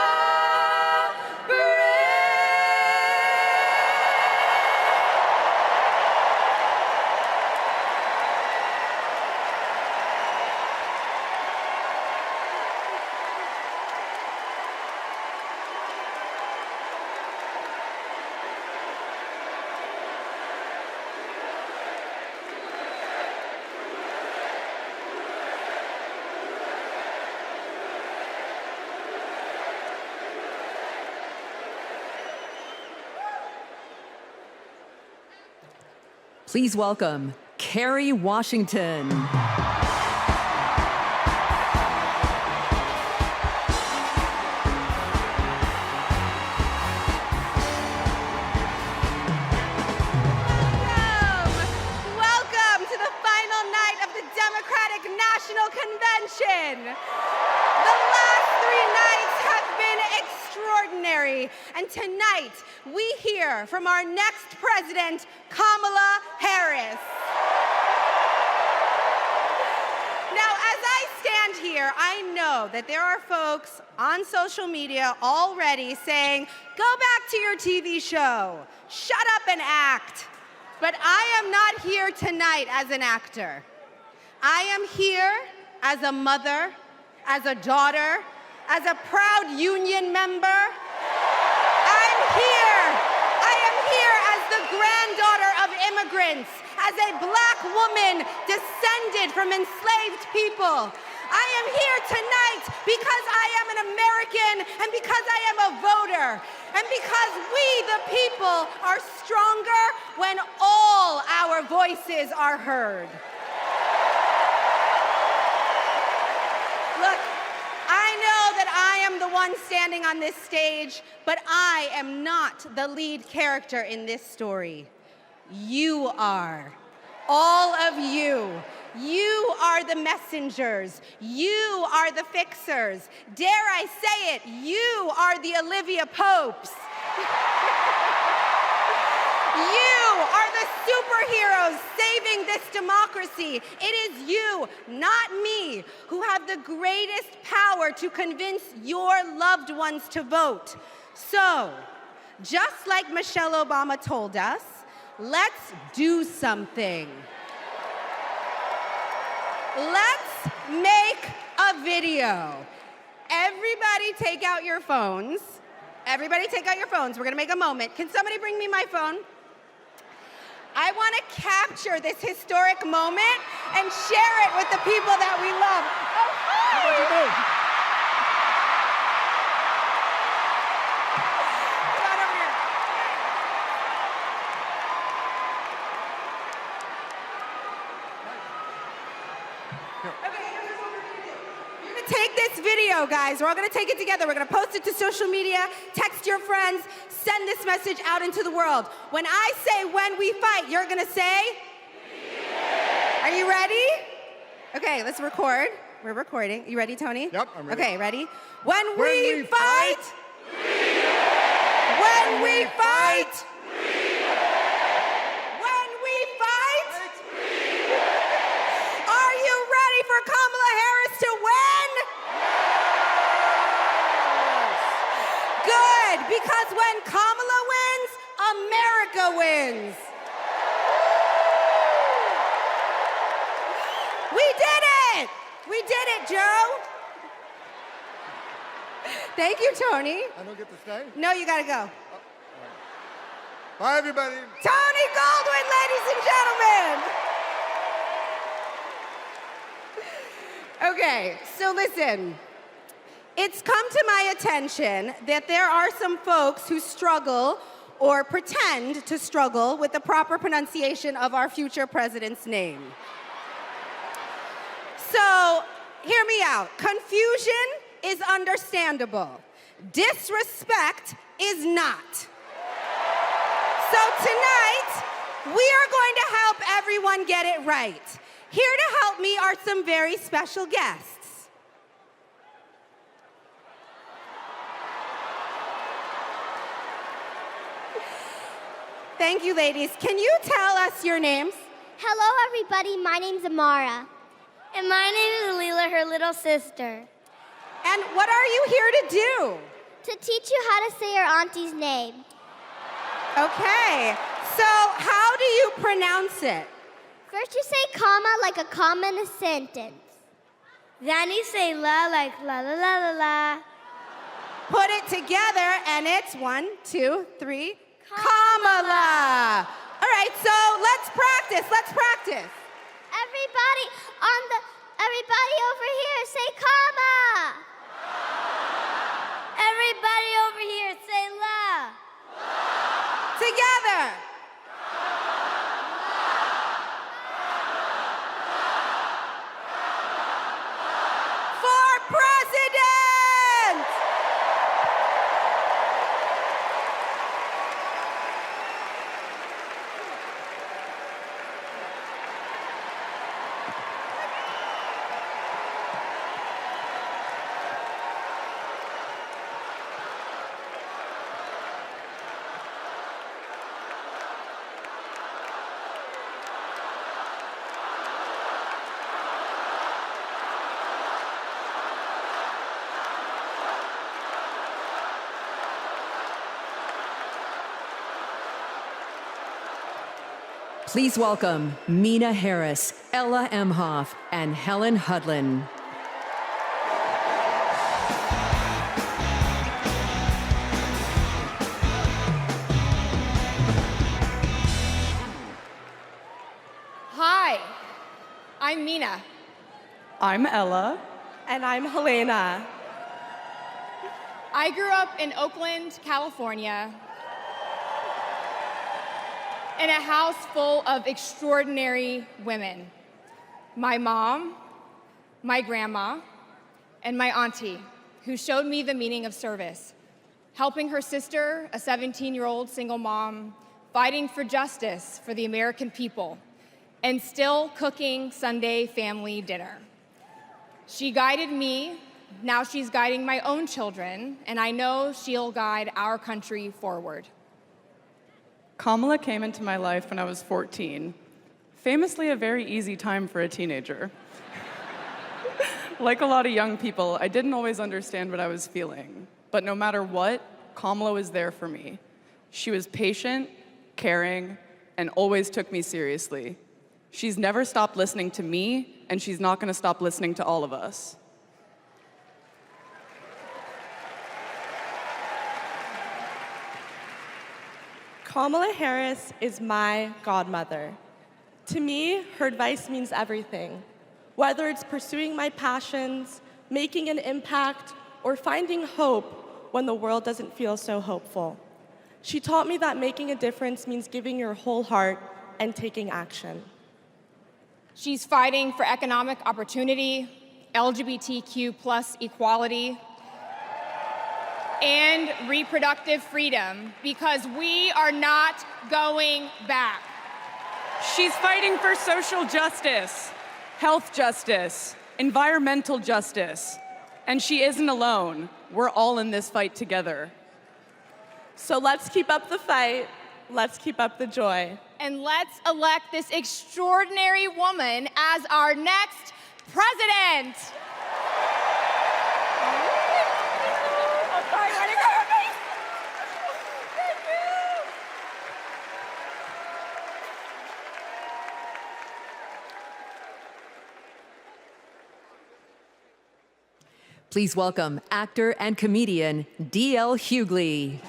Please welcome Kerry Washington. Welcome to the final night of the Democratic National Convention. The last 3 nights have been extraordinary, and tonight we hear from our next president, Kamala Harris. Now, as I stand here, I know that there are folks on social media already saying, go back to your TV show, shut up and act. But I am not here tonight as an actor. I am here as a mother, as a daughter, as a proud union member. I am here as the granddaughter of immigrants, as a black woman descended from enslaved people. I am here tonight because I am an American and because I am a voter and because we, the people, are stronger when all our voices are heard. Look, I know that I am the one standing on this stage, but I am not the lead character in this story. You are. All of you. You are the messengers. You are the fixers. Dare I say it, you are the Olivia Popes. You are the superheroes saving this democracy. It is you, not me, who have the greatest power to convince your loved ones to vote. So, just like Michelle Obama told us, let's do something. Let's make a video. Everybody take out your phones. Everybody take out your phones. We're gonna make a moment. Can somebody bring me my phone? I wanna capture this historic moment and share it with the people that we love. Oh, hi! What'd you do? Come on over here. We're gonna take this video, guys. We're all gonna take it together. We're gonna post it to social media, text your friends, send this message out into the world. When I say when we fight, you're gonna say? Are you ready? Okay, let's record. We're recording. You ready, Tony? Yep, I'm ready. Okay, ready? When we fight, when we fight, when we fight, We did it, Joe. Thank you, Tony. I don't get to stay? No, you gotta go. Bye, everybody. Tony Goldwyn, ladies and gentlemen. Okay, so listen. It's come to my attention that there are some folks who struggle or pretend to struggle with the proper pronunciation of our future president's name. So, hear me out. Confusion is understandable. Disrespect is not. So tonight, we are going to help everyone get it right. Here to help me are some very special guests. Thank you, ladies. Can you tell us your names? Hello, everybody. My name's Amara. And my name is Leela, her little sister. And what are you here to do? To teach you how to say your auntie's name. Okay, so how do you pronounce it? First you say comma like a comma in a sentence. Then you say la like la la la la la. Put it together and it's 1, 2, 3, Kamala. All right, so let's practice. Everybody over here say comma. Everybody over here say la. Together. For president! Please welcome Mina Harris, Ella Emhoff, and Helen Hudlin. Hi, I'm Mina. I'm Ella. And I'm Helena. I grew up in Oakland, California, in a house full of extraordinary women. My mom, my grandma, and my auntie, who showed me the meaning of service, helping her sister, a 17-year-old single mom, fighting for justice for the American people, and still cooking Sunday family dinner. She guided me, now she's guiding my own children, and I know she'll guide our country forward. Kamala came into my life when I was 14. Famously a very easy time for a teenager. Like a lot of young people, I didn't always understand what I was feeling. But no matter what, Kamala was there for me. She was patient, caring, and always took me seriously. She's never stopped listening to me, and she's not gonna stop listening to all of us. Kamala Harris is my godmother. To me, her advice means everything. Whether it's pursuing my passions, making an impact, or finding hope when the world doesn't feel so hopeful. She taught me that making a difference means giving your whole heart and taking action. She's fighting for economic opportunity, LGBTQ+ equality, and reproductive freedom, because we are not going back. She's fighting for social justice, health justice, environmental justice, and she isn't alone. We're all in this fight together. So let's keep up the fight, let's keep up the joy. And let's elect this extraordinary woman as our next president. Please welcome actor and comedian D.L. Hughley.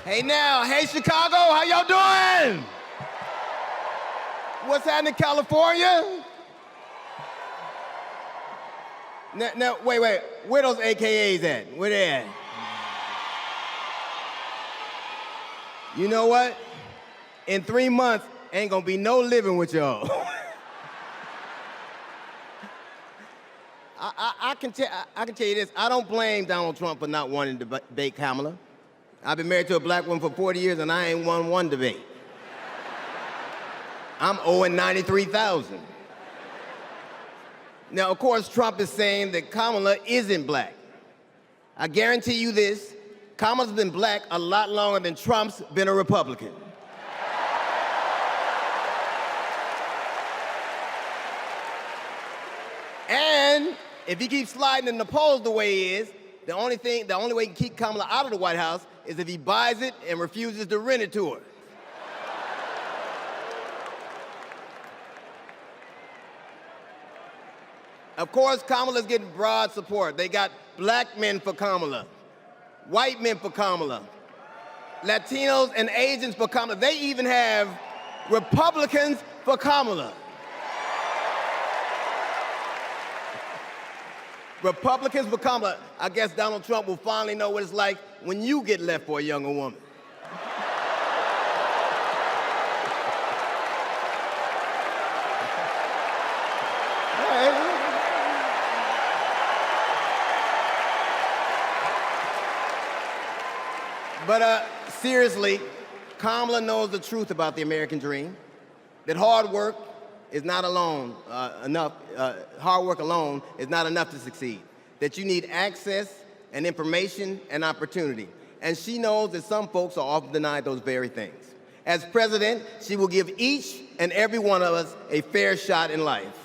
Hey now, hey Chicago, how y'all doing? What's happening, California? Now, wait, where those AKAs at? Where they at? You know what? In 3 months, ain't gonna be no living with y'all. I can tell you this, I don't blame Donald Trump for not wanting to debate Kamala. I've been married to a black woman for 40 years and I ain't won one debate. I'm owing $93,000. Now, of course, Trump is saying that Kamala isn't black. I guarantee you this, Kamala's been black a lot longer than Trump's been a Republican. And if he keeps sliding in the polls the way he is, the only way he can keep Kamala out of the White House is if he buys it and refuses to rent it to her. Of course, Kamala's getting broad support. They got black men for Kamala, white men for Kamala, Latinos and Asians for Kamala. They even have Republicans for Kamala. Republicans for Kamala. I guess Donald Trump will finally know what it's like when you get left for a younger woman. But seriously, Kamala knows the truth about the American dream, that hard work is not enough. Hard work alone is not enough to succeed, that you need access and information and opportunity. And she knows that some folks are often denied those very things. As president, she will give each and every one of us a fair shot in life.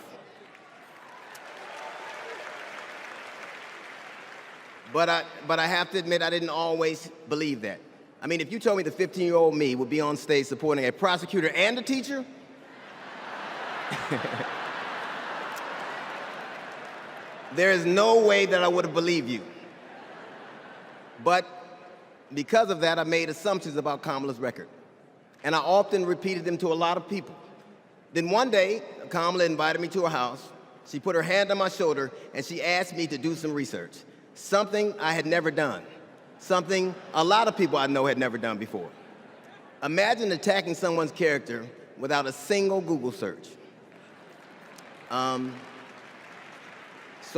But I have to admit, I didn't always believe that. I mean, if you told me the 15-year-old me would be on stage supporting a prosecutor and a teacher, there is no way that I would have believed you. But because of that, I made assumptions about Kamala's record. And I often repeated them to a lot of people. Then one day, Kamala invited me to her house. She put her hand on my shoulder and she asked me to do some research. Something I had never done. Something a lot of people I know had never done before. Imagine attacking someone's character without a single Google search. So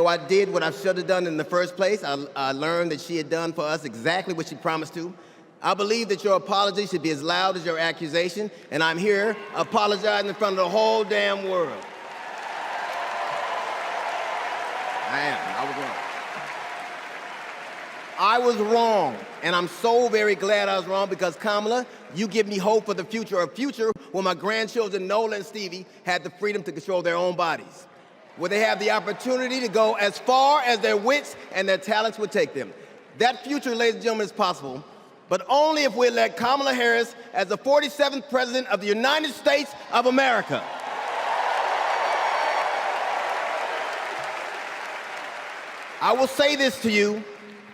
I did what I should have done in the first place. I learned that she had done for us exactly what she promised to. I believe that your apology should be as loud as your accusation, and I'm here apologizing in front of the whole damn world. I was wrong. I was wrong, and I'm so very glad I was wrong because, Kamala, you give me hope for the future, a future where my grandchildren, Nola and Stevie, had the freedom to control their own bodies, where they have the opportunity to go as far as their wits and their talents would take them. That future, ladies and gentlemen, is possible, but only if we elect Kamala Harris as the 47th President of the United States of America. I will say this to you.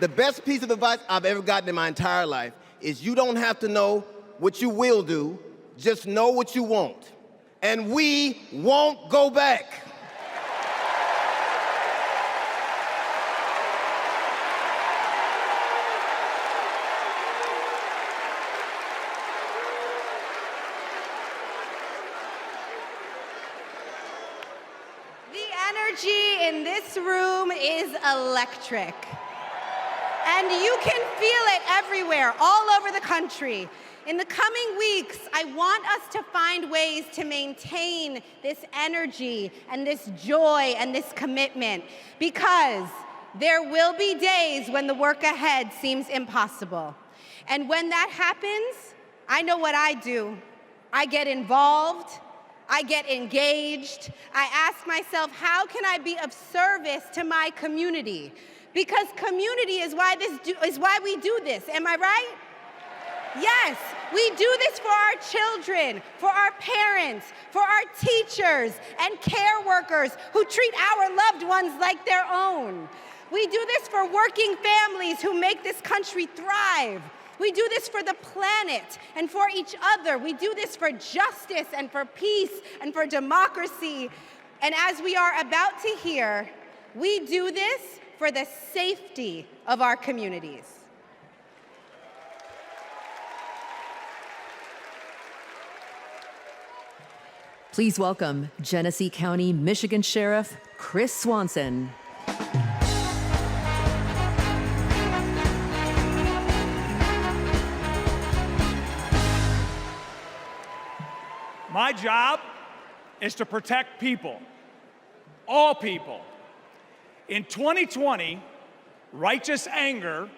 The best piece of advice I've ever gotten in my entire life is you don't have to know what you will do, just know what you won't. And we won't go back. The energy in this room is electric. And you can feel it everywhere, all over the country. In the coming weeks, I want us to find ways to maintain this energy and this joy and this commitment, because there will be days when the work ahead seems impossible. And when that happens, I know what I do. I get involved, I get engaged, I ask myself, how can I be of service to my community? Because community is why we do this, am I right? Yes, we do this for our children, for our parents, for our teachers and care workers who treat our loved ones like their own. We do this for working families who make this country thrive. We do this for the planet and for each other. We do this for justice and for peace and for democracy. And as we are about to hear, we do this for the safety of our communities. Please welcome Genesee County, Michigan Sheriff Chris Swanson. My job is to protect people, all people. In 2020, righteous anger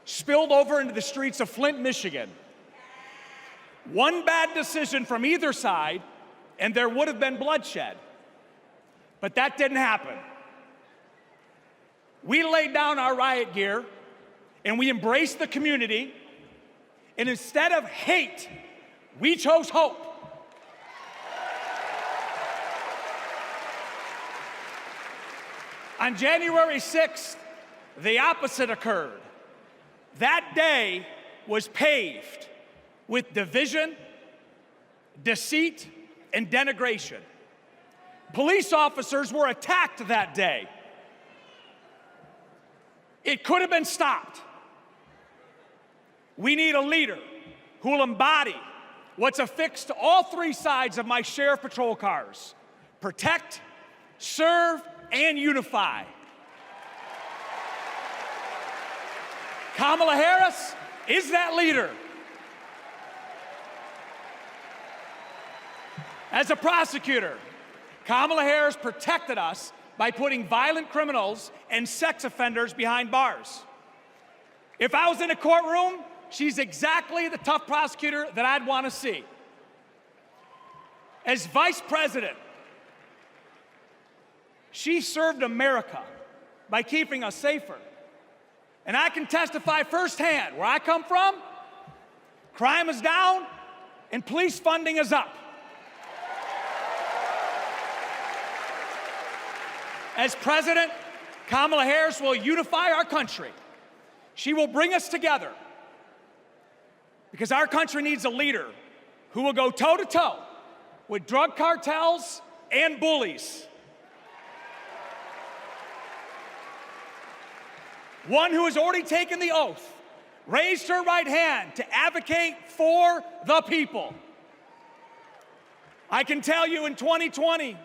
spilled over into the streets of Flint, Michigan. One bad decision from either side, and there would have been bloodshed. But that didn't happen. We laid down our riot gear, and we embraced the community, and instead of hate, we chose hope. On January 6th, the opposite occurred. That day was paved with division, deceit, and denigration. Police officers were attacked that day. It could have been stopped. We need a leader who will embody what's affixed to all three sides of my sheriff patrol cars: protect, serve, and unify. Kamala Harris is that leader. As a prosecutor, Kamala Harris protected us by putting violent criminals and sex offenders behind bars. If I was in a courtroom, she's exactly the tough prosecutor that I'd want to see. As vice president, she served America by keeping us safer. And I can testify firsthand, where I come from, crime is down and police funding is up. As president, Kamala Harris will unify our country. She will bring us together because our country needs a leader who will go toe-to-toe with drug cartels and bullies. One who has already taken the oath, raised her right hand to advocate for the people. I can tell you in 2020,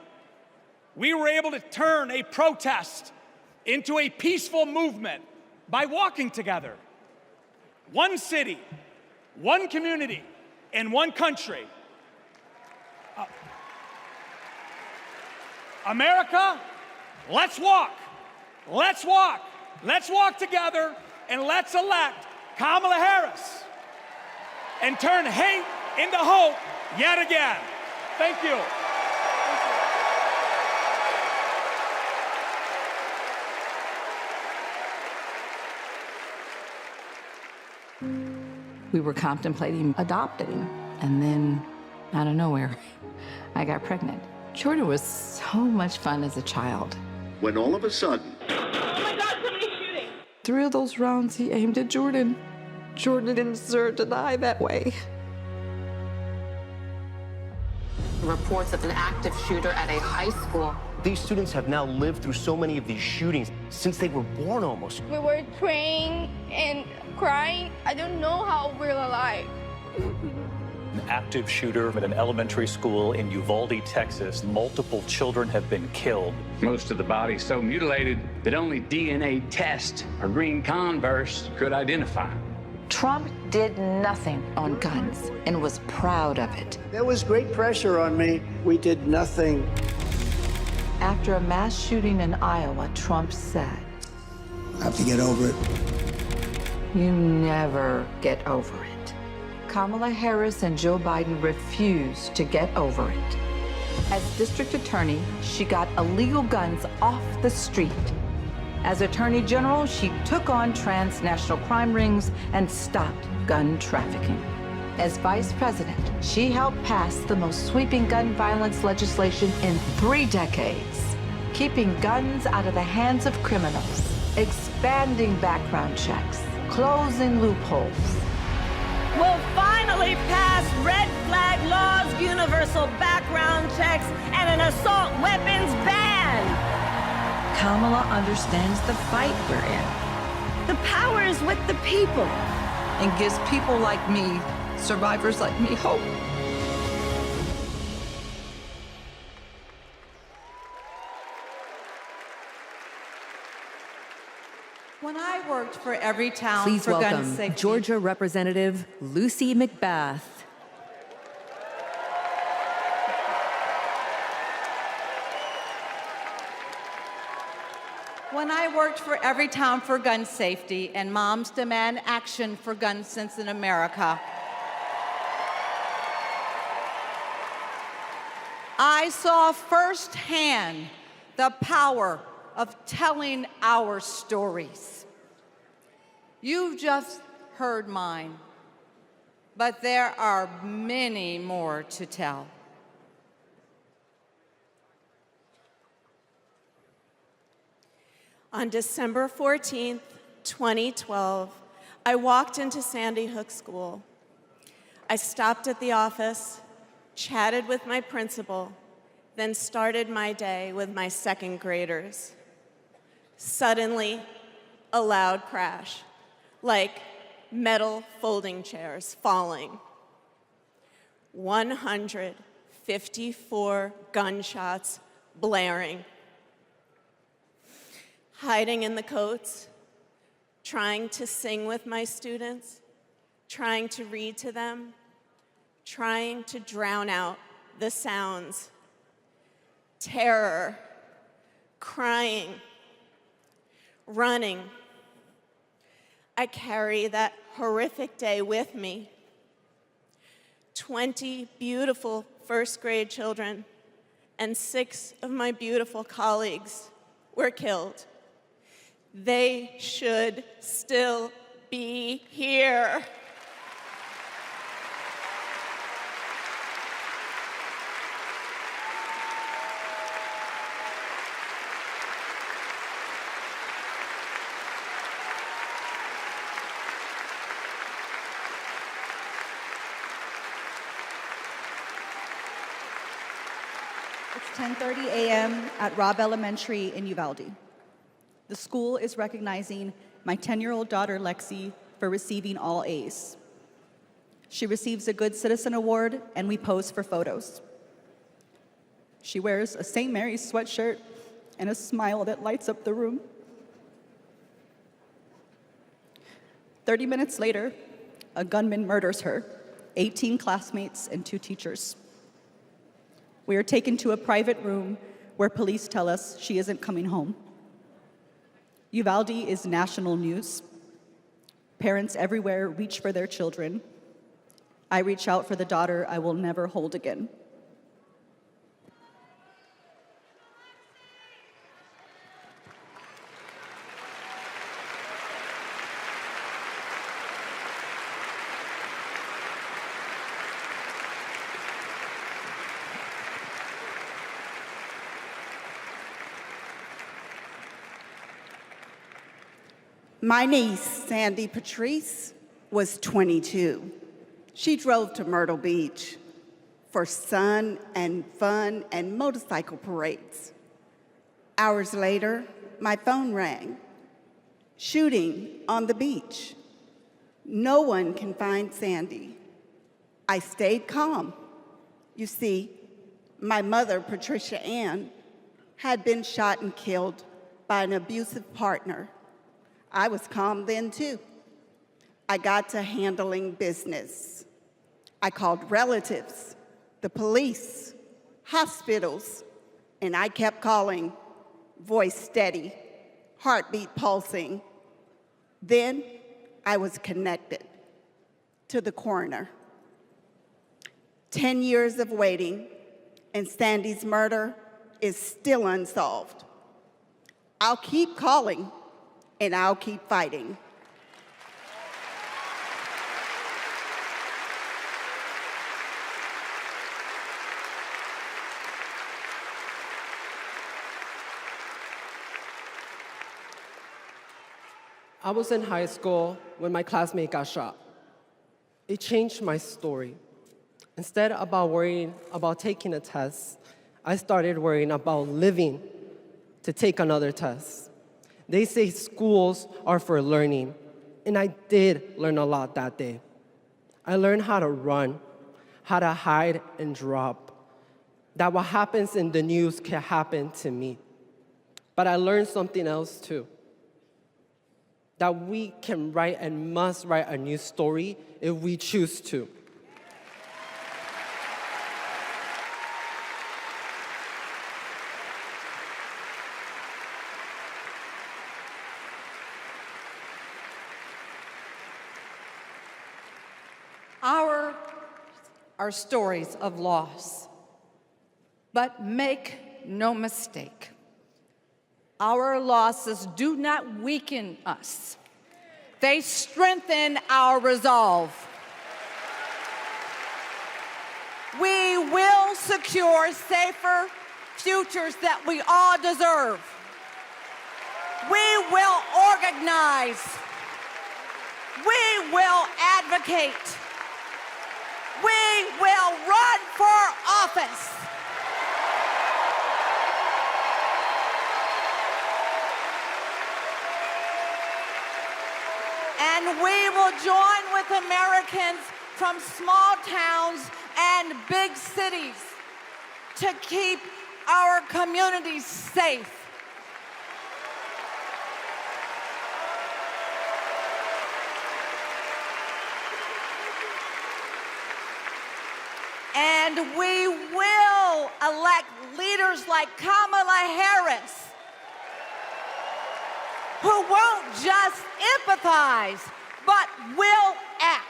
we were able to turn a protest into a peaceful movement by walking together. One city, one community, and one country. America, let's walk. Let's walk. Let's walk together and let's elect Kamala Harris and turn hate into hope yet again. Thank you. We were contemplating adopting, and then out of nowhere, I got pregnant. Jordan was so much fun as a child. When all of a sudden, 3 of those rounds he aimed at Jordan. Jordan didn't deserve to die that way. Reports of an active shooter at a high school. These students have now lived through so many of these shootings since they were born almost. We were praying and crying. I don't know how we're alive. An active shooter at an elementary school in Uvalde, Texas. Multiple children have been killed. Most of the body's so mutilated that only DNA tests or green Converse could identify. Trump did nothing on guns and was proud of it. There was great pressure on me. We did nothing. After a mass shooting in Iowa, Trump said, I have to get over it. "You never get over it." Kamala Harris and Joe Biden refused to get over it. As district attorney, she got illegal guns off the street As Attorney General, she took on transnational crime rings and stopped gun trafficking. As Vice President, she helped pass the most sweeping gun violence legislation in 3 decades, keeping guns out of the hands of criminals, expanding background checks, closing loopholes. We'll finally pass red flag laws, universal background checks, and an assault weapons ban. Kamala understands the fight we're in. The power is with the people. And gives people like me, survivors like me, hope. When I worked for Every Town Please for Gun welcome Safety. Georgia Representative Lucy McBath. When I worked for Every Town for Gun Safety and Moms Demand Action for Gun Sense in America, I saw firsthand the power of telling our stories. You've just heard mine, but there are many more to tell. On December 14th, 2012, I walked into Sandy Hook School. I stopped at the office, chatted with my principal, then started my day with my second graders. Suddenly, a loud crash, like metal folding chairs falling. 154 gunshots blaring. Hiding in the coats, trying to sing with my students, trying to read to them, trying to drown out the sounds. Terror, crying, running. I carry that horrific day with me. 20 beautiful first grade children and 6 of my beautiful colleagues were killed. They should still be here. It's 10:30 a.m. at Robb Elementary in Uvalde. The school is recognizing my 10-year-old daughter, Lexi, for receiving all A's. She receives a Good Citizen Award, and we pose for photos. She wears a St. Mary's sweatshirt and a smile that lights up the room. 30 minutes later, a gunman murders her, 18 classmates, and 2 teachers. We are taken to a private room where police tell us she isn't coming home. Uvalde is national news. Parents everywhere reach for their children. I reach out for the daughter I will never hold again. My niece, Sandy Patrice, was 22. She drove to Myrtle Beach for sun and fun and motorcycle parades. Hours later, my phone rang. Shooting on the beach. No one can find Sandy. I stayed calm. You see, my mother, Patricia Ann, had been shot and killed by an abusive partner. I was calm then, too. I got to handling business. I called relatives, the police, hospitals, and I kept calling, voice steady, heartbeat pulsing. Then I was connected to the coroner. 10 years of waiting, and Sandy's murder is still unsolved. I'll keep calling, and I'll keep fighting. I was in high school when my classmate got shot. It changed my story. Instead of worrying about taking a test, I started worrying about living to take another test. They say schools are for learning, and I did learn a lot that day. I learned how to run, how to hide and drop, that what happens in the news can happen to me. But I learned something else too, that we can write and must write a new story if we choose to. Our are stories of loss. But make no mistake, our losses do not weaken us. They strengthen our resolve. We will secure safer futures that we all deserve. We will organize. We will advocate. We will run for office. And we will join with Americans from small towns and big cities to keep our communities safe. And we will elect leaders like Kamala Harris, who won't just empathize, but will act.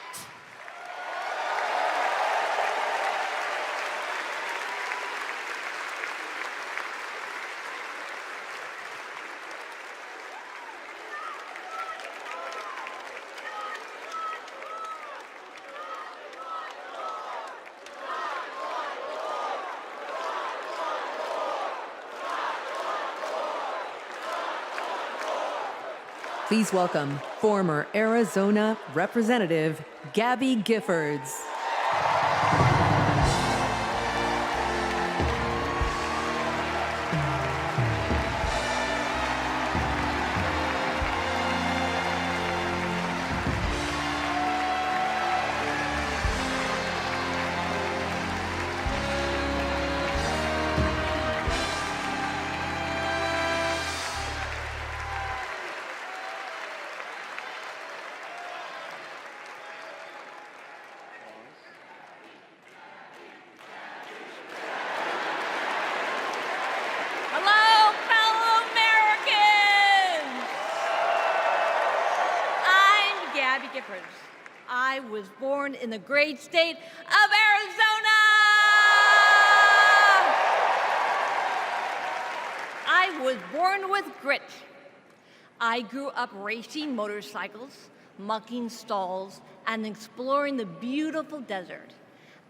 Please welcome former Arizona Representative Gabby Giffords. Hello, fellow Americans! I'm Gabby Giffords. I was born in the great state of Arizona! I was born with grit. I grew up racing motorcycles, mucking stalls, and exploring the beautiful desert.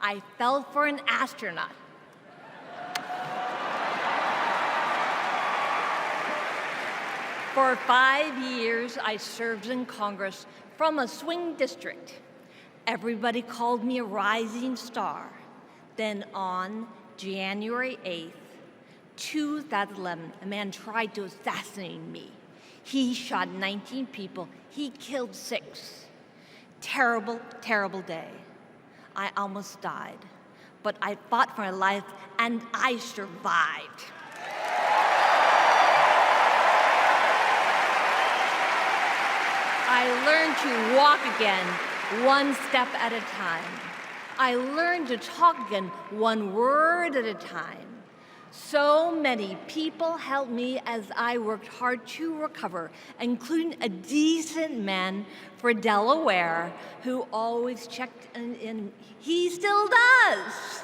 I fell for an astronaut. For 5 years, I served in Congress from a swing district. Everybody called me a rising star. Then on January 8th, 2011, a man tried to assassinate me. He shot 19 people. He killed 6. Terrible, terrible day. I almost died, but I fought for my life and I survived. I learned to walk again, one step at a time. I learned to talk again, one word at a time. So many people helped me as I worked hard to recover, including a decent man for Delaware who always checked in. He still does.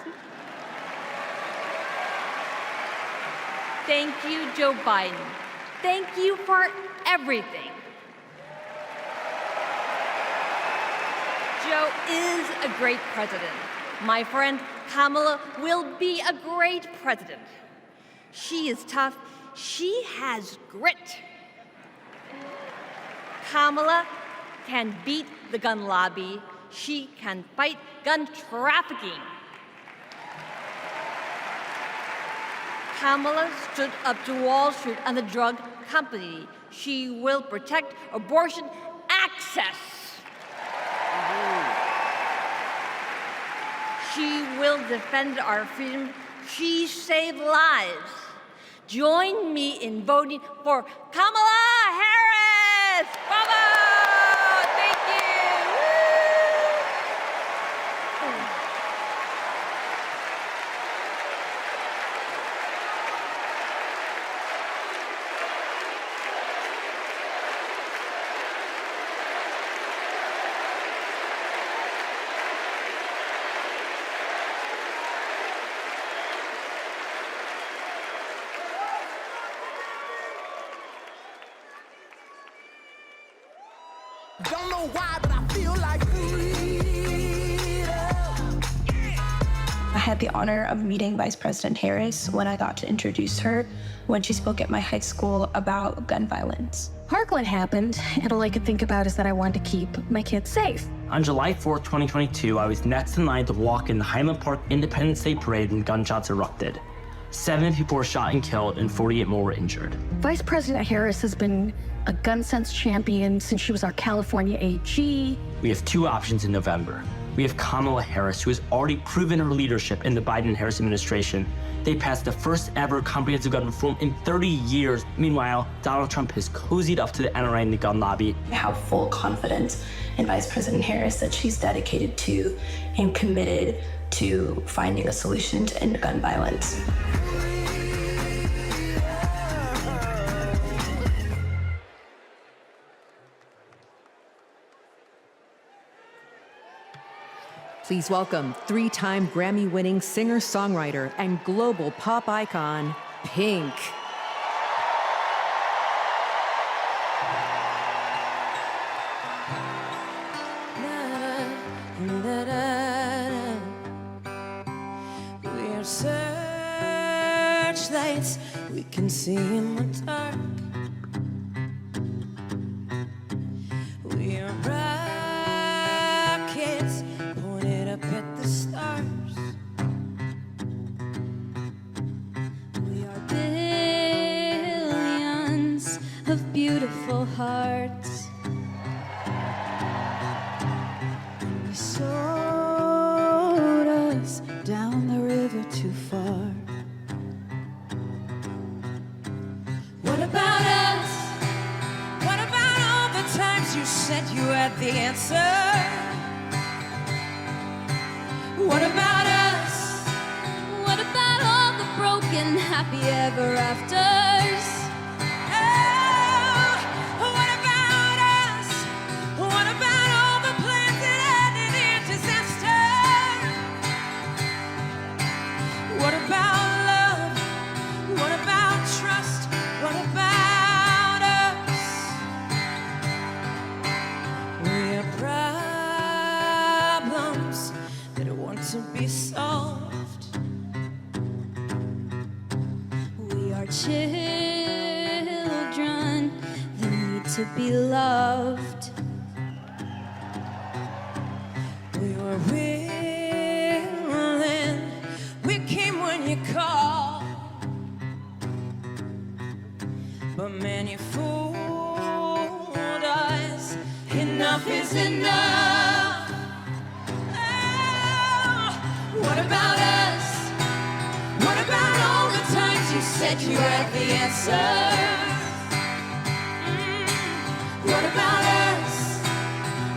Thank you, Joe Biden. Thank you for everything. Joe is a great president. My friend Kamala will be a great president. She is tough. She has grit. Kamala can beat the gun lobby. She can fight gun trafficking. Kamala stood up to Wall Street and the drug company. She will protect abortion access. She will defend our freedom. She saved lives. Join me in voting for Kamala Harris. Bravo! Thank you. Woo! Don't know why, but I feel like I had the honor of meeting Vice President Harris when I got to introduce her when she spoke at my high school about gun violence. Parkland happened, and all I could think about is that I wanted to keep my kids safe. On July 4th, 2022, I was next in line to walk in the Highland Park Independence Day Parade when gunshots erupted. 7 people were shot and killed, and 48 more were injured. Vice President Harris has been a gun sense champion since she was our California AG. We have 2 options in November. We have Kamala Harris, who has already proven her leadership in the Biden-Harris administration. They passed the first ever comprehensive gun reform in 30 years. Meanwhile, Donald Trump has cozied up to the NRA and the gun lobby. I have full confidence in Vice President Harris that she's dedicated to and committed to finding a solution to end gun violence. Please welcome 3-time Grammy-winning singer-songwriter and global pop icon, Pink. We're searchlights, we can see in the dark. We're rockets pointed up at the stars. We are billions of beautiful hearts. You sold us down the river too far. What about us? What about all the times you said you had the answer? What about us? What about all the broken happy ever afters? Oh, what about us? What about all the plans that ended in disaster? What about love? What about trust? What about us? We're problems that want to be solved. We are children that need to be loved. We were willing, we came when you called. But man, you fooled us. Enough is enough. Oh, what about us? What about all the times you said you had the answers? What about us?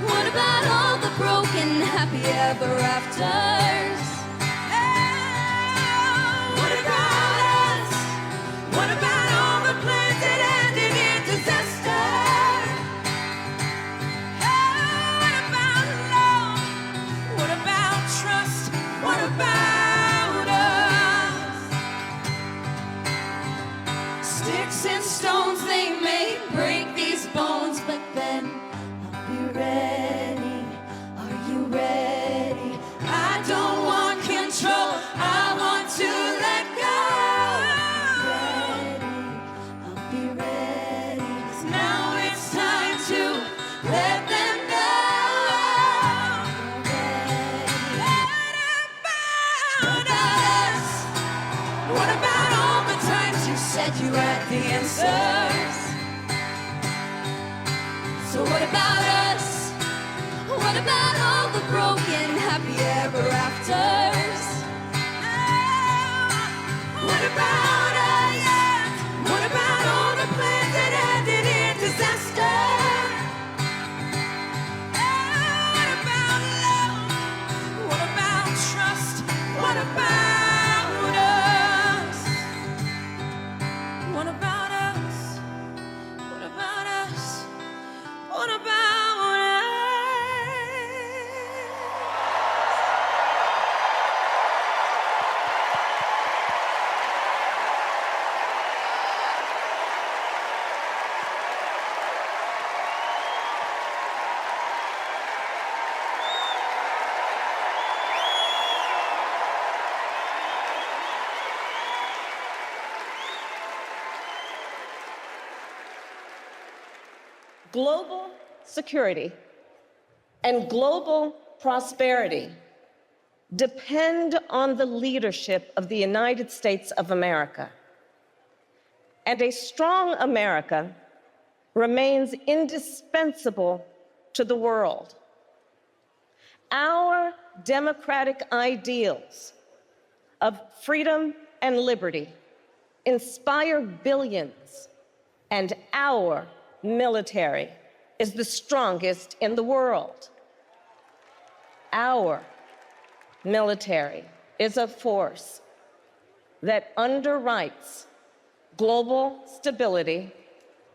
What about all the broken happy ever afters? What about us? What about all the plans that ended in disaster? What about love? What about trust? What about us? Sticks and stones, they said you had the answers. So what about us? What about all the broken happy ever afters? What about us? What about all the plans that ended in disaster? What about love? What about trust? What about us? What about us? What about us? What about us? Global security and global prosperity depend on the leadership of the United States of America. And a strong America remains indispensable to the world. Our democratic ideals of freedom and liberty inspire billions, and our military is the strongest in the world. Our military is a force that underwrites global stability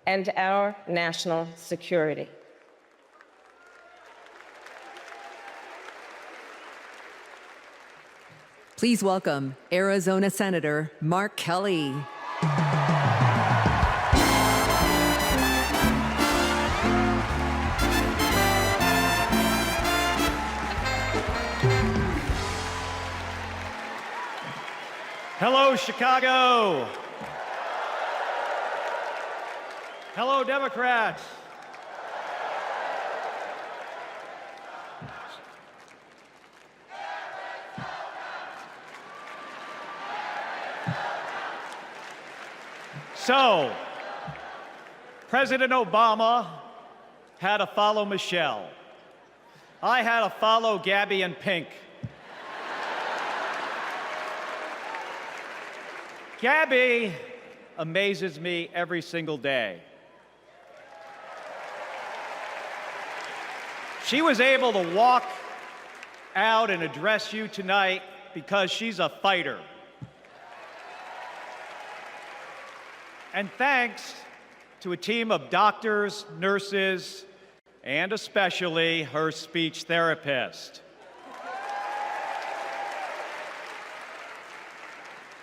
and our national security. Please welcome Arizona Senator Mark Kelly. Hello, Chicago. Hello, Democrats. So, President Obama had to follow Michelle. I had to follow Gabby and Pink. Gabby amazes me every single day. She was able to walk out and address you tonight because she's a fighter. And thanks to a team of doctors, nurses, and especially her speech therapist.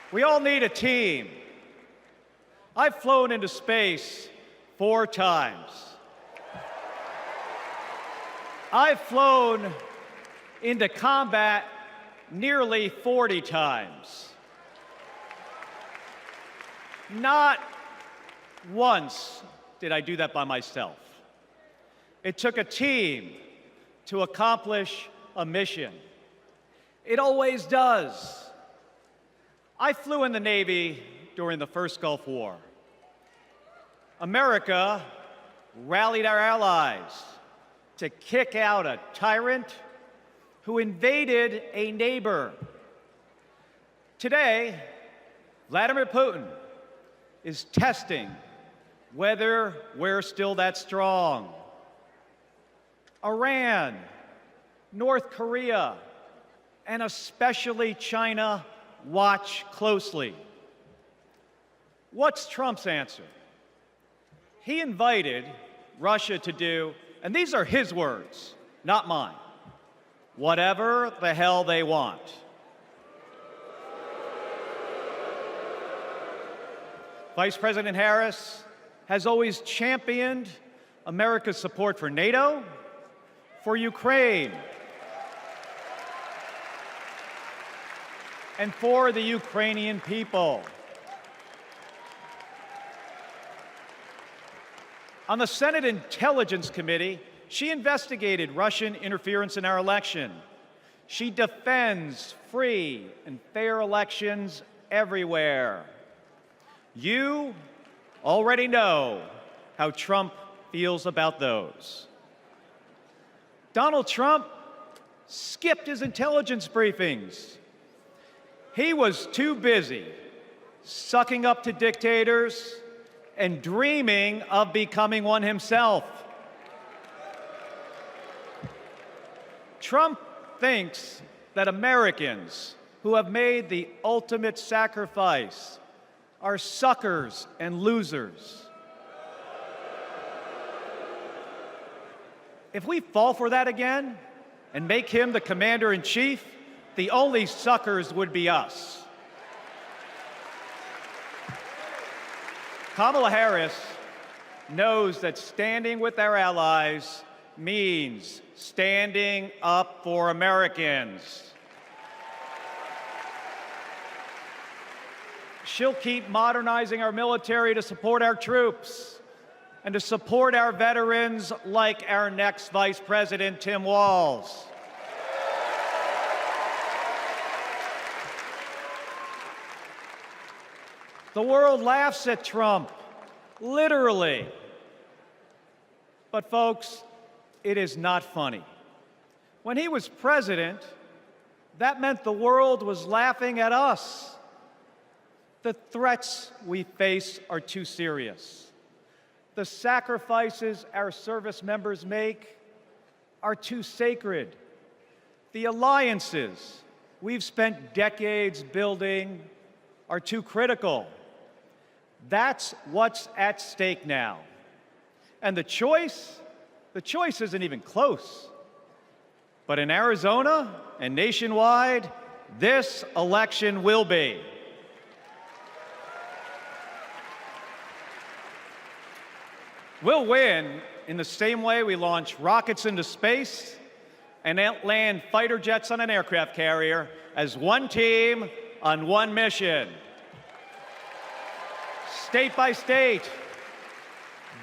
We all need a team. I've flown into space 4 times. I've flown into combat nearly 40 times. Not once did I do that by myself. It took a team to accomplish a mission. It always does. I flew in the Navy during the first Gulf War. America rallied our allies to kick out a tyrant who invaded a neighbor. Today, Vladimir Putin is testing whether we're still that strong. Iran, North Korea, and especially China watch closely. What's Trump's answer? He invited Russia to do, and these are his words, not mine, whatever the hell they want. Vice President Harris has always championed America's support for NATO, for Ukraine, and for the Ukrainian people. On the Senate Intelligence Committee, she investigated Russian interference in our election. She defends free and fair elections everywhere. You already know how Trump feels about those. Donald Trump skipped his intelligence briefings. He was too busy sucking up to dictators and dreaming of becoming one himself. Trump thinks that Americans who have made the ultimate sacrifice are suckers and losers. If we fall for that again and make him the commander-in-chief, the only suckers would be us. Kamala Harris knows that standing with our allies means standing up for Americans. She'll keep modernizing our military to support our troops and to support our veterans like our next Vice President, Tim Walz. The world laughs at Trump, literally. But folks, it is not funny. When he was president, that meant the world was laughing at us. The threats we face are too serious. The sacrifices our service members make are too sacred. The alliances we've spent decades building are too critical. That's what's at stake now. And the choice isn't even close. But in Arizona and nationwide, this election will be. We'll win in the same way we launch rockets into space and land fighter jets on an aircraft carrier as one team on one mission. State by state,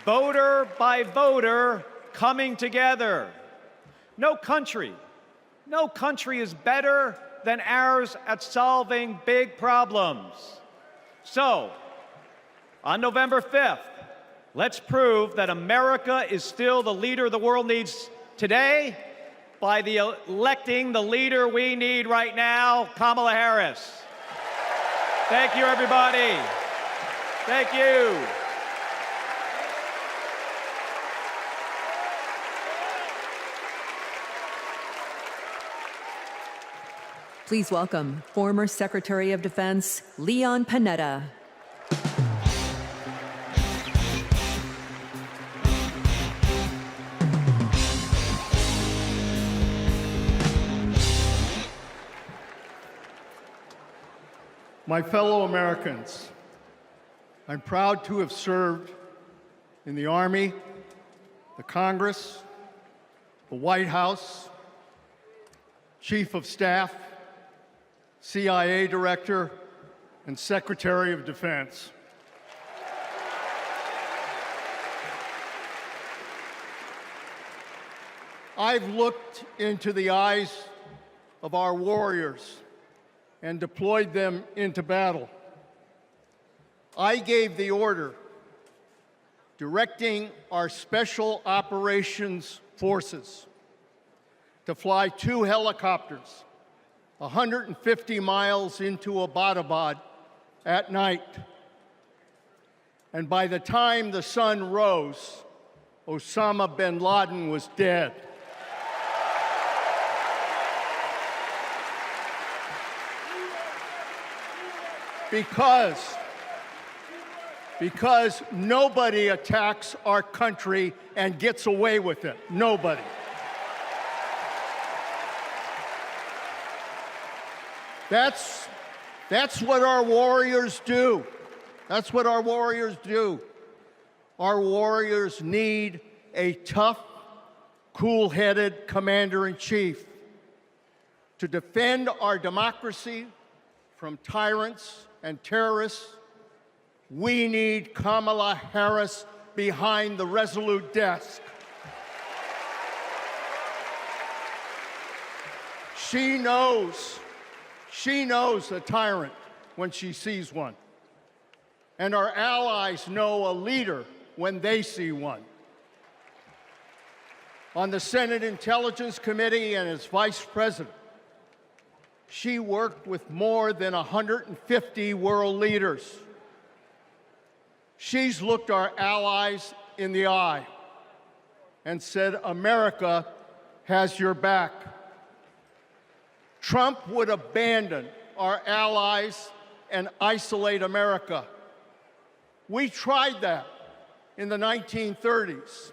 voter by voter, coming together. No country is better than ours at solving big problems. So, on November 5th, let's prove that America is still the leader the world needs today by electing the leader we need right now, Kamala Harris. Thank you, everybody. Thank you. Please welcome former Secretary of Defense Leon Panetta. My fellow Americans, I'm proud to have served in the Army, the Congress, the White House, Chief of Staff, CIA Director, and Secretary of Defense. I've looked into the eyes of our warriors and deployed them into battle. I gave the order directing our Special Operations Forces to fly 2 helicopters 150 miles into Abbottabad at night. And by the time the sun rose, Osama bin Laden was dead. Because nobody attacks our country and gets away with it. Nobody. That's what our warriors do. That's what our warriors do. Our warriors need a tough, cool-headed commander-in-chief to defend our democracy from tyrants and terrorists. We need Kamala Harris behind the resolute desk. She knows a tyrant when she sees one. And our allies know a leader when they see one. On the Senate Intelligence Committee and as vice president, she worked with more than 150 world leaders. She's looked our allies in the eye and said, America has your back. Trump would abandon our allies and isolate America. We tried that in the 1930s.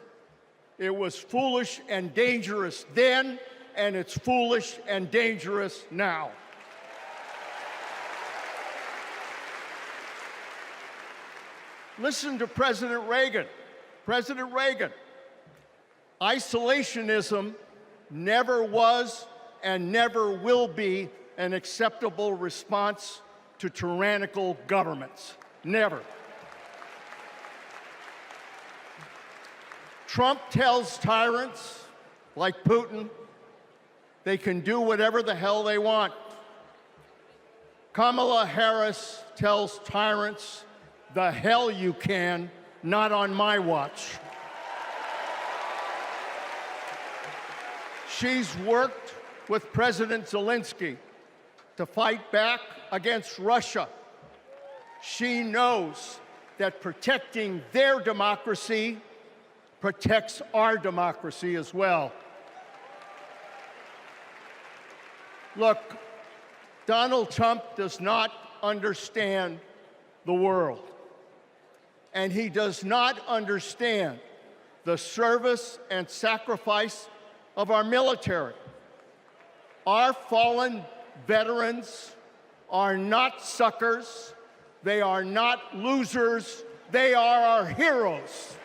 It was foolish and dangerous then, and it's foolish and dangerous now. Listen to President Reagan. President Reagan. Isolationism never was and never will be an acceptable response to tyrannical governments. Never. Trump tells tyrants like Putin they can do whatever the hell they want. Kamala Harris tells tyrants, the hell you can, not on my watch. She's worked with President Zelensky to fight back against Russia. She knows that protecting their democracy protects our democracy as well. Look, Donald Trump does not understand the world, and he does not understand the service and sacrifice of our military. Our fallen veterans are not suckers, they are not losers, they are our heroes.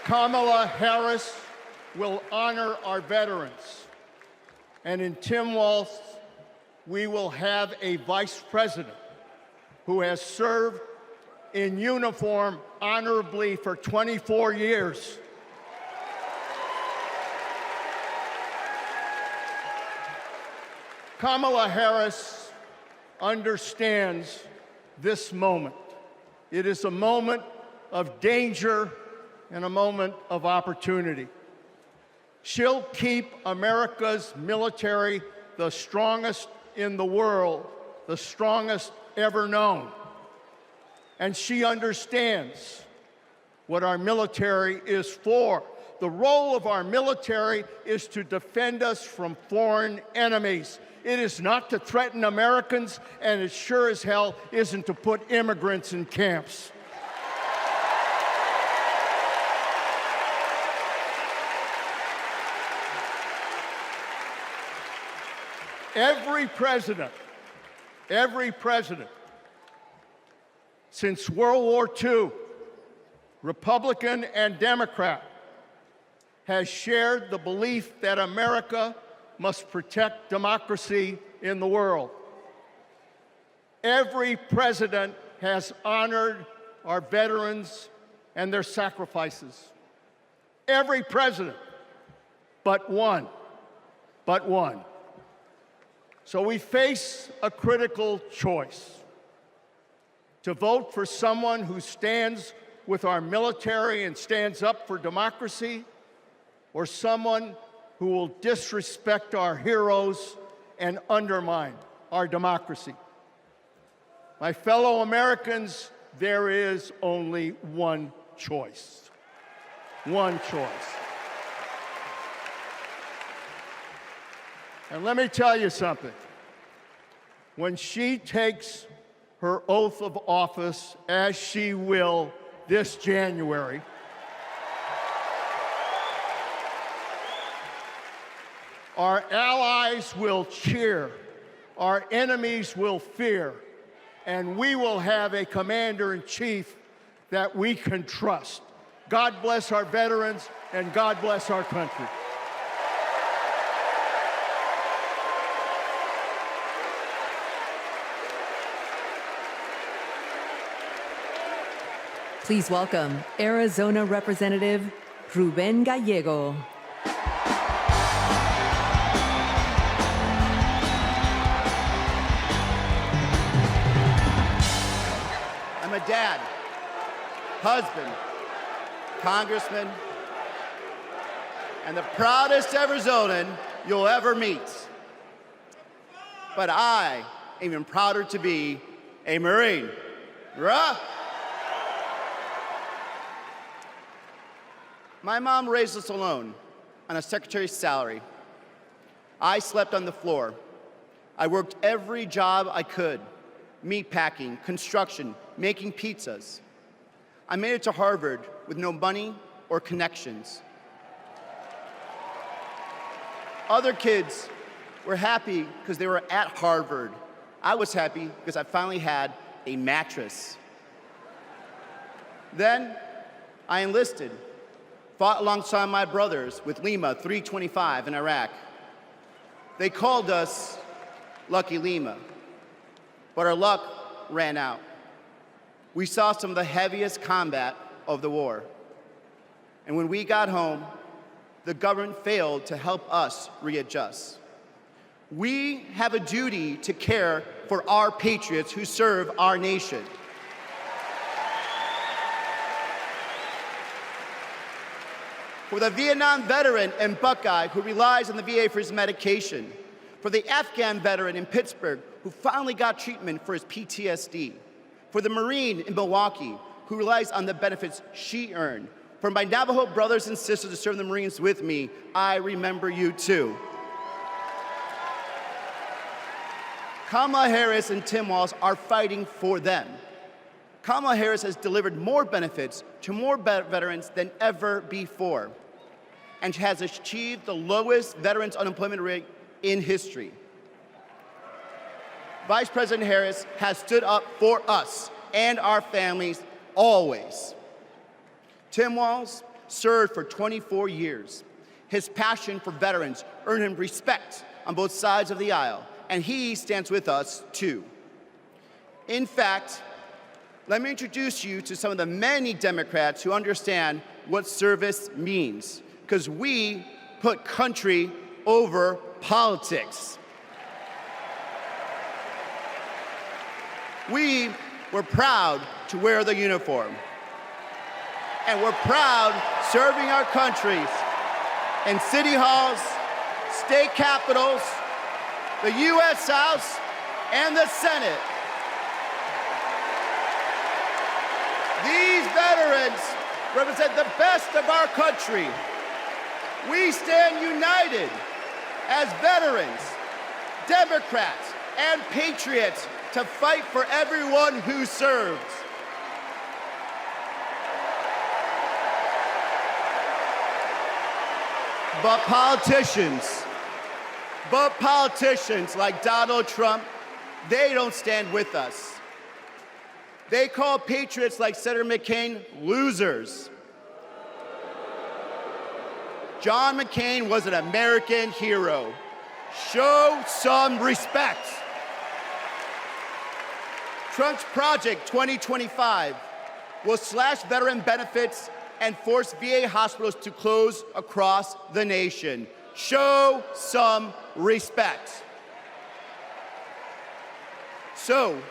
Kamala Harris will honor our veterans. And in Tim Walz, we will have a vice president who has served in uniform honorably for 24 years. Kamala Harris understands this moment. It is a moment of danger and a moment of opportunity. She'll keep America's military the strongest in the world, the strongest ever known. And she understands what our military is for. The role of our military is to defend us from foreign enemies. It is not to threaten Americans, and it sure as hell isn't to put immigrants in camps. Every president since World War II, Republican and Democrat, has shared the belief that America must protect democracy in the world. Every president has honored our veterans and their sacrifices. Every president, but one. So we face a critical choice: to vote for someone who stands with our military and stands up for democracy, or someone who will disrespect our heroes and undermine our democracy. My fellow Americans, there is only one choice. One choice. And let me tell you something. When she takes her oath of office, as she will this January, our allies will cheer, our enemies will fear, and we will have a commander-in-chief that we can trust. God bless our veterans, and God bless our country. Please welcome Arizona Representative Ruben Gallego. a dad, husband, congressman, and the proudest Arizonan you'll ever meet. But I am even prouder to be a Marine. Rah! My mom raised us alone on a secretary's salary. I slept on the floor. I worked every job I could, meat packing, construction, making pizzas. I made it to Harvard with no money or connections. Other kids were happy because they were at Harvard. I was happy because I finally had a mattress. Then I enlisted, fought alongside my brothers with Lima 325 in Iraq. They called us Lucky Lima, but our luck ran out. We saw some of the heaviest combat of the war. And when we got home, the government failed to help us readjust. We have a duty to care for our patriots who serve our nation. For the Vietnam veteran in Buckeye who relies on the VA for his medication. For the Afghan veteran in Pittsburgh who finally got treatment for his PTSD. For the Marine in Milwaukee who relies on the benefits she earned. For my Navajo brothers and sisters who serve the Marines with me, I remember you too. Kamala Harris and Tim Walz are fighting for them. Kamala Harris has delivered more benefits to more veterans than ever before, and has achieved the lowest veterans unemployment rate in history. Vice President Harris has stood up for us and our families always. Tim Walz served for 24 years. His passion for veterans earned him respect on both sides of the aisle, and he stands with us too. In fact, let me introduce you to some of the many Democrats who understand what service means, because we put country over politics. We were proud to wear the uniform. And we're proud serving our countries in city halls, state capitals, the U.S. House, and the Senate. These veterans represent the best of our country. We stand united as veterans, Democrats, and patriots to fight for everyone who serves. But politicians like Donald Trump, they don't stand with us. They call patriots like Senator McCain losers. John McCain was an American hero. Show some respect. Trump's Project 2025 will slash veteran benefits and force VA hospitals to close across the nation. Show some respect. So,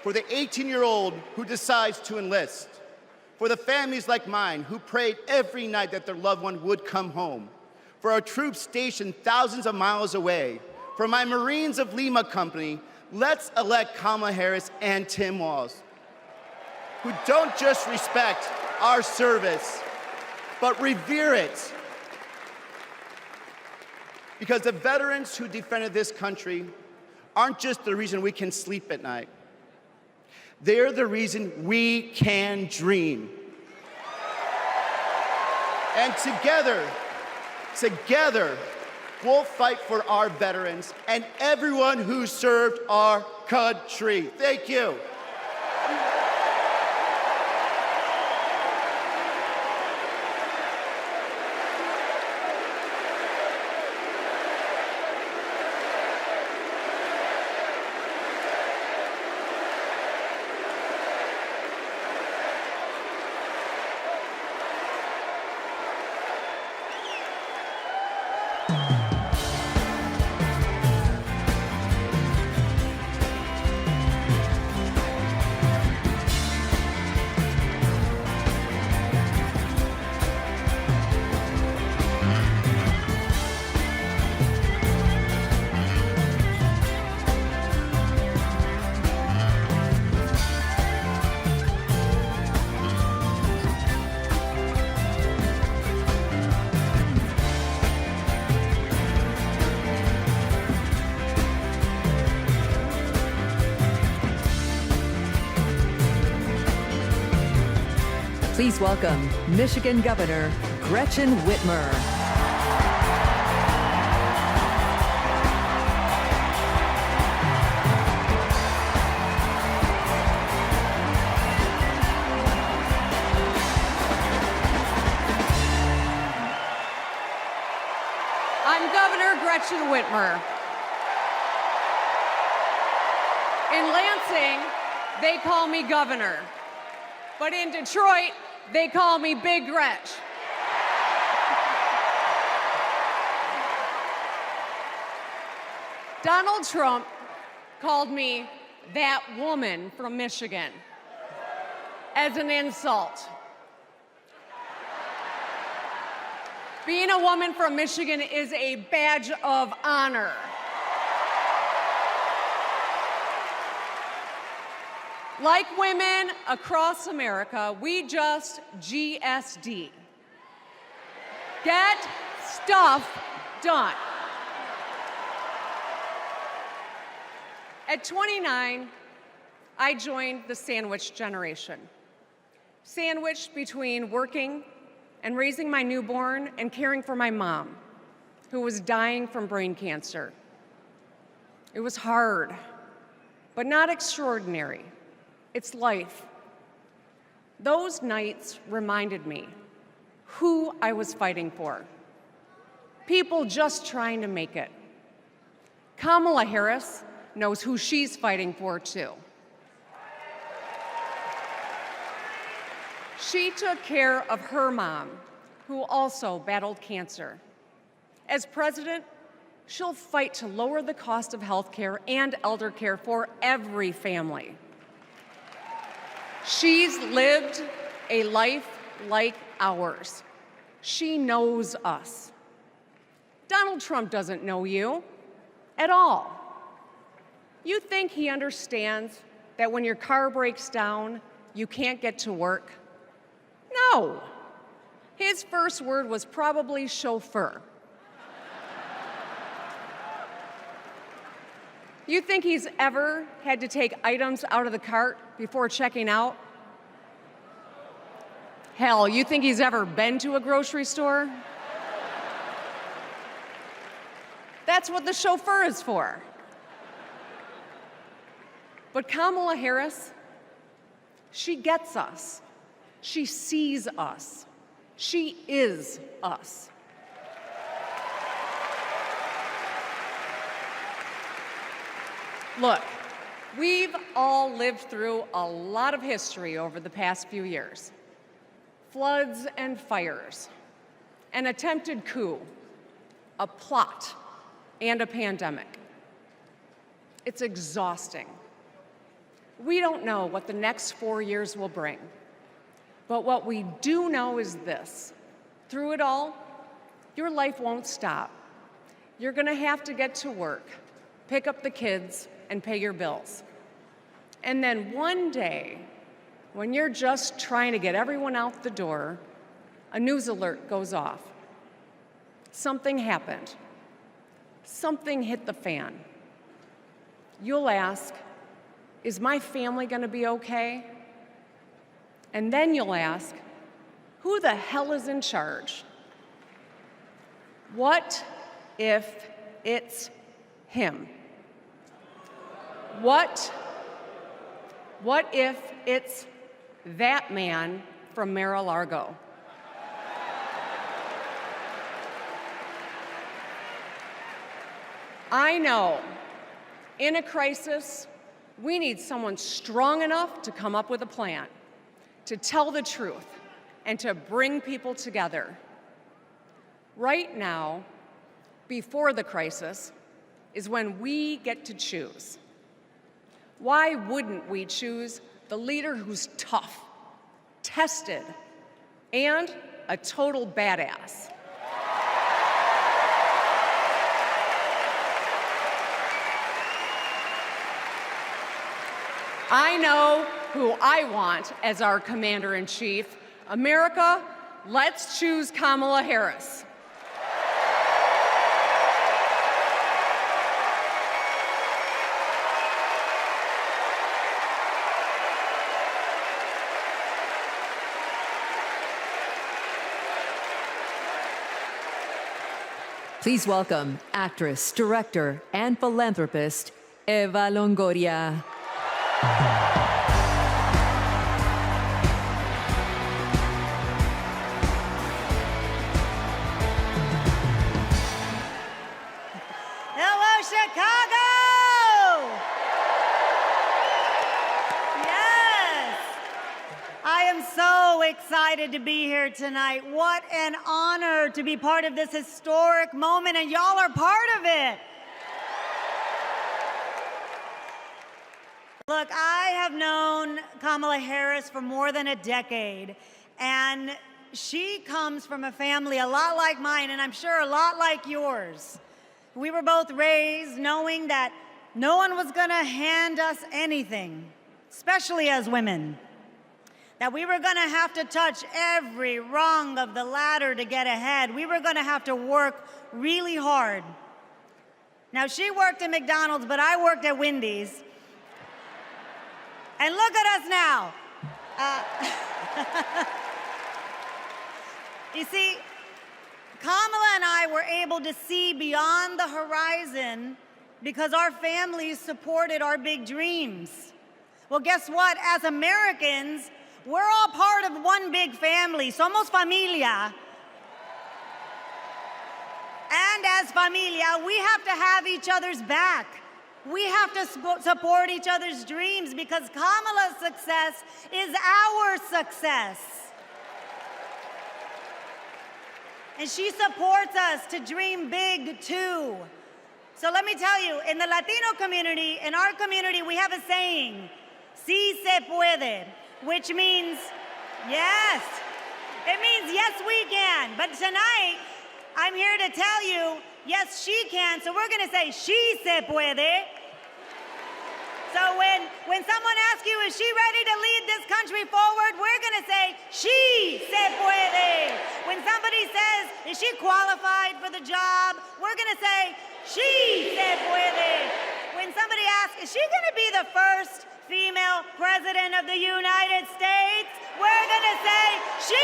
for the 18-year-old who decides to enlist, for the families like mine who prayed every night that their loved one would come home, for our troops stationed thousands of miles away, for my Marines of Lima Company, let's elect Kamala Harris and Tim Walz, who don't just respect our service, but revere it. Because the veterans who defended this country aren't just the reason we can sleep at night. They're the reason we can dream. And together, we'll fight for our veterans and everyone who served our country. Thank you. Please welcome Michigan Governor Gretchen Whitmer. I'm Governor Gretchen Whitmer. In Lansing, they call me Governor. But in Detroit, they call me Big Gretch. Donald Trump called me that woman from Michigan as an insult. Being a woman from Michigan is a badge of honor. Like women across America, we just GSD. Get stuff done. At 29, I joined the sandwich generation. Sandwiched between working and raising my newborn and caring for my mom, who was dying from brain cancer. It was hard, but not extraordinary. It's life. Those nights reminded me who I was fighting for. People just trying to make it. Kamala Harris knows who she's fighting for, too. She took care of her mom, who also battled cancer. As president, she'll fight to lower the cost of health care and elder care for every family. She's lived a life like ours. She knows us. Donald Trump doesn't know you at all. You think he understands that when your car breaks down, you can't get to work? No. His first word was probably chauffeur. You think he's ever had to take items out of the cart before checking out? Hell, you think he's ever been to a grocery store? That's what the chauffeur is for. But Kamala Harris, she gets us. She sees us. She is us. Look, we've all lived through a lot of history over the past few years. Floods and fires, an attempted coup, a plot, and a pandemic. It's exhausting. We don't know what the next 4 years will bring, but what we do know is this. Through it all, your life won't stop. You're gonna have to get to work, pick up the kids, and pay your bills. And then one day, when you're just trying to get everyone out the door, a news alert goes off. Something happened. Something hit the fan. You'll ask, is my family gonna be okay? And then you'll ask, who the hell is in charge? What if it's him? What if it's that man from Mar-a-Lago? I know, in a crisis, we need someone strong enough to come up with a plan, to tell the truth, and to bring people together. Right now, before the crisis, is when we get to choose. Why wouldn't we choose the leader who's tough, tested, and a total badass? I know who I want as our commander-in-chief. America, let's choose Kamala Harris. Please welcome actress, director, and philanthropist, Eva Longoria. Hello, Chicago! Yes! I am so excited to be here tonight. What an honor to be part of this historic moment, and y'all are part of it. Look, I have known Kamala Harris for more than a decade, and she comes from a family a lot like mine, and I'm sure a lot like yours. We were both raised knowing that no one was going to hand us anything, especially as women. That we were going to have to touch every rung of the ladder to get ahead. We were going to have to work really hard. Now, she worked at McDonald's, but I worked at Wendy's. And look at us now. You see, Kamala and I were able to see beyond the horizon because our families supported our big dreams. Well, guess what? As Americans, we're all part of one big family. Somos familia. And as familia, we have to have each other's back. We have to support each other's dreams because Kamala's success is our success. And she supports us to dream big too. So let me tell you, in the Latino community, in our community, we have a saying, sí se puede, which means yes. It means yes, we can. But tonight, I'm here to tell you, yes, she can. So we're going to say, she se puede. So when someone asks you, is she ready to lead this country forward, we're going to say, she se puede. When somebody says, is she qualified for the job, we're going to say, she se puede. When somebody asks, is she going to be the first female president of the United States, we're going to say, she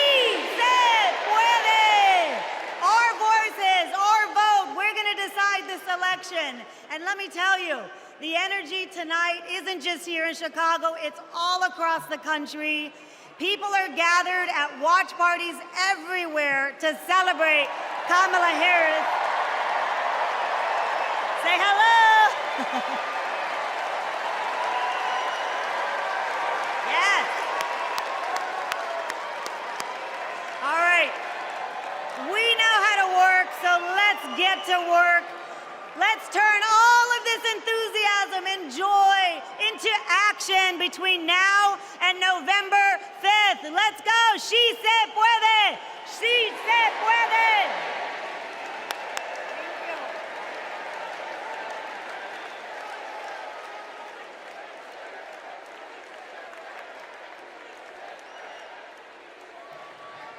se puede. Our voices, our vote, we're going to decide this election. And let me tell you, the energy tonight isn't just here in Chicago, it's all across the country. People are gathered at watch parties everywhere to celebrate Kamala Harris. Say hello. Yes. All right. We know how to work, so let's get to work. Let's turn all of this enthusiasm and joy into action between now and November 5th. Let's go. She se puede. She se puede.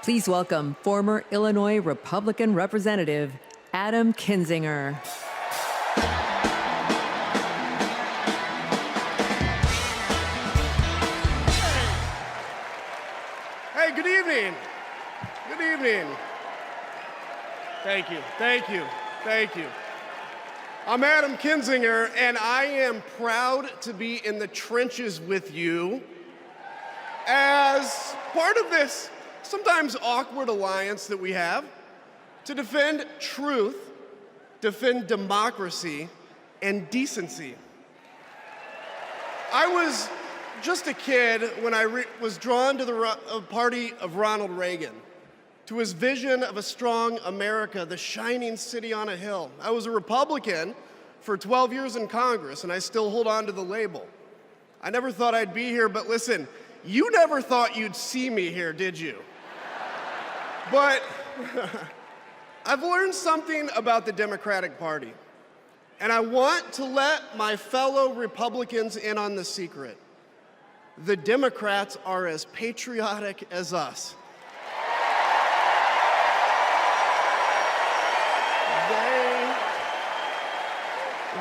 Please welcome former Illinois Republican Representative Adam Kinzinger. Hey, good evening. Good evening. Thank you, thank you, thank you. I'm Adam Kinzinger, and I am proud to be in the trenches with you as part of this sometimes awkward alliance that we have to defend truth, defend democracy, and decency. I was just a kid when I was drawn to the party of Ronald Reagan, to his vision of a strong America, the shining city on a hill. I was a Republican for 12 years in Congress, and I still hold on to the label. I never thought I'd be here, but listen, you never thought you'd see me here, did you? But I've learned something about the Democratic Party, and I want to let my fellow Republicans in on the secret. The Democrats are as patriotic as us.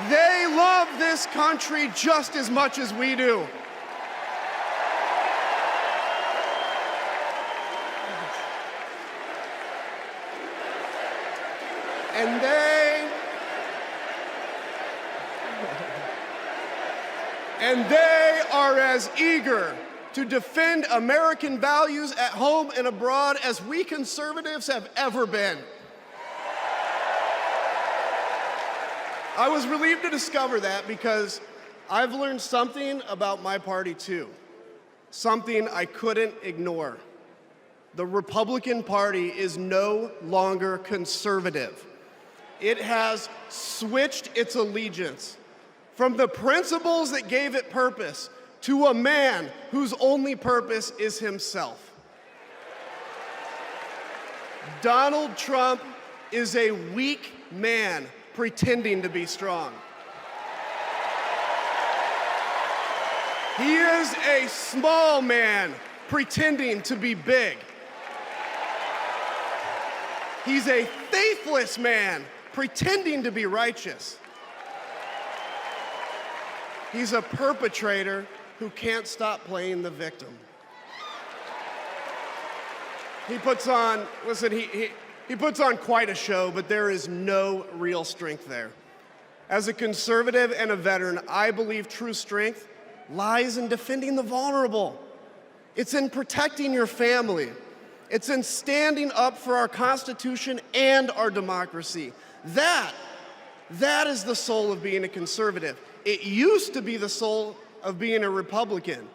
They love this country just as much as we do. And they And they are as eager to defend American values at home and abroad as we conservatives have ever been. I was relieved to discover that because I've learned something about my party too, something I couldn't ignore. The Republican Party is no longer conservative. It has switched its allegiance from the principles that gave it purpose to a man whose only purpose is himself. Donald Trump is a weak man pretending to be strong. He is a small man pretending to be big. He's a faithless man pretending to be righteous. He's a perpetrator who can't stop playing the victim. He puts on, listen, he puts on quite a show, but there is no real strength there. As a conservative and a veteran, I believe true strength lies in defending the vulnerable. It's in protecting your family. It's in standing up for our Constitution and our democracy. That is the soul of being a conservative. It used to be the soul of being a Republican,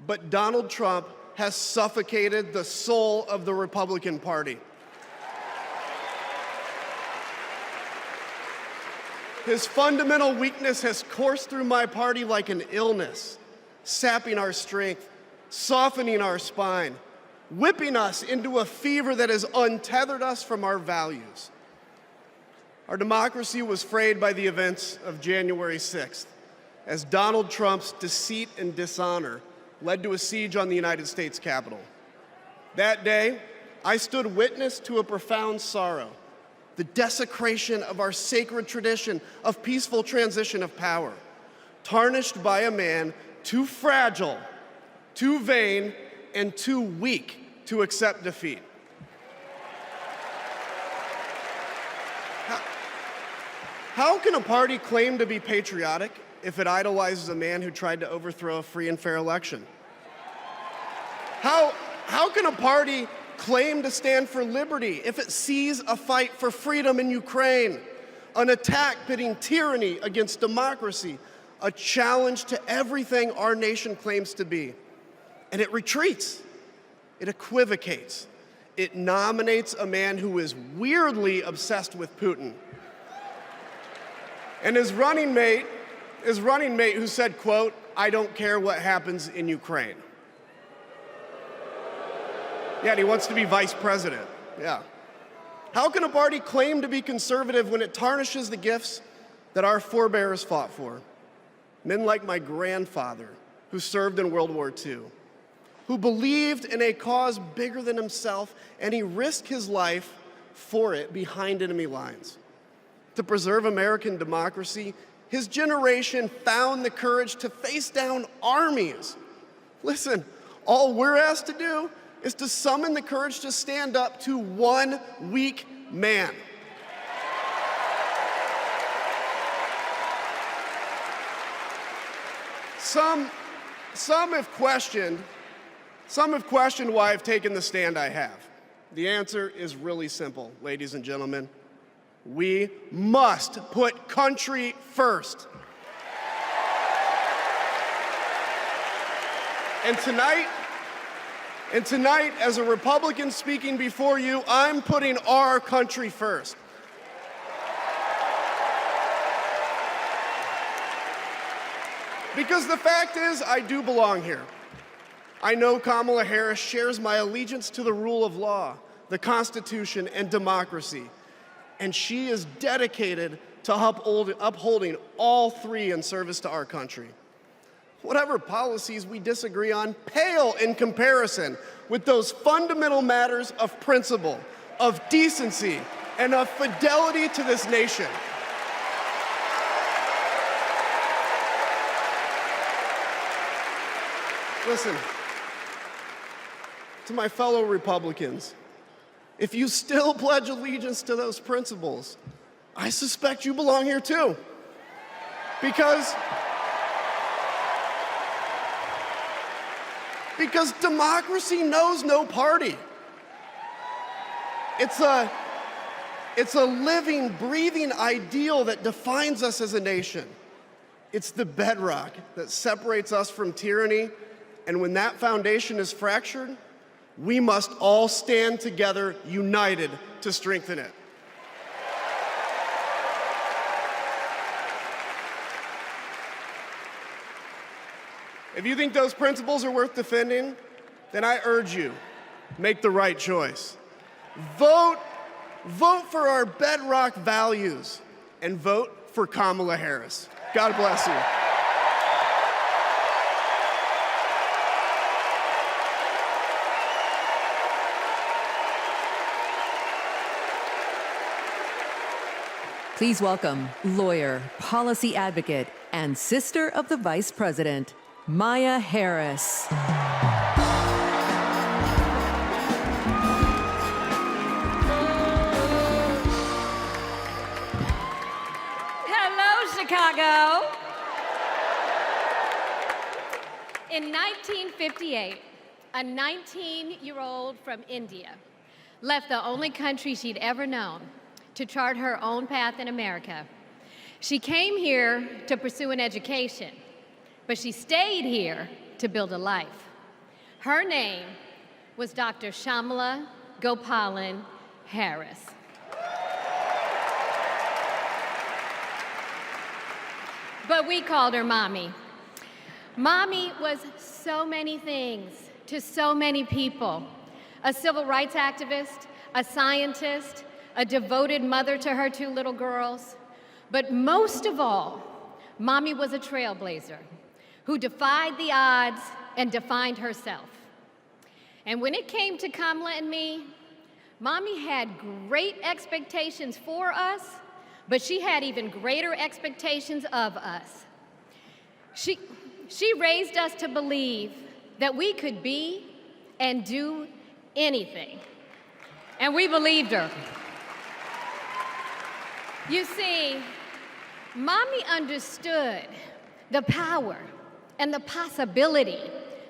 but Donald Trump has suffocated the soul of the Republican Party. His fundamental weakness has coursed through my party like an illness, sapping our strength, softening our spine, whipping us into a fever that has untethered us from our values. Our democracy was frayed by the events of January 6th, as Donald Trump's deceit and dishonor led to a siege on the United States Capitol. That day, I stood witness to a profound sorrow, the desecration of our sacred tradition of peaceful transition of power, tarnished by a man too fragile, too vain, and too weak to accept defeat. How can a party claim to be patriotic if it idolizes a man who tried to overthrow a free and fair election? How can a party claim to stand for liberty if it sees a fight for freedom in Ukraine, an attack pitting tyranny against democracy, a challenge to everything our nation claims to be, and it retreats, it equivocates, it nominates a man who is weirdly obsessed with Putin? And his running mate who said, quote, "I don't care what happens in Ukraine." Yeah, and he wants to be vice president. Yeah. How can a party claim to be conservative when it tarnishes the gifts that our forebears fought for? Men like my grandfather, who served in World War II, who believed in a cause bigger than himself, and he risked his life for it behind enemy lines. To preserve American democracy, his generation found the courage to face down armies. Listen, all we're asked to do is to summon the courage to stand up to one weak man. Some have questioned why I've taken the stand I have. The answer is really simple, ladies and gentlemen. We must put country first. And tonight, as a Republican speaking before you, I'm putting our country first. Because the fact is, I do belong here. I know Kamala Harris shares my allegiance to the rule of law, the Constitution, and democracy. And she is dedicated to upholding all three in service to our country. Whatever policies we disagree on pale in comparison with those fundamental matters of principle, of decency, and of fidelity to this nation. Listen, to my fellow Republicans, if you still pledge allegiance to those principles, I suspect you belong here too. Because Because democracy knows no party. It's a living, breathing ideal that defines us as a nation. It's the bedrock that separates us from tyranny, and when that foundation is fractured, we must all stand together, united, to strengthen it. If you think those principles are worth defending, then I urge you, make the right choice. Vote for our bedrock values, and vote for Kamala Harris. God bless you. Please welcome lawyer, policy advocate, and sister of the Vice President, Maya Harris. Hello, Chicago. In 1958, a 19-year-old from India left the only country she'd ever known to chart her own path in America. She came here to pursue an education, but she stayed here to build a life. Her name was Dr. Shyamala Gopalan Harris. But we called her Mommy. Mommy was so many things to so many people: a civil rights activist, a scientist, a devoted mother to her 2 little girls. But most of all, Mommy was a trailblazer who defied the odds and defined herself. And when it came to Kamala and me, Mommy had great expectations for us, but she had even greater expectations of us. She raised us to believe that we could be and do anything. And we believed her. You see, Mommy understood the power and the possibility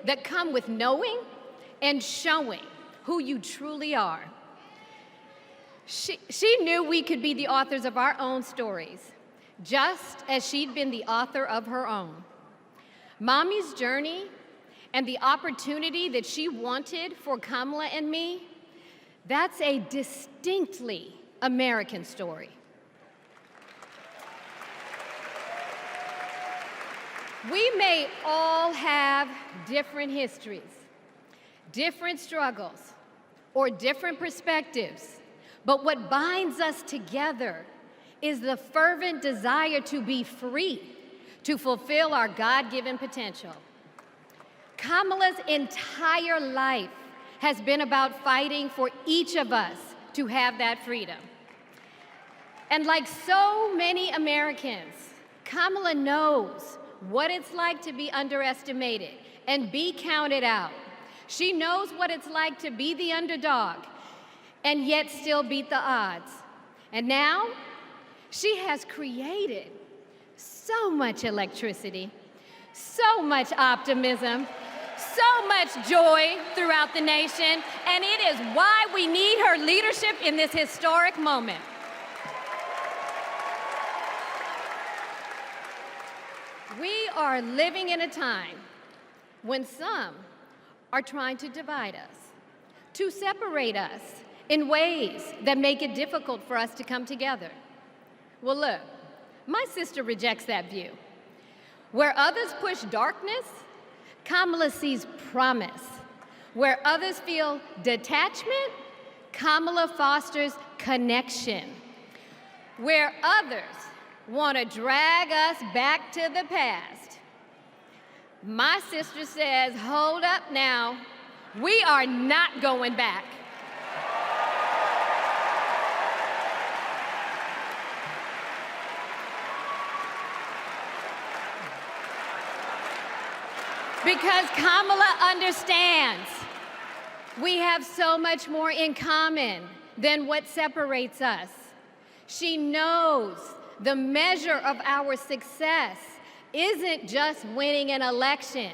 that come with knowing and showing who you truly are. She knew we could be the authors of our own stories, just as she'd been the author of her own. Mommy's journey and the opportunity that she wanted for Kamala and me, that's a distinctly American story. We may all have different histories, different struggles, or different perspectives, but what binds us together is the fervent desire to be free, to fulfill our God-given potential. Kamala's entire life has been about fighting for each of us to have that freedom. And like so many Americans, Kamala knows what it's like to be underestimated and be counted out. She knows what it's like to be the underdog and yet still beat the odds. And now, she has created so much electricity, so much optimism, so much joy throughout the nation, and it is why we need her leadership in this historic moment. We are living in a time when some are trying to divide us, to separate us in ways that make it difficult for us to come together. Well, look, my sister rejects that view. Where others push darkness, Kamala sees promise. Where others feel detachment, Kamala fosters connection. Where others want to drag us back to the past, my sister says, hold up now, we are not going back. Because Kamala understands we have so much more in common than what separates us. She knows the measure of our success isn't just winning an election.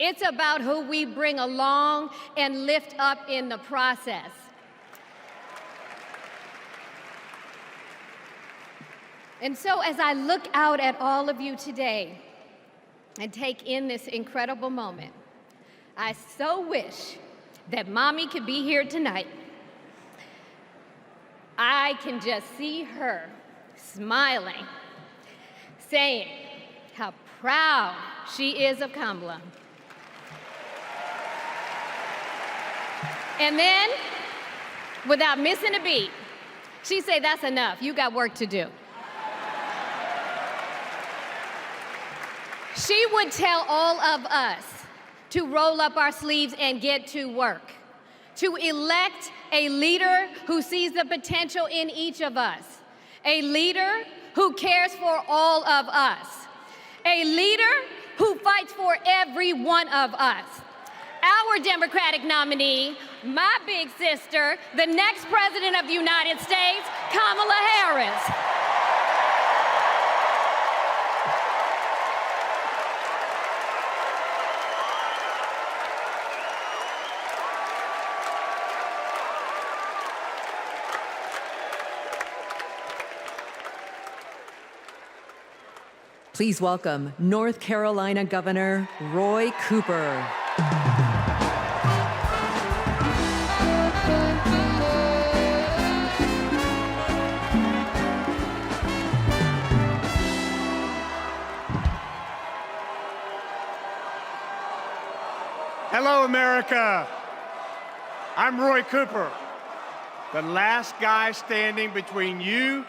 It's about who we bring along and lift up in the process. And so as I look out at all of you today and take in this incredible moment, I so wish that Mommy could be here tonight. I can just see her smiling, saying how proud she is of Kamala. And then, without missing a beat, she say, "That's enough, you got work to do." She would tell all of us to roll up our sleeves and get to work, to elect a leader who sees the potential in each of us, a leader who cares for all of us, a leader who fights for every one of us. Our Democratic nominee, my big sister, the next President of the United States, Kamala Harris. Please welcome North Carolina Governor Roy Cooper. Hello, America. I'm Roy Cooper, the last guy standing between you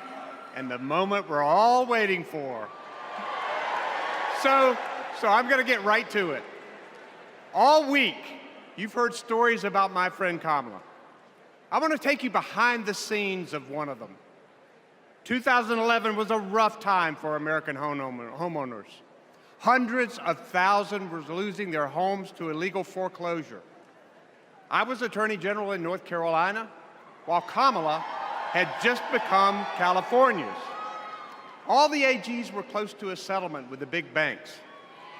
and the moment we're all waiting for. So I'm going to get right to it. All week, you've heard stories about my friend Kamala. I want to take you behind the scenes of one of them. 2011 was a rough time for American homeowners. Hundreds of thousands were losing their homes to illegal foreclosure. I was Attorney General in North Carolina, while Kamala had just become California's. All the AGs were close to a settlement with the big banks,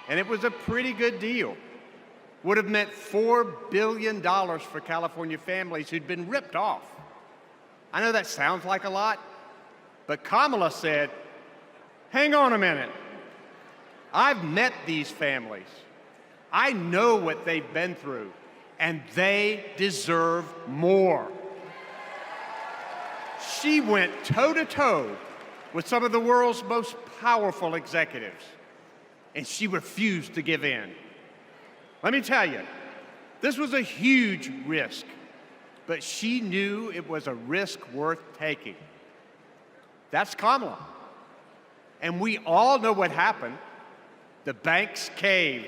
and it was a pretty good deal. Would have meant $4 billion for California families who'd been ripped off. I know that sounds like a lot, but Kamala said, hang on a minute. I've met these families. I know what they've been through, and they deserve more. She went toe-to-toe with some of the world's most powerful executives, and she refused to give in. Let me tell you, this was a huge risk, but she knew it was a risk worth taking. That's Kamala. And we all know what happened. The banks caved.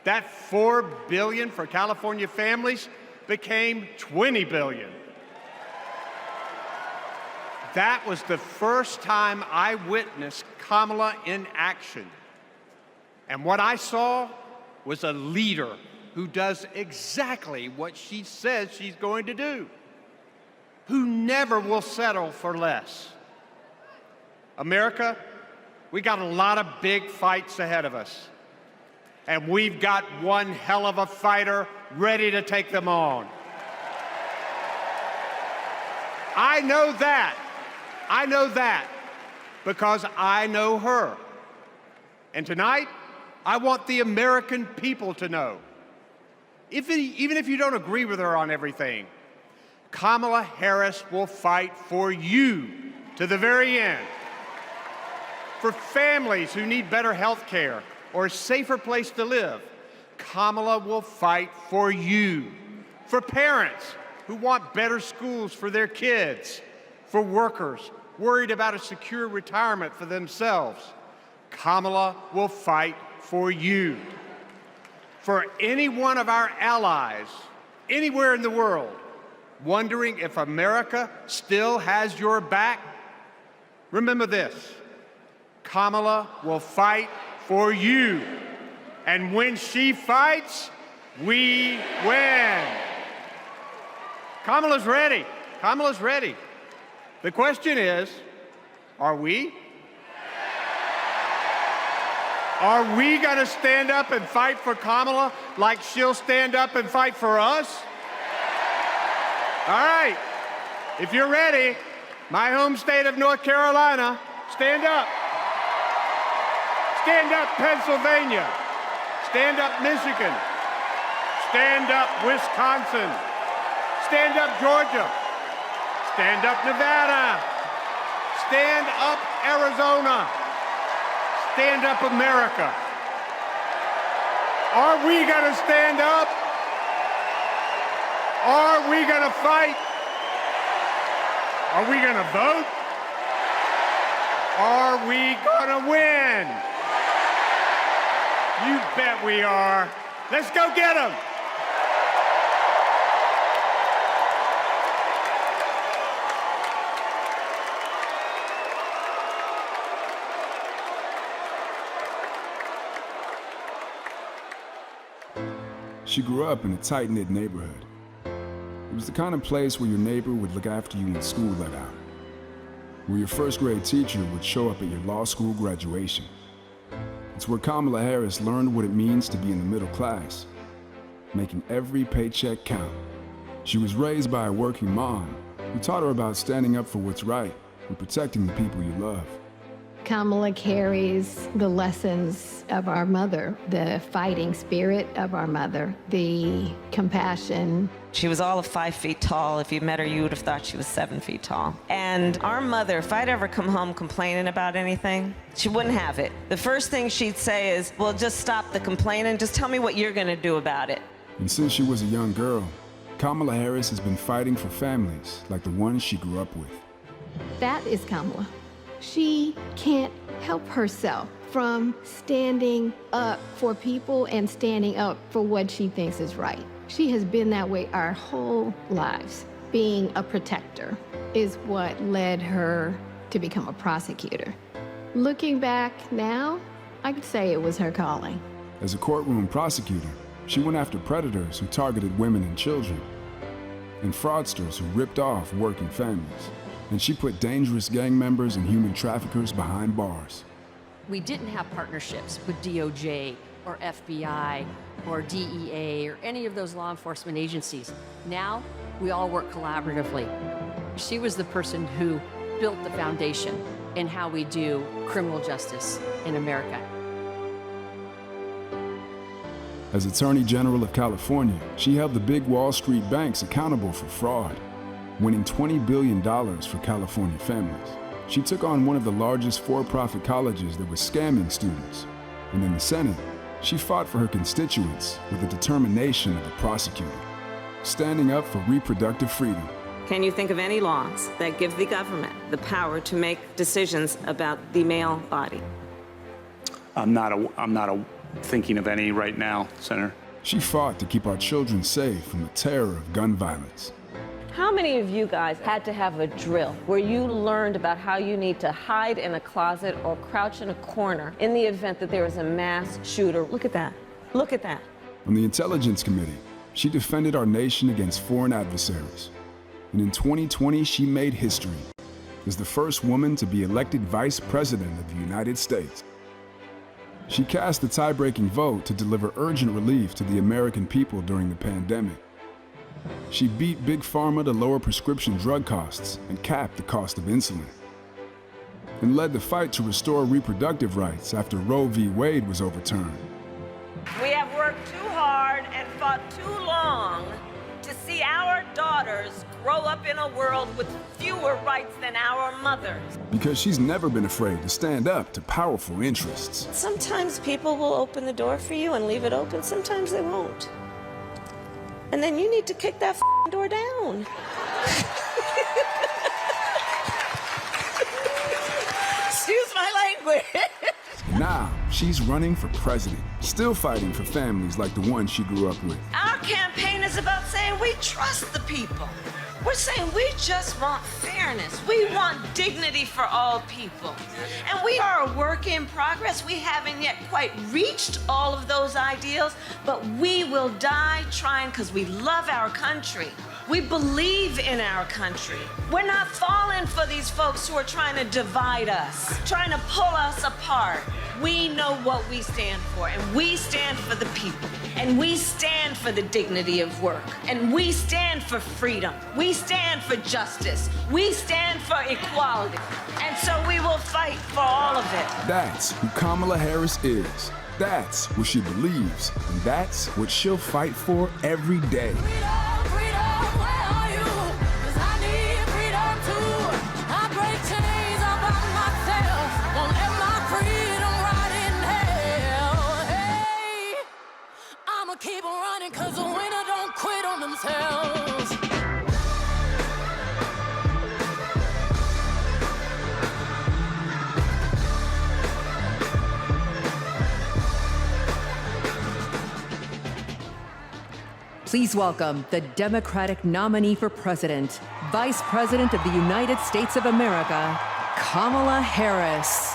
That $4 billion for California families became $20 billion. That was the first time I witnessed Kamala in action. And what I saw was a leader who does exactly what she says she's going to do, who never will settle for less. America, we got a lot of big fights ahead of us, and we've got one hell of a fighter ready to take them on. I know that because I know her. And tonight, I want the American people to know, even if you don't agree with her on everything, Kamala Harris will fight for you to the very end. For families who need better health care or a safer place to live, Kamala will fight for you. For parents who want better schools for their kids, for workers worried about a secure retirement for themselves, Kamala will fight for you. For any one of our allies, anywhere in the world, wondering if America still has your back, remember this: Kamala will fight for you. And when she fights, we win. Kamala's ready. Kamala's ready. The question is, are we? Are we going to stand up and fight for Kamala like she'll stand up and fight for us? All right. If you're ready, my home state of North Carolina, stand up. Stand up, Pennsylvania. Stand up, Michigan. Stand up, Wisconsin. Stand up, Georgia. Stand up, Nevada. Stand up, Arizona. Stand up, America. Are we going to stand up? Are we going to fight? Are we going to vote? Are we going to win? You bet we are. Let's go get them. She grew up in a tight-knit neighborhood. It was the kind of place where your neighbor would look after you when school let out, where your first grade teacher would show up at your law school graduation. It's where Kamala Harris learned what it means to be in the middle class, making every paycheck count. She was raised by a working mom who taught her about standing up for what's right and protecting the people you love. Kamala carries the lessons of our mother, the fighting spirit of our mother, the compassion. She was all of 5 feet tall. If you met her, you would have thought she was 7 feet tall. And our mother, if I'd ever come home complaining about anything, she wouldn't have it. The first thing she'd say is, well, just stop the complaining. Just tell me what you're going to do about it. And since she was a young girl, Kamala Harris has been fighting for families like the ones she grew up with. That is Kamala. She can't help herself from standing up for people and standing up for what she thinks is right. She has been that way our whole lives. Being a protector is what led her to become a prosecutor. Looking back now, I could say it was her calling. As a courtroom prosecutor, she went after predators who targeted women and children, and fraudsters who ripped off working families. And she put dangerous gang members and human traffickers behind bars. We didn't have partnerships with DOJ or FBI or DEA or any of those law enforcement agencies. Now, we all work collaboratively. She was the person who built the foundation in how we do criminal justice in America. As Attorney General of California, she held the big Wall Street banks accountable for fraud, winning $20 billion for California families. She took on one of the largest for-profit colleges that was scamming students. And in the Senate, she fought for her constituents with the determination of a prosecutor, standing up for reproductive freedom. Can you think of any laws that give the government the power to make decisions about the male body? I'm not thinking of any right now, Senator. She fought to keep our children safe from the terror of gun violence. How many of you guys had to have a drill where you learned about how you need to hide in a closet or crouch in a corner in the event that there is a mass shooter? Look at that. Look at that. On the Intelligence Committee, she defended our nation against foreign adversaries. And in 2020, she made history as the first woman to be elected Vice President of the United States. She cast the tie-breaking vote to deliver urgent relief to the American people during the pandemic. She beat Big Pharma to lower prescription drug costs and cap the cost of insulin, and led the fight to restore reproductive rights after Roe v. Wade was overturned. We have worked too hard and fought too long to see our daughters grow up in a world with fewer rights than our mothers. Because she's never been afraid to stand up to powerful interests. Sometimes people will open the door for you and leave it open, sometimes they won't. And then you need to kick that door down. Excuse my language. Now, she's running for president, still fighting for families like the one she grew up with. Our campaign is about saying we trust the people. We're saying we just want fairness. We want dignity for all people. And we are a work in progress. We haven't yet quite reached all of those ideals, but we will die trying because we love our country. We believe in our country. We're not falling for these folks who are trying to divide us, trying to pull us apart. We know what we stand for, and we stand for the people, and we stand for the dignity of work, and we stand for freedom. We stand for justice. We stand for equality. And so we will fight for all of it. That's who Kamala Harris is. That's what she believes. And that's what she'll fight for every day. Keep on running, cause the winner don't quit on themselves. Please welcome the Democratic nominee for president, Vice President of the United States of America, Kamala Harris.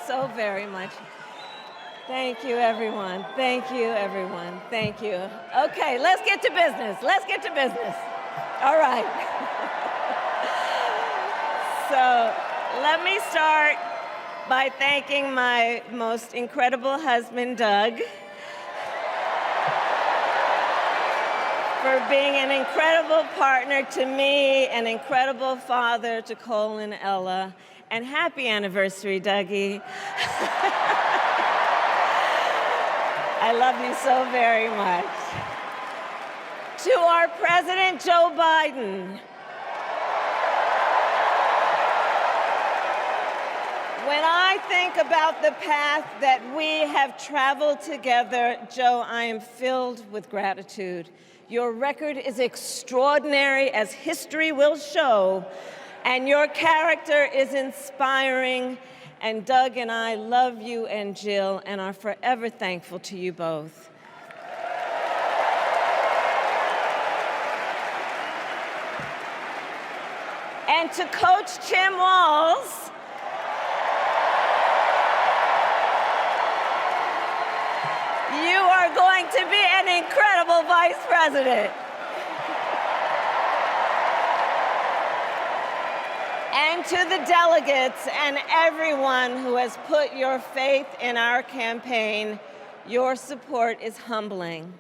So very much. Thank you, everyone. Thank you, everyone. Thank you. Okay, let's get to business. Let's get to business. All right. So let me start by thanking my most incredible husband, Doug, for being an incredible partner to me, an incredible father to Cole and Ella. And happy anniversary, Dougie. I love you so very much. To our President, Joe Biden. When I think about the path that we have traveled together, Joe, I am filled with gratitude. Your record is extraordinary, as history will show, and your character is inspiring. And Doug and I love you and Jill and are forever thankful to you both. And to Coach Tim Walz, you are going to be an incredible vice president. And to the delegates and everyone who has put your faith in our campaign, your support is humbling.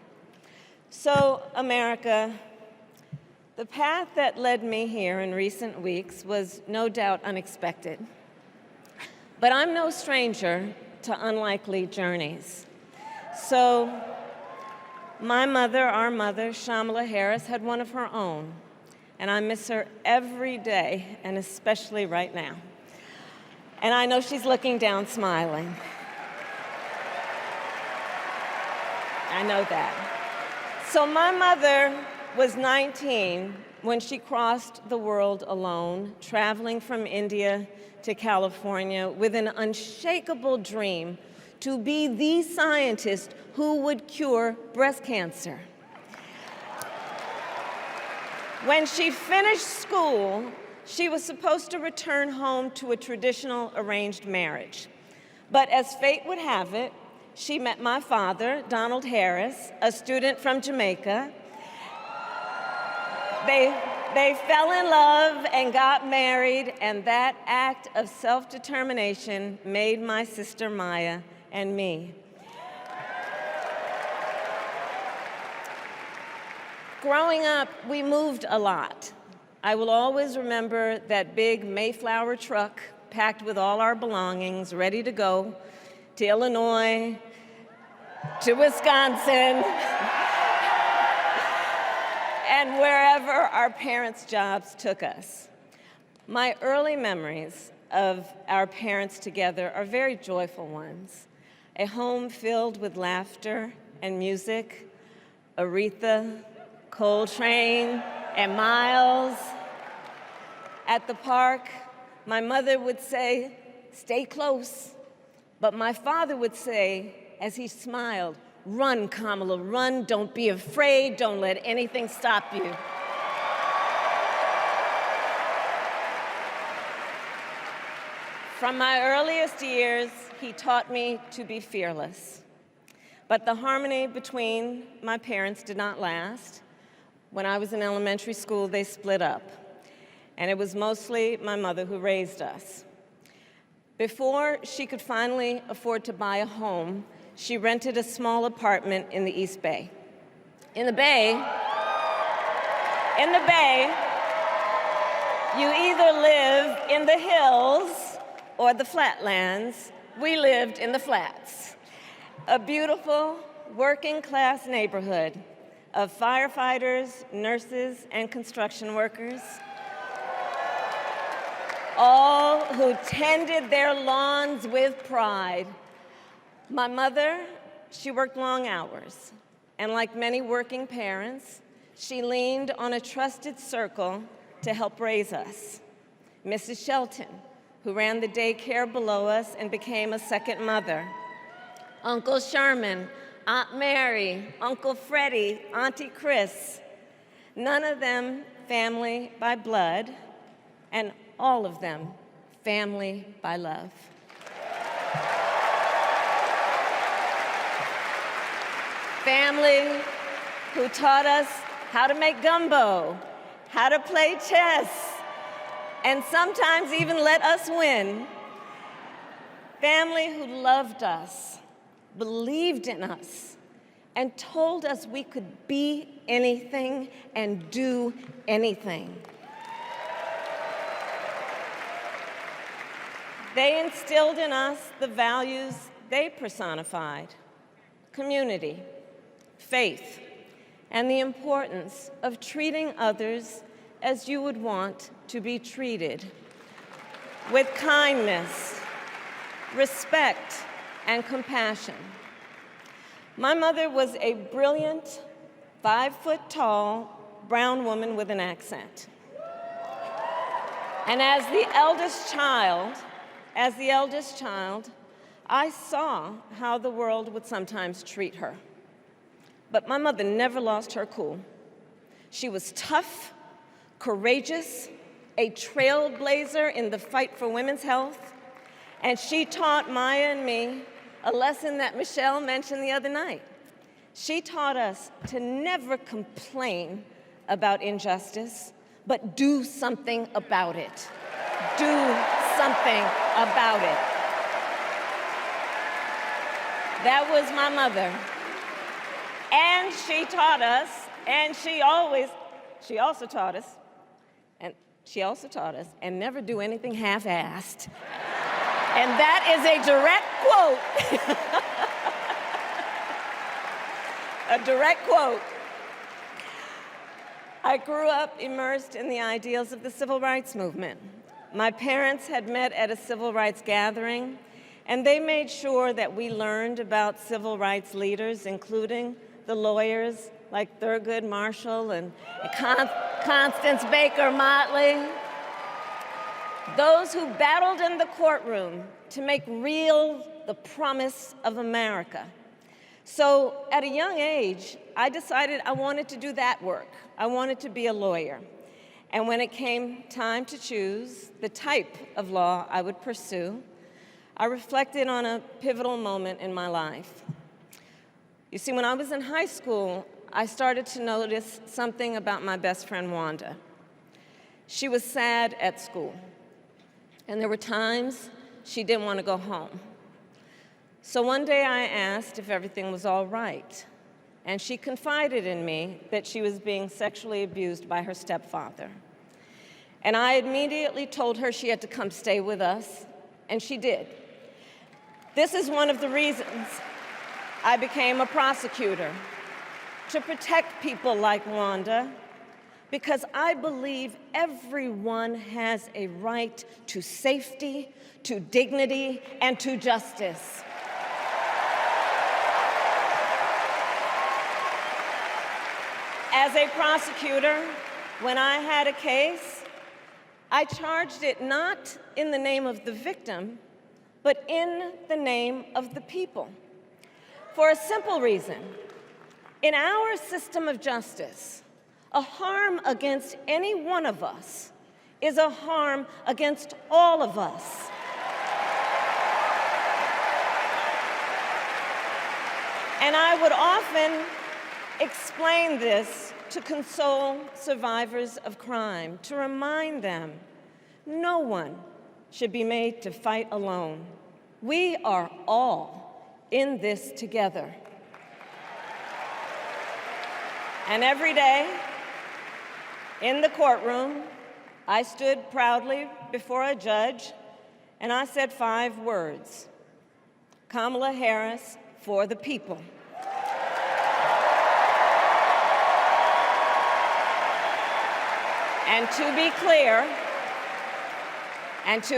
So, America, the path that led me here in recent weeks was no doubt unexpected. But I'm no stranger to unlikely journeys. So, my mother, our mother, Shamala Harris, had one of her own. And I miss her every day, and especially right now. And I know she's looking down smiling. I know that. So my mother was 19 when she crossed the world alone, traveling from India to California with an unshakable dream to be the scientist who would cure breast cancer. When she finished school, she was supposed to return home to a traditional arranged marriage. But as fate would have it, she met my father, Donald Harris, a student from Jamaica. They fell in love and got married, and that act of self-determination made my sister Maya and me. Growing up, we moved a lot. I will always remember that big Mayflower truck packed with all our belongings, ready to go to Illinois, to Wisconsin, and wherever our parents' jobs took us. My early memories of our parents together are very joyful ones. A home filled with laughter and music, Aretha, Coltrane, and Miles. At the park, my mother would say, "Stay close." But my father would say, as he smiled, "Run, Kamala, run. Don't be afraid. Don't let anything stop you." From my earliest years, he taught me to be fearless. But the harmony between my parents did not last. When I was in elementary school, they split up. And it was mostly my mother who raised us. Before she could finally afford to buy a home, she rented a small apartment in the East Bay. In the Bay, you either live in the hills or the flatlands. We lived in the flats. A beautiful working-class neighborhood of firefighters, nurses, and construction workers, all who tended their lawns with pride. My mother, she worked long hours, and like many working parents, she leaned on a trusted circle to help raise us. Mrs. Shelton, who ran the daycare below us and became a second mother. Uncle Sherman, Aunt Mary, Uncle Freddie, Auntie Chris. None of them family by blood, and all of them family by love. Family who taught us how to make gumbo, how to play chess, and sometimes even let us win. Family who loved us, believed in us, and told us we could be anything and do anything. They instilled in us the values they personified: community, faith, and the importance of treating others as you would want to be treated, with kindness, respect, and compassion. My mother was a brilliant, 5-foot-tall, brown woman with an accent. And as the eldest child, I saw how the world would sometimes treat her. But my mother never lost her cool. She was tough, courageous, a trailblazer in the fight for women's health, and she taught Maya and me a lesson that Michelle mentioned the other night. She taught us to never complain about injustice, but do something about it. Do something about it. That was my mother. And she taught us, and she also taught us, and never do anything half-assed. And that is a direct quote. A direct quote. I grew up immersed in the ideals of the civil rights movement. My parents had met at a civil rights gathering, and they made sure that we learned about civil rights leaders, including the lawyers like Thurgood Marshall and Constance Baker Motley, those who battled in the courtroom to make real the promise of America. So at a young age, I decided I wanted to do that work. I wanted to be a lawyer. And when it came time to choose the type of law I would pursue, I reflected on a pivotal moment in my life. You see, when I was in high school, I started to notice something about my best friend, Wanda. She was sad at school, and there were times she didn't want to go home. So one day I asked if everything was all right, and she confided in me that she was being sexually abused by her stepfather. And I immediately told her she had to come stay with us, and she did. This is one of the reasons I became a prosecutor, to protect people like Wanda, because I believe everyone has a right to safety, to dignity, and to justice. As a prosecutor, when I had a case, I charged it not in the name of the victim, but in the name of the people. For a simple reason. In our system of justice, a harm against any one of us is a harm against all of us. And I would often explain this to console survivors of crime, to remind them no one should be made to fight alone. We are all in this together. And every day in the courtroom, I stood proudly before a judge and I said 5 words: Kamala Harris for the people. And to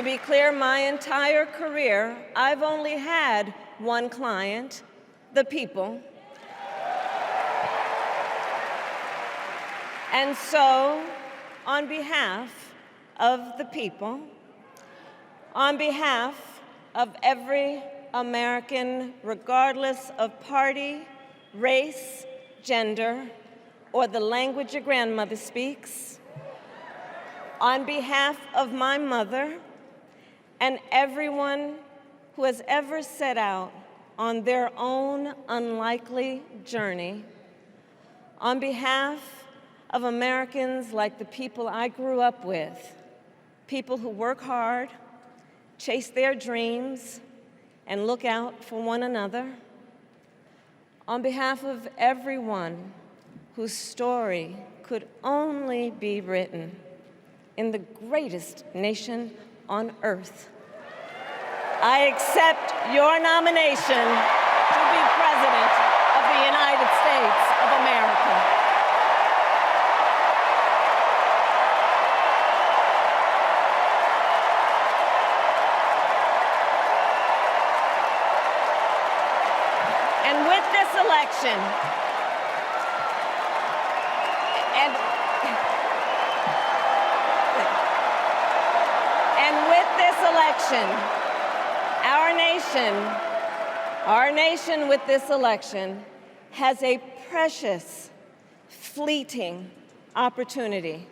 be clear, my entire career, I've only had one client, the people. And so, on behalf of the people, on behalf of every American, regardless of party, race, gender, or the language your grandmother speaks, on behalf of my mother and everyone who has ever set out on their own unlikely journey, on behalf of Americans like the people I grew up with, people who work hard, chase their dreams, and look out for one another, on behalf of everyone whose story could only be written in the greatest nation on earth, I accept your nomination to be President of the United States of America. And with this election, our nation with this election has a precious, fleeting opportunity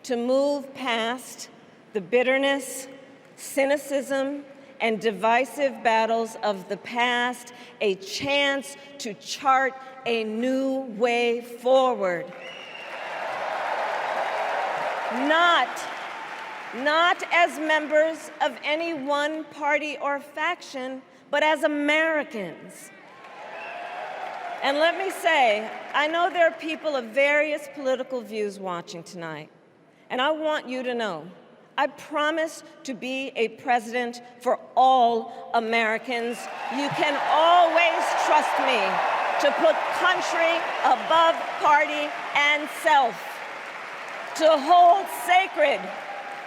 to move past the bitterness, cynicism, and divisive battles of the past, a chance to chart a new way forward. Not as members of any one party or faction, but as Americans. And let me say, I know there are people of various political views watching tonight, and I want you to know, I promise to be a president for all Americans. You can always trust me to put country above party and self, to hold sacred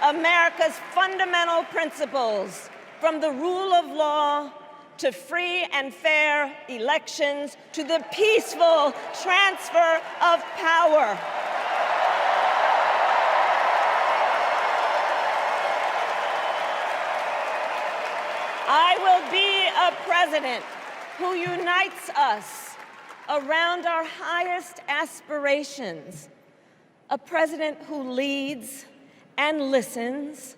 America's fundamental principles, from the rule of law to free and fair elections to the peaceful transfer of power. I will be a president who unites us around our highest aspirations, a president who leads and listens,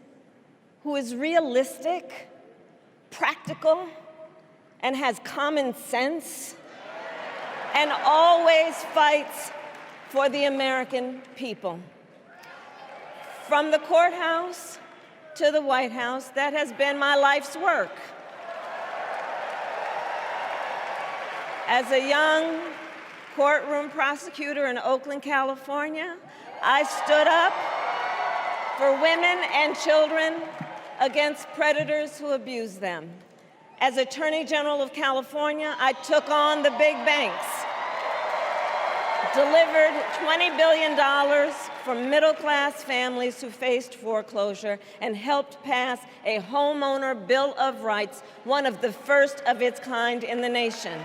who is realistic, practical, and has common sense, and always fights for the American people. From the courthouse to the White House, that has been my life's work. As a young courtroom prosecutor in Oakland, California, I stood up for women and children against predators who abuse them. As Attorney General of California, I took on the big banks, delivered $20 billion for middle-class families who faced foreclosure, and helped pass a homeowner Bill of Rights, one of the first of its kind in the nation.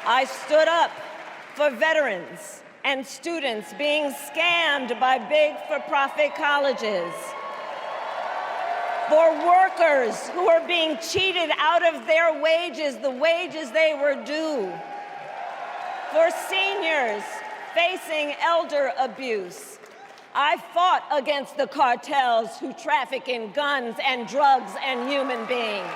I stood up for veterans and students being scammed by big for-profit colleges, for workers who are being cheated out of their wages, the wages they were due, for seniors facing elder abuse. I fought against the cartels who traffic in guns and drugs and human beings,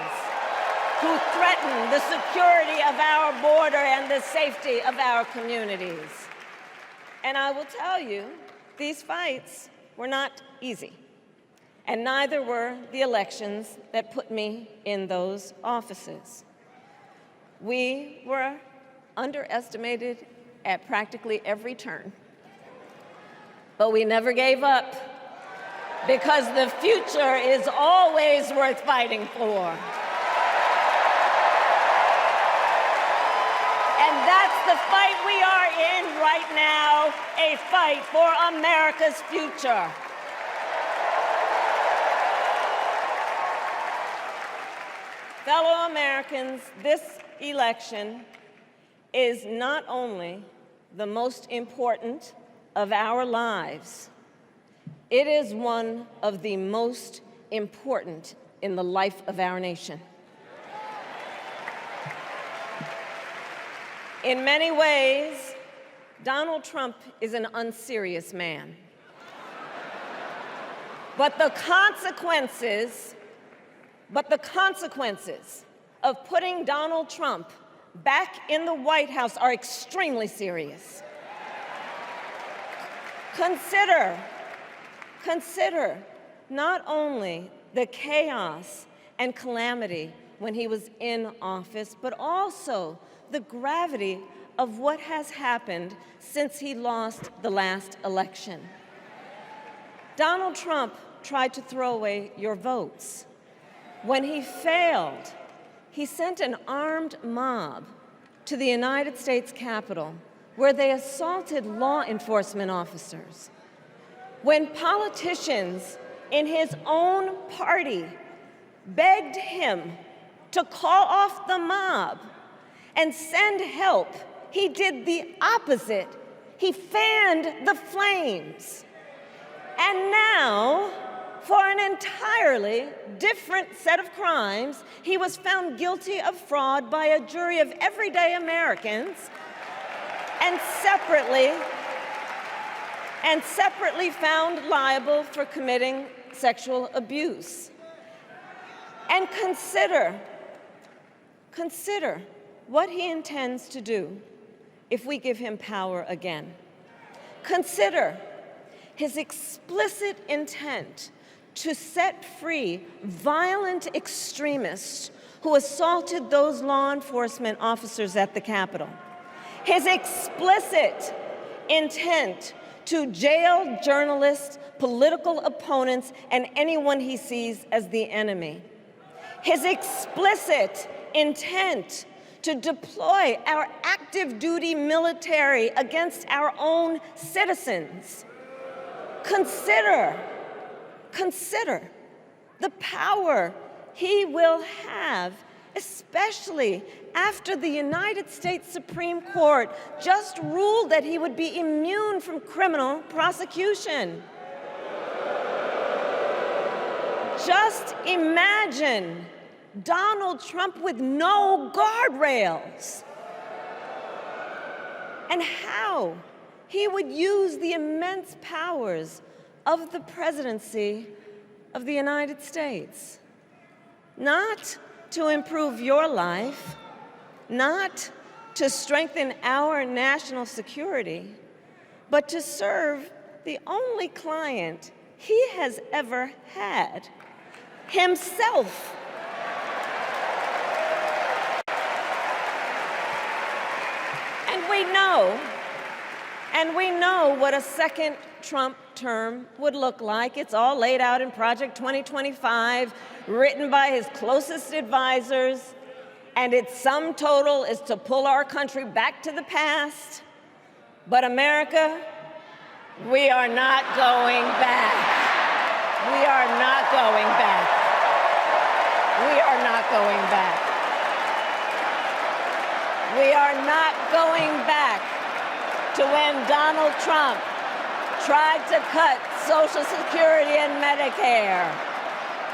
who threaten the security of our border and the safety of our communities. And I will tell you, these fights were not easy, and neither were the elections that put me in those offices. We were underestimated at practically every turn, but we never gave up, because the future is always worth fighting for. And that's the fight we are in right now, a fight for America's future. Fellow Americans, this election is not only the most important of our lives, it is one of the most important in the life of our nation. In many ways, Donald Trump is an unserious man. But the consequences of putting Donald Trump back in the White House are extremely serious. Consider not only the chaos and calamity when he was in office, but also the gravity of what has happened since he lost the last election. Donald Trump tried to throw away your votes. When he failed, he sent an armed mob to the United States Capitol, where they assaulted law enforcement officers. When politicians in his own party begged him to call off the mob and send help, he did the opposite. He fanned the flames. And now, for an entirely different set of crimes, he was found guilty of fraud by a jury of everyday Americans, and separately, and separately found liable for committing sexual abuse. And consider what he intends to do if we give him power again. Consider his explicit intent to set free violent extremists who assaulted those law enforcement officers at the Capitol. His explicit intent to jail journalists, political opponents, and anyone he sees as the enemy. His explicit intent to deploy our active duty military against our own citizens. Consider the power he will have, especially after the United States Supreme Court just ruled that he would be immune from criminal prosecution. Just imagine Donald Trump with no guardrails, and how he would use the immense powers of the presidency of the United States, not to improve your life, not to strengthen our national security, but to serve the only client he has ever had, himself. And we know what a second Trump term would look like. It's all laid out in Project 2025, written by his closest advisors, and its sum total is to pull our country back to the past. But America, we are not going back. We are not going back. We are not going back. We are not going back to when Donald Trump tried to cut Social Security and Medicare.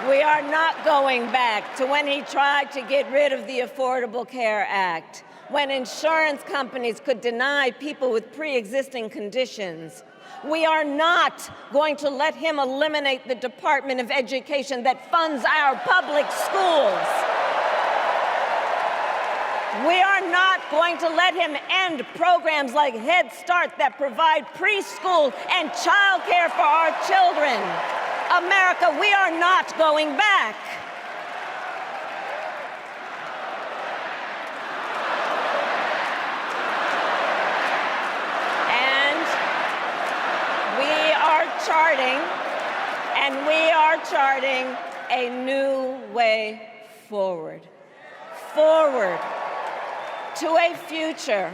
We are not going back to when he tried to get rid of the Affordable Care Act, when insurance companies could deny people with pre-existing conditions. We are not going to let him eliminate the Department of Education that funds our public schools. We are not going to let him end programs like Head Start that provide preschool and childcare for our children. America, we are not going back. And we are charting a new way forward. Forward to a future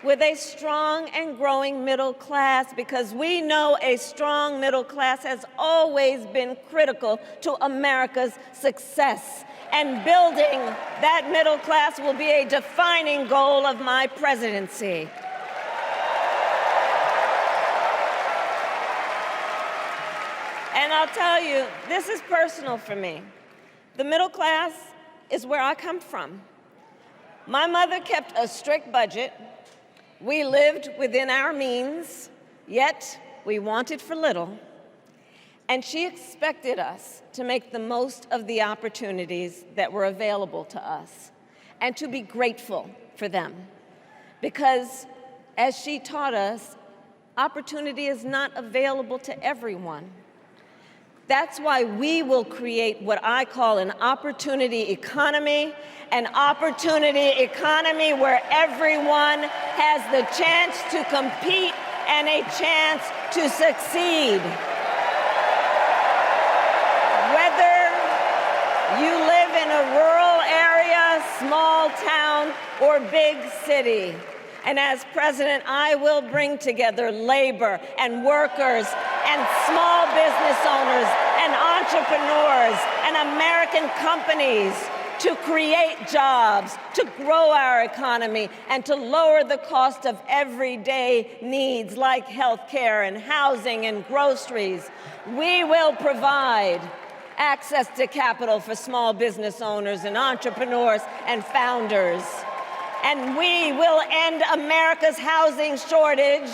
with a strong and growing middle class, because we know a strong middle class has always been critical to America's success. And building that middle class will be a defining goal of my presidency. And I'll tell you, this is personal for me. The middle class is where I come from. My mother kept a strict budget. We lived within our means, yet we wanted for little. And she expected us to make the most of the opportunities that were available to us and to be grateful for them. Because, as she taught us, opportunity is not available to everyone. That's why we will create what I call an opportunity economy where everyone has the chance to compete and a chance to succeed. Whether you live in a rural area, small town, or big city. And as president, I will bring together labor and workers and small business owners and entrepreneurs and American companies to create jobs, to grow our economy, and to lower the cost of everyday needs like health care and housing and groceries. We will provide access to capital for small business owners and entrepreneurs and founders. And we will end America's housing shortage.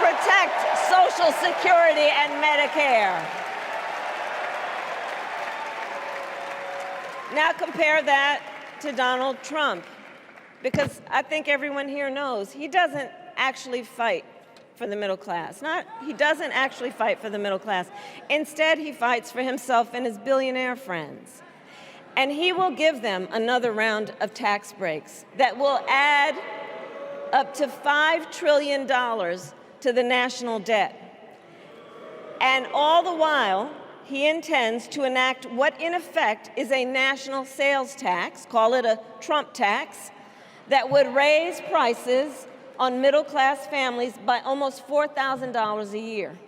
protect Social Security and Medicare. Now compare that to Donald Trump, because I think everyone here knows he doesn't actually fight for the middle class. He doesn't actually fight for the middle class. Instead, he fights for himself and his billionaire friends. And he will give them another round of tax breaks that will add up to $5 trillion to the national debt. And all the while, he intends to enact what in effect is a national sales tax, call it a Trump tax, that would raise prices on middle-class families by almost $4,000 a year.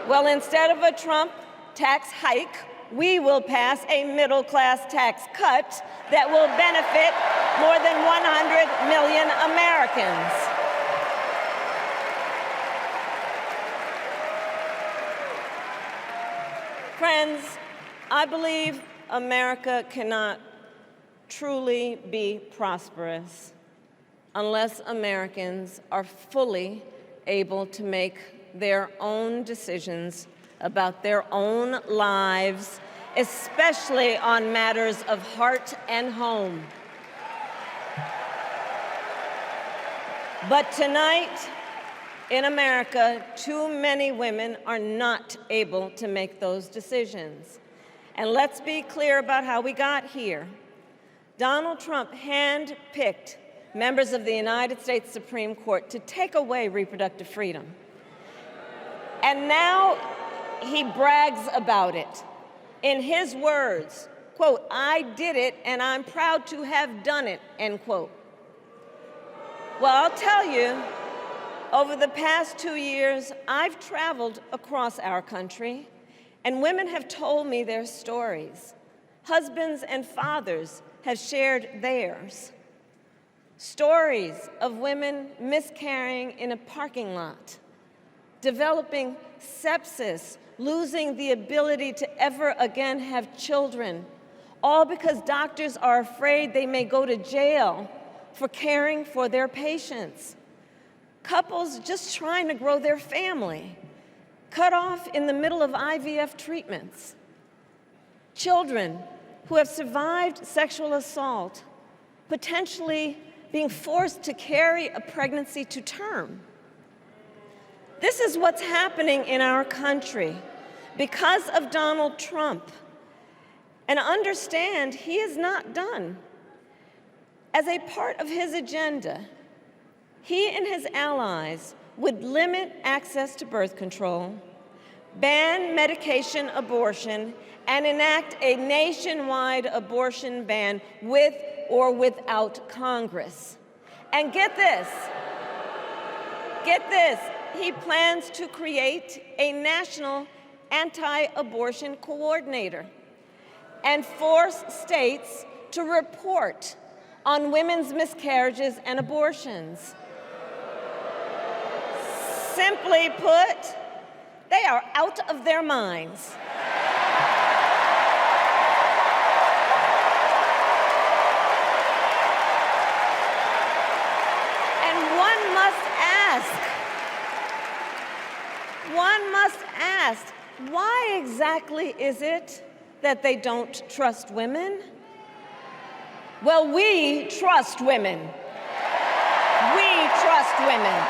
Well, instead of a Trump tax hike, we will pass a middle-class tax cut that will benefit more than 100 million Americans. Friends, I believe America cannot truly be prosperous unless Americans are fully able to make their own decisions about their own lives, especially on matters of heart and home. But tonight, in America, too many women are not able to make those decisions. And let's be clear about how we got here. Donald Trump handpicked members of the United States Supreme Court to take away reproductive freedom. And now he brags about it. In his words, quote, "I did it and I'm proud to have done it," end quote. Well, I'll tell you, over the past 2 years, I've traveled across our country, and women have told me their stories. Husbands and fathers have shared theirs. Stories of women miscarrying in a parking lot, developing sepsis, losing the ability to ever again have children, all because doctors are afraid they may go to jail for caring for their patients. Couples just trying to grow their family, cut off in the middle of IVF treatments. Children who have survived sexual assault, potentially being forced to carry a pregnancy to term. This is what's happening in our country because of Donald Trump. And understand, he is not done. As a part of his agenda, he and his allies would limit access to birth control, ban medication abortion, and enact a nationwide abortion ban with or without Congress. And get this, he plans to create a national anti-abortion coordinator and force states to report on women's miscarriages and abortions. Simply put, they are out of their minds. And one must ask, why exactly is it that they don't trust women? Well, we trust women. We trust women.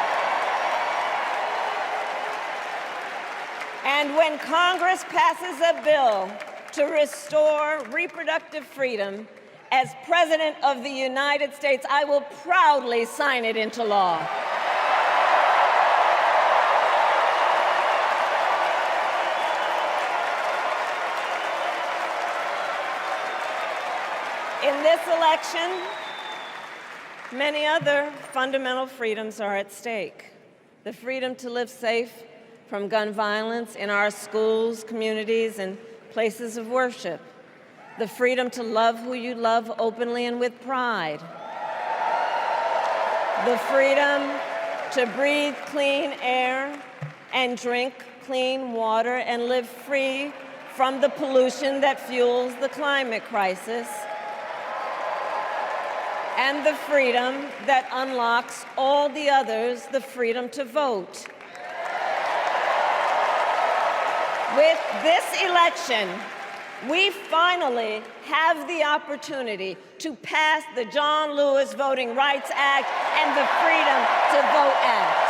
And when Congress passes a bill to restore reproductive freedom, as President of the United States, I will proudly sign it into law. In this election, many other fundamental freedoms are at stake. The freedom to live safe from gun violence in our schools, communities, and places of worship. The freedom to love who you love openly and with pride. The freedom to breathe clean air and drink clean water and live free from the pollution that fuels the climate crisis. and the freedom that unlocks all the others the freedom to vote. With this election, we finally have the opportunity to pass the John Lewis Voting Rights Act and the Freedom to Vote Act.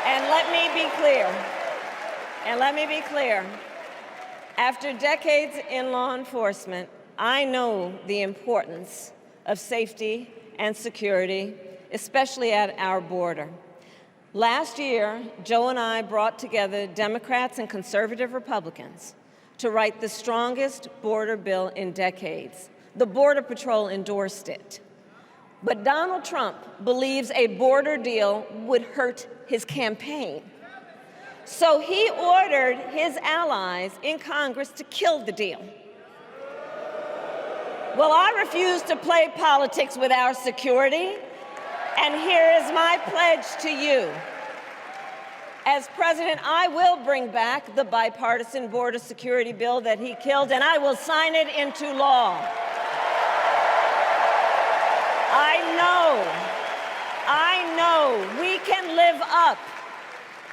And let me be clear, after decades in law enforcement, I know the importance of safety and security, especially at our border. Last year, Joe and I brought together Democrats and conservative Republicans to write the strongest border bill in decades. The Border Patrol endorsed it. But Donald Trump believes a border deal would hurt his campaign. So he ordered his allies in Congress to kill the deal. Well, I refuse to play politics with our security, and here is my pledge to you. As president, I will bring back the bipartisan border security bill that he killed, and I will sign it into law. I know we can live up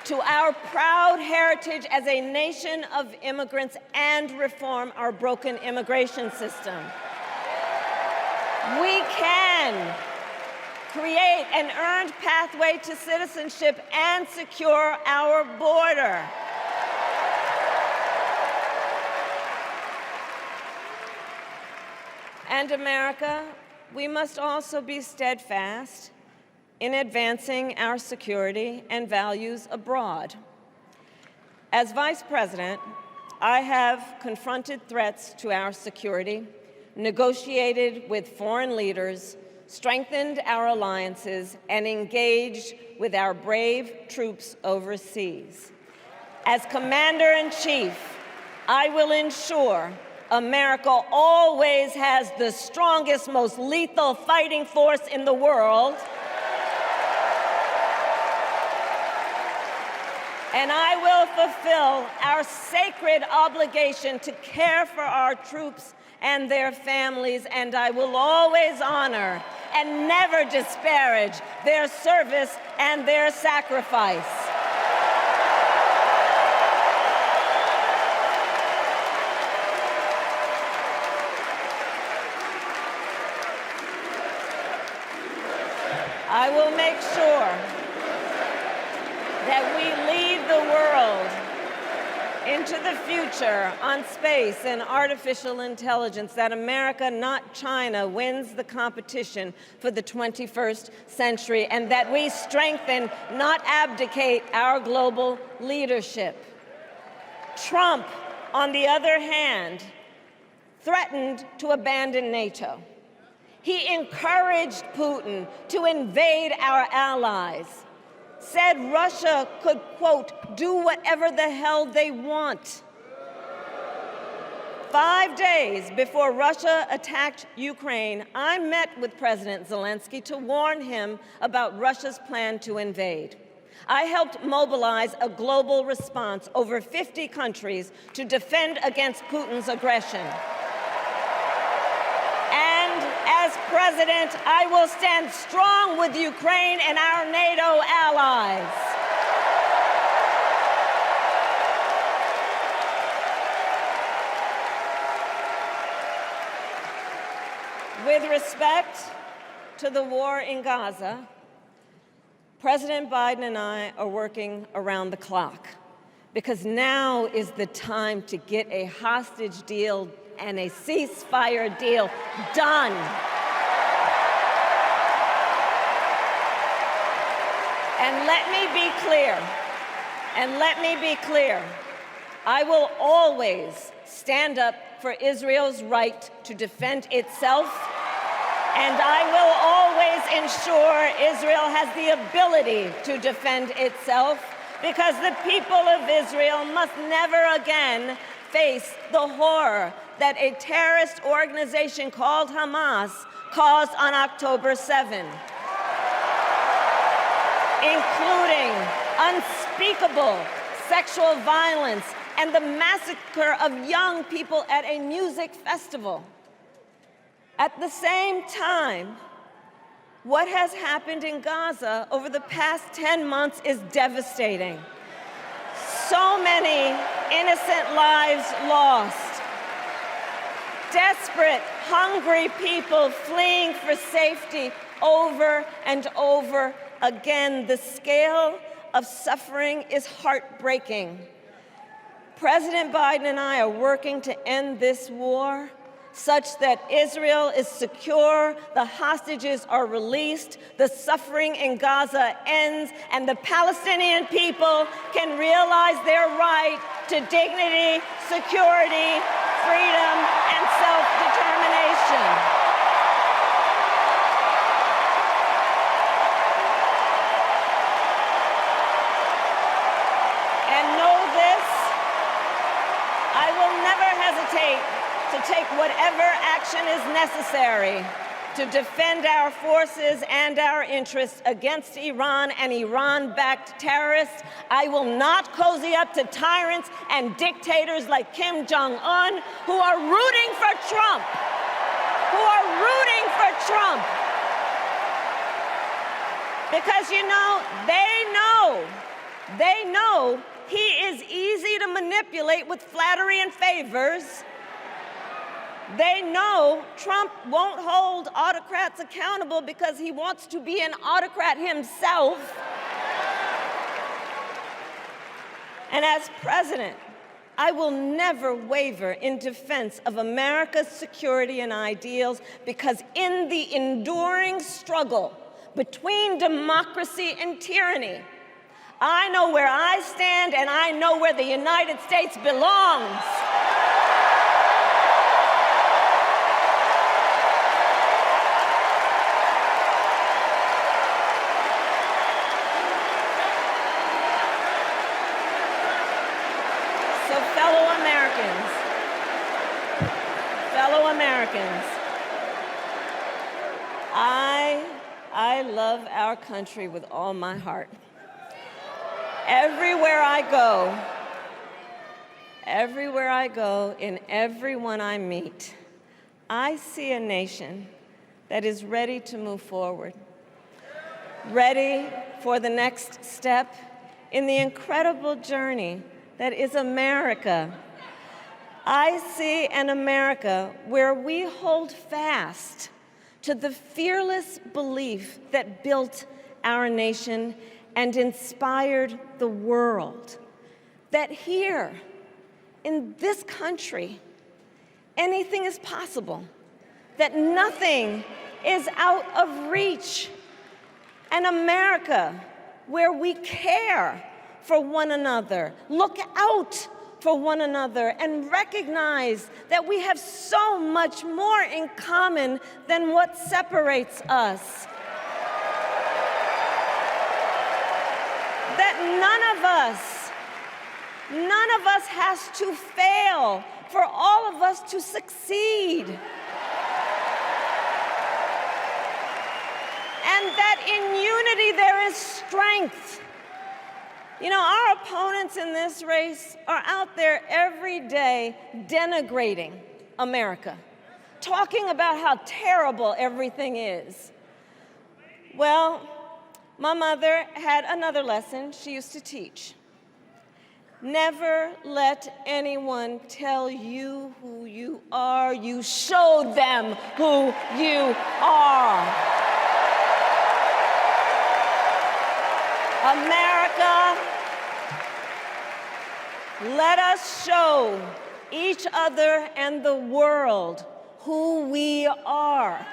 to our proud heritage as a nation of immigrants and reform our broken immigration system. We can create an earned pathway to citizenship and secure our border. And America, we must also be steadfast in advancing our security and values abroad. As Vice President, I have confronted threats to our security, negotiated with foreign leaders, strengthened our alliances, and engaged with our brave troops overseas. As Commander-in-Chief, I will ensure America always has the strongest, most lethal fighting force in the world. And I will fulfill our sacred obligation to care for our troops and their families, and I will always honor and never disparage their service and their sacrifice. I will make sure that we lead the world into the future on space and artificial intelligence, that America, not China, wins the competition for the 21st century, and that we strengthen, not abdicate, our global leadership. Trump, on the other hand, threatened to abandon NATO. He encouraged Putin to invade our allies, said Russia could, quote, do whatever the hell they want. 5 days before Russia attacked Ukraine, I met with President Zelensky to warn him about Russia's plan to invade. I helped mobilize a global response, over 50 countries, to defend against Putin's aggression. And as president, I will stand strong with Ukraine and our NATO allies. With respect to the war in Gaza, President Biden and I are working around the clock, because now is the time to get a hostage deal and a ceasefire deal done. And let me be clear, I will always stand up for Israel's right to defend itself, and I will always ensure Israel has the ability to defend itself, because the people of Israel must never again face the horror that a terrorist organization called Hamas caused on October 7, including unspeakable sexual violence and the massacre of young people at a music festival. At the same time, what has happened in Gaza over the past 10 months is devastating. So many innocent lives lost. Desperate, hungry people fleeing for safety over and over again. The scale of suffering is heartbreaking. President Biden and I are working to end this war such that Israel is secure, the hostages are released, the suffering in Gaza ends, and the Palestinian people can realize their right to dignity, security, freedom, and self-determination. And know this, I will never hesitate to take whatever action is necessary to defend our forces and our interests against Iran and Iran-backed terrorists. I will not cozy up to tyrants and dictators like Kim Jong-un who are rooting for Trump, Because, you know, they know he is easy to manipulate with flattery and favors. They know Trump won't hold autocrats accountable because he wants to be an autocrat himself. And as president, I will never waver in defense of America's security and ideals, because in the enduring struggle between democracy and tyranny, I know where I stand and I know where the United States belongs. Fellow Americans, I love our country with all my heart. Everywhere I go, in everyone I meet, I see a nation that is ready to move forward, ready for the next step in the incredible journey that is America. I see an America where we hold fast to the fearless belief that built our nation and inspired the world, that here, in this country, anything is possible, that nothing is out of reach. An America where we care for one another, look out for one another, and recognize that we have so much more in common than what separates us. That none of us has to fail for all of us to succeed. And that in unity there is strength. You know, our opponents in this race are out there every day denigrating America, talking about how terrible everything is. Well, my mother had another lesson she used to teach. Never let anyone tell you who you are. You show them who you are. America, let us show each other and the world who we are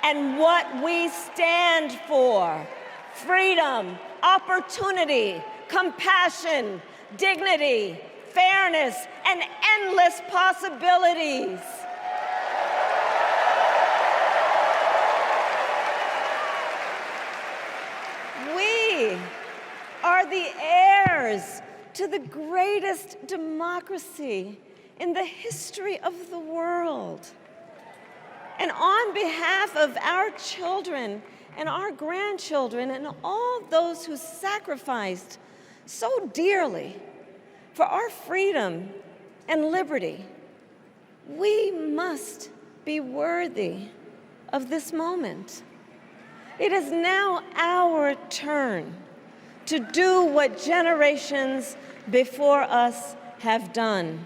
and what we stand for. Freedom, opportunity, compassion, dignity, fairness, and endless possibilities. We are the heirs to the greatest democracy in the history of the world. And on behalf of our children and our grandchildren and all those who sacrificed so dearly for our freedom and liberty, we must be worthy of this moment. It is now our turn to do what generations before us have done,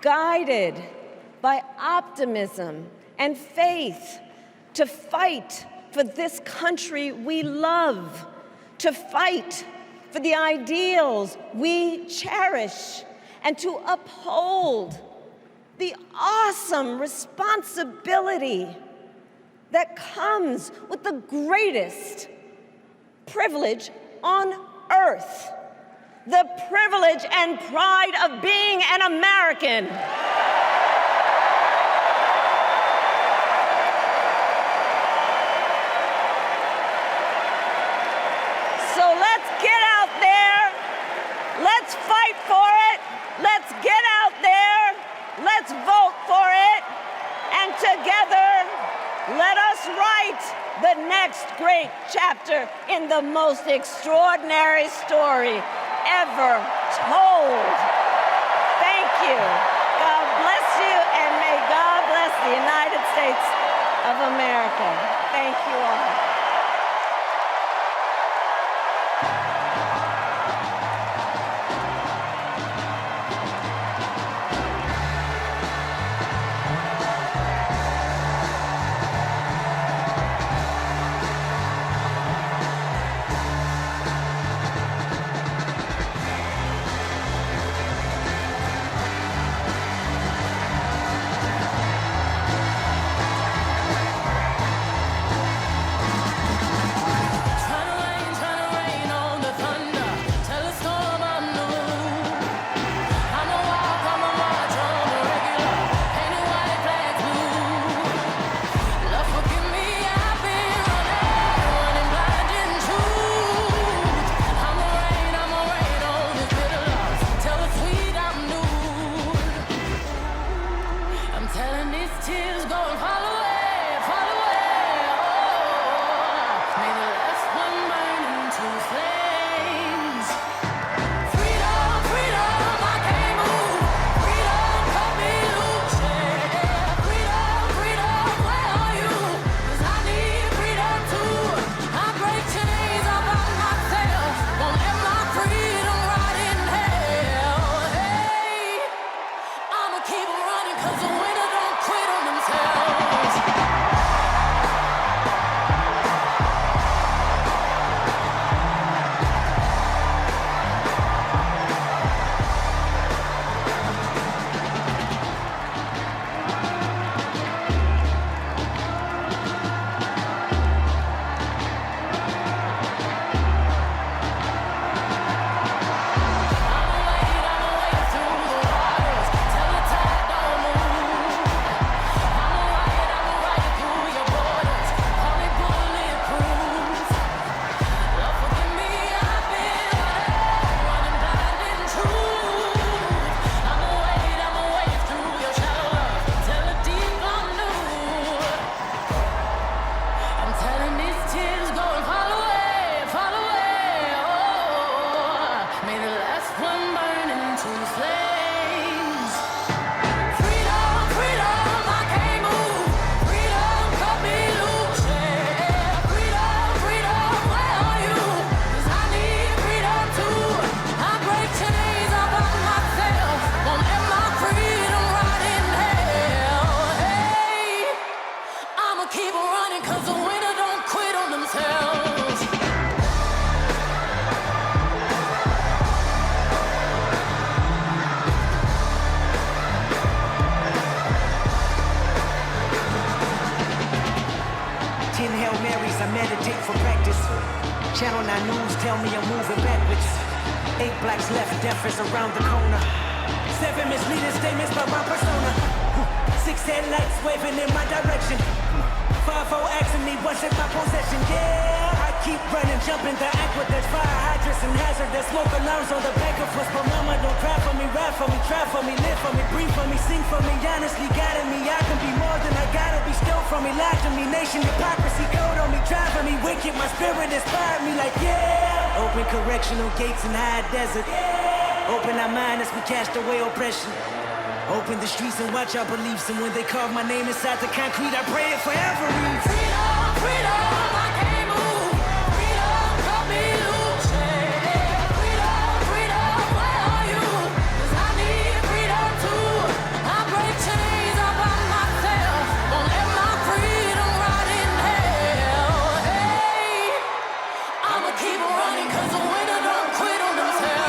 guided by optimism and faith, to fight for this country we love, to fight for the ideals we cherish, and to uphold the awesome responsibility that comes with the greatest privilege on earth, the privilege and pride of being an American. So let's get out there, let's fight for it, let's get out there, let's vote for it, and together, let us write the next great chapter in the most extraordinary story ever told. Thank you. God bless you, and may God bless the United States of America. Thank you all. Channel 9 News tell me I'm moving backwards. 8 blacks left, death is around the corner. 7 misleading statements by my persona. 6 headlights waving in my direction. 5-0 asking me what's in my possession. Yeah, I keep running, jumping the aqueducts, fire hydrants and hazardous smoke alarms on the back of us. But mama, don't cry for me, ride for me, try for me, live for me, breathe for me, sing for me, honestly guiding me. I can be more than I gotta be, stole from me, lied to me, nation hypocrisy, code on me, driving me wicked. My spirit inspired me like, yeah. Open correctional gates in high desert. Yeah. Open our mind as we cast away oppression. Open the streets and watch our beliefs. And when they carve my name inside the concrete, I pray it forever reads. Freedom, freedom, I can't move. Freedom, cut me loose. Freedom, freedom, where are you? 'Cause I need freedom too. I break chains all by myself. Won't let my freedom rot in hell. Hey, I'ma keep running 'cause the winner don't quit on themselves.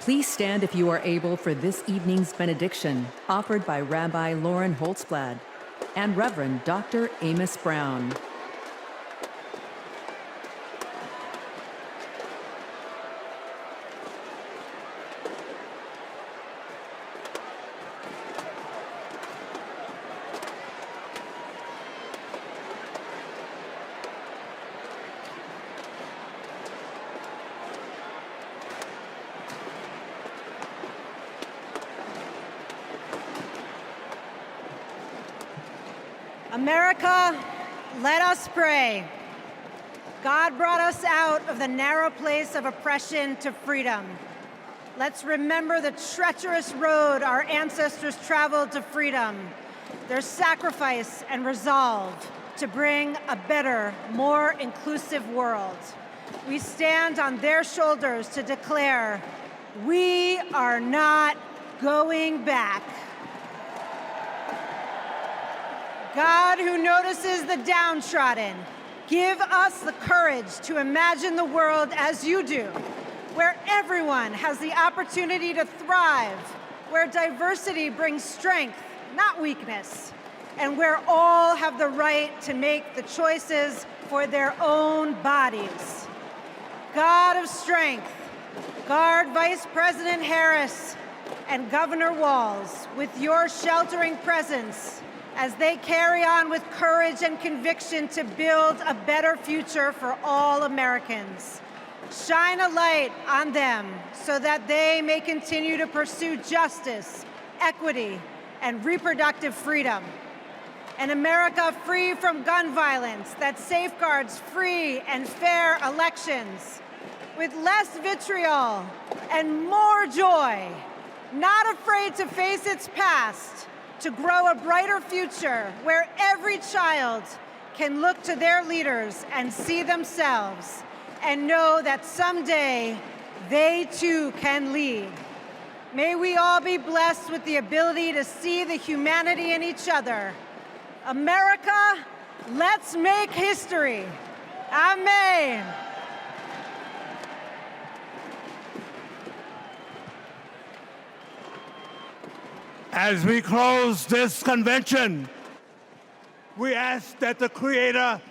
Please stand if you are able for this evening's benediction, offered by Rabbi Lauren Holtzblad and Reverend Dr. Amos Brown. America, let us pray. God brought us out of the narrow place of oppression to freedom. Let's remember the treacherous road our ancestors traveled to freedom, their sacrifice and resolve to bring a better, more inclusive world. We stand on their shoulders to declare, we are not going back. God, who notices the downtrodden, give us the courage to imagine the world as you do, where everyone has the opportunity to thrive, where diversity brings strength, not weakness, and where all have the right to make the choices for their own bodies. God of strength, guard Vice President Harris and Governor Walz with your sheltering presence as they carry on with courage and conviction to build a better future for all Americans. Shine a light on them so that they may continue to pursue justice, equity, and reproductive freedom. An America free from gun violence that safeguards free and fair elections, with less vitriol and more joy, not afraid to face its past, to grow a brighter future where every child can look to their leaders and see themselves and know that someday they too can lead. May we all be blessed with the ability to see the humanity in each other. America, let's make history. Amen. As we close this convention, we ask that the Creator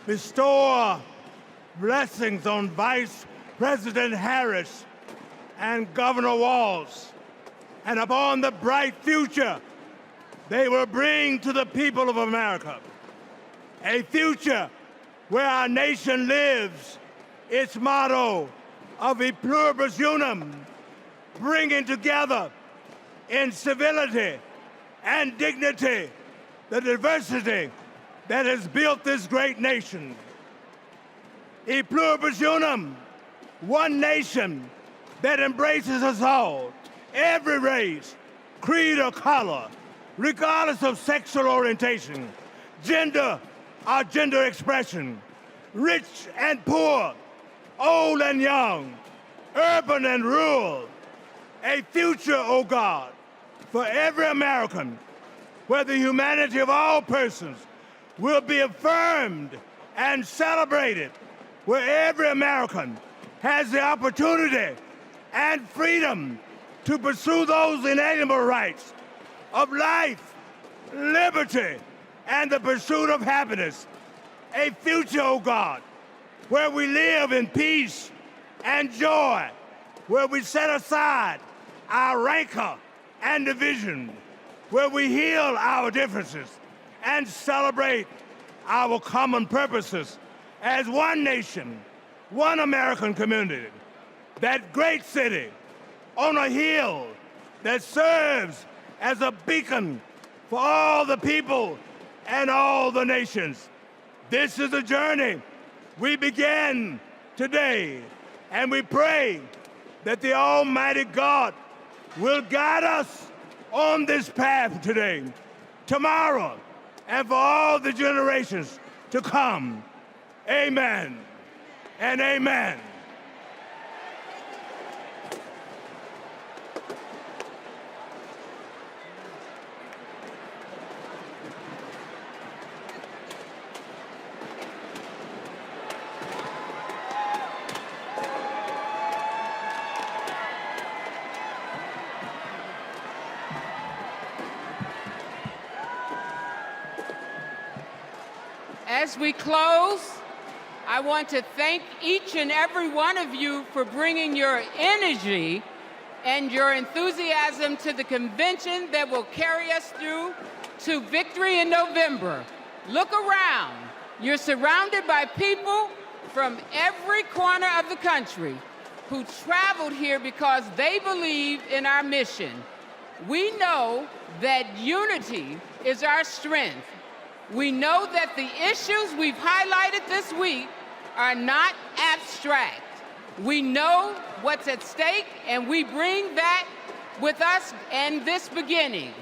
bestow blessings on Vice President Harris and Governor Walz, and upon the bright future they will bring to the people of America. A future where our nation lives its motto of e pluribus unum, bringing together in civility and dignity the diversity that has built this great nation. E pluribus unum, one nation that embraces us all, every race, creed, or color, regardless of sexual orientation, gender or gender expression, rich and poor, old and young, urban and rural. A future, oh God, for every American, where the humanity of all persons will be affirmed and celebrated, where every American has the opportunity and freedom to pursue those inalienable rights of life, liberty, and the pursuit of happiness. A future, oh God, where we live in peace and joy, where we set aside our rancor and division, where we heal our differences and celebrate our common purposes as one nation, one American community, that great city on a hill that serves as a beacon for all the people and all the nations. This is a journey we begin today, and we pray that the Almighty God will guide us on this path today, tomorrow, and for all the generations to come. Amen and amen. As we close, I want to thank each and every one of you for bringing your energy and your enthusiasm to the convention that will carry us through to victory in November. Look around. You're surrounded by people from every corner of the country who traveled here because they believe in our mission. We know that unity is our strength. We know that the issues we've highlighted this week are not abstract. We know what's at stake, and we bring that with us in this beginning.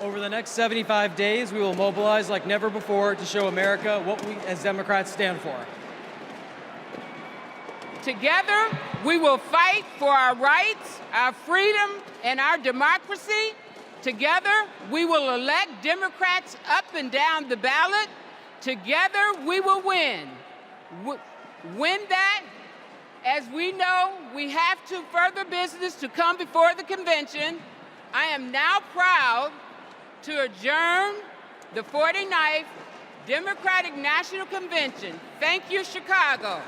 Over the next 75 days, we will mobilize like never before to show America what we as Democrats stand for. Together, we will fight for our rights, our freedom, and our democracy. Together, we will elect Democrats up and down the ballot. Together, we will win. Win that, as we know, we have to further business to come before the convention. I am now proud to adjourn the 49th Democratic National Convention. Thank you, Chicago.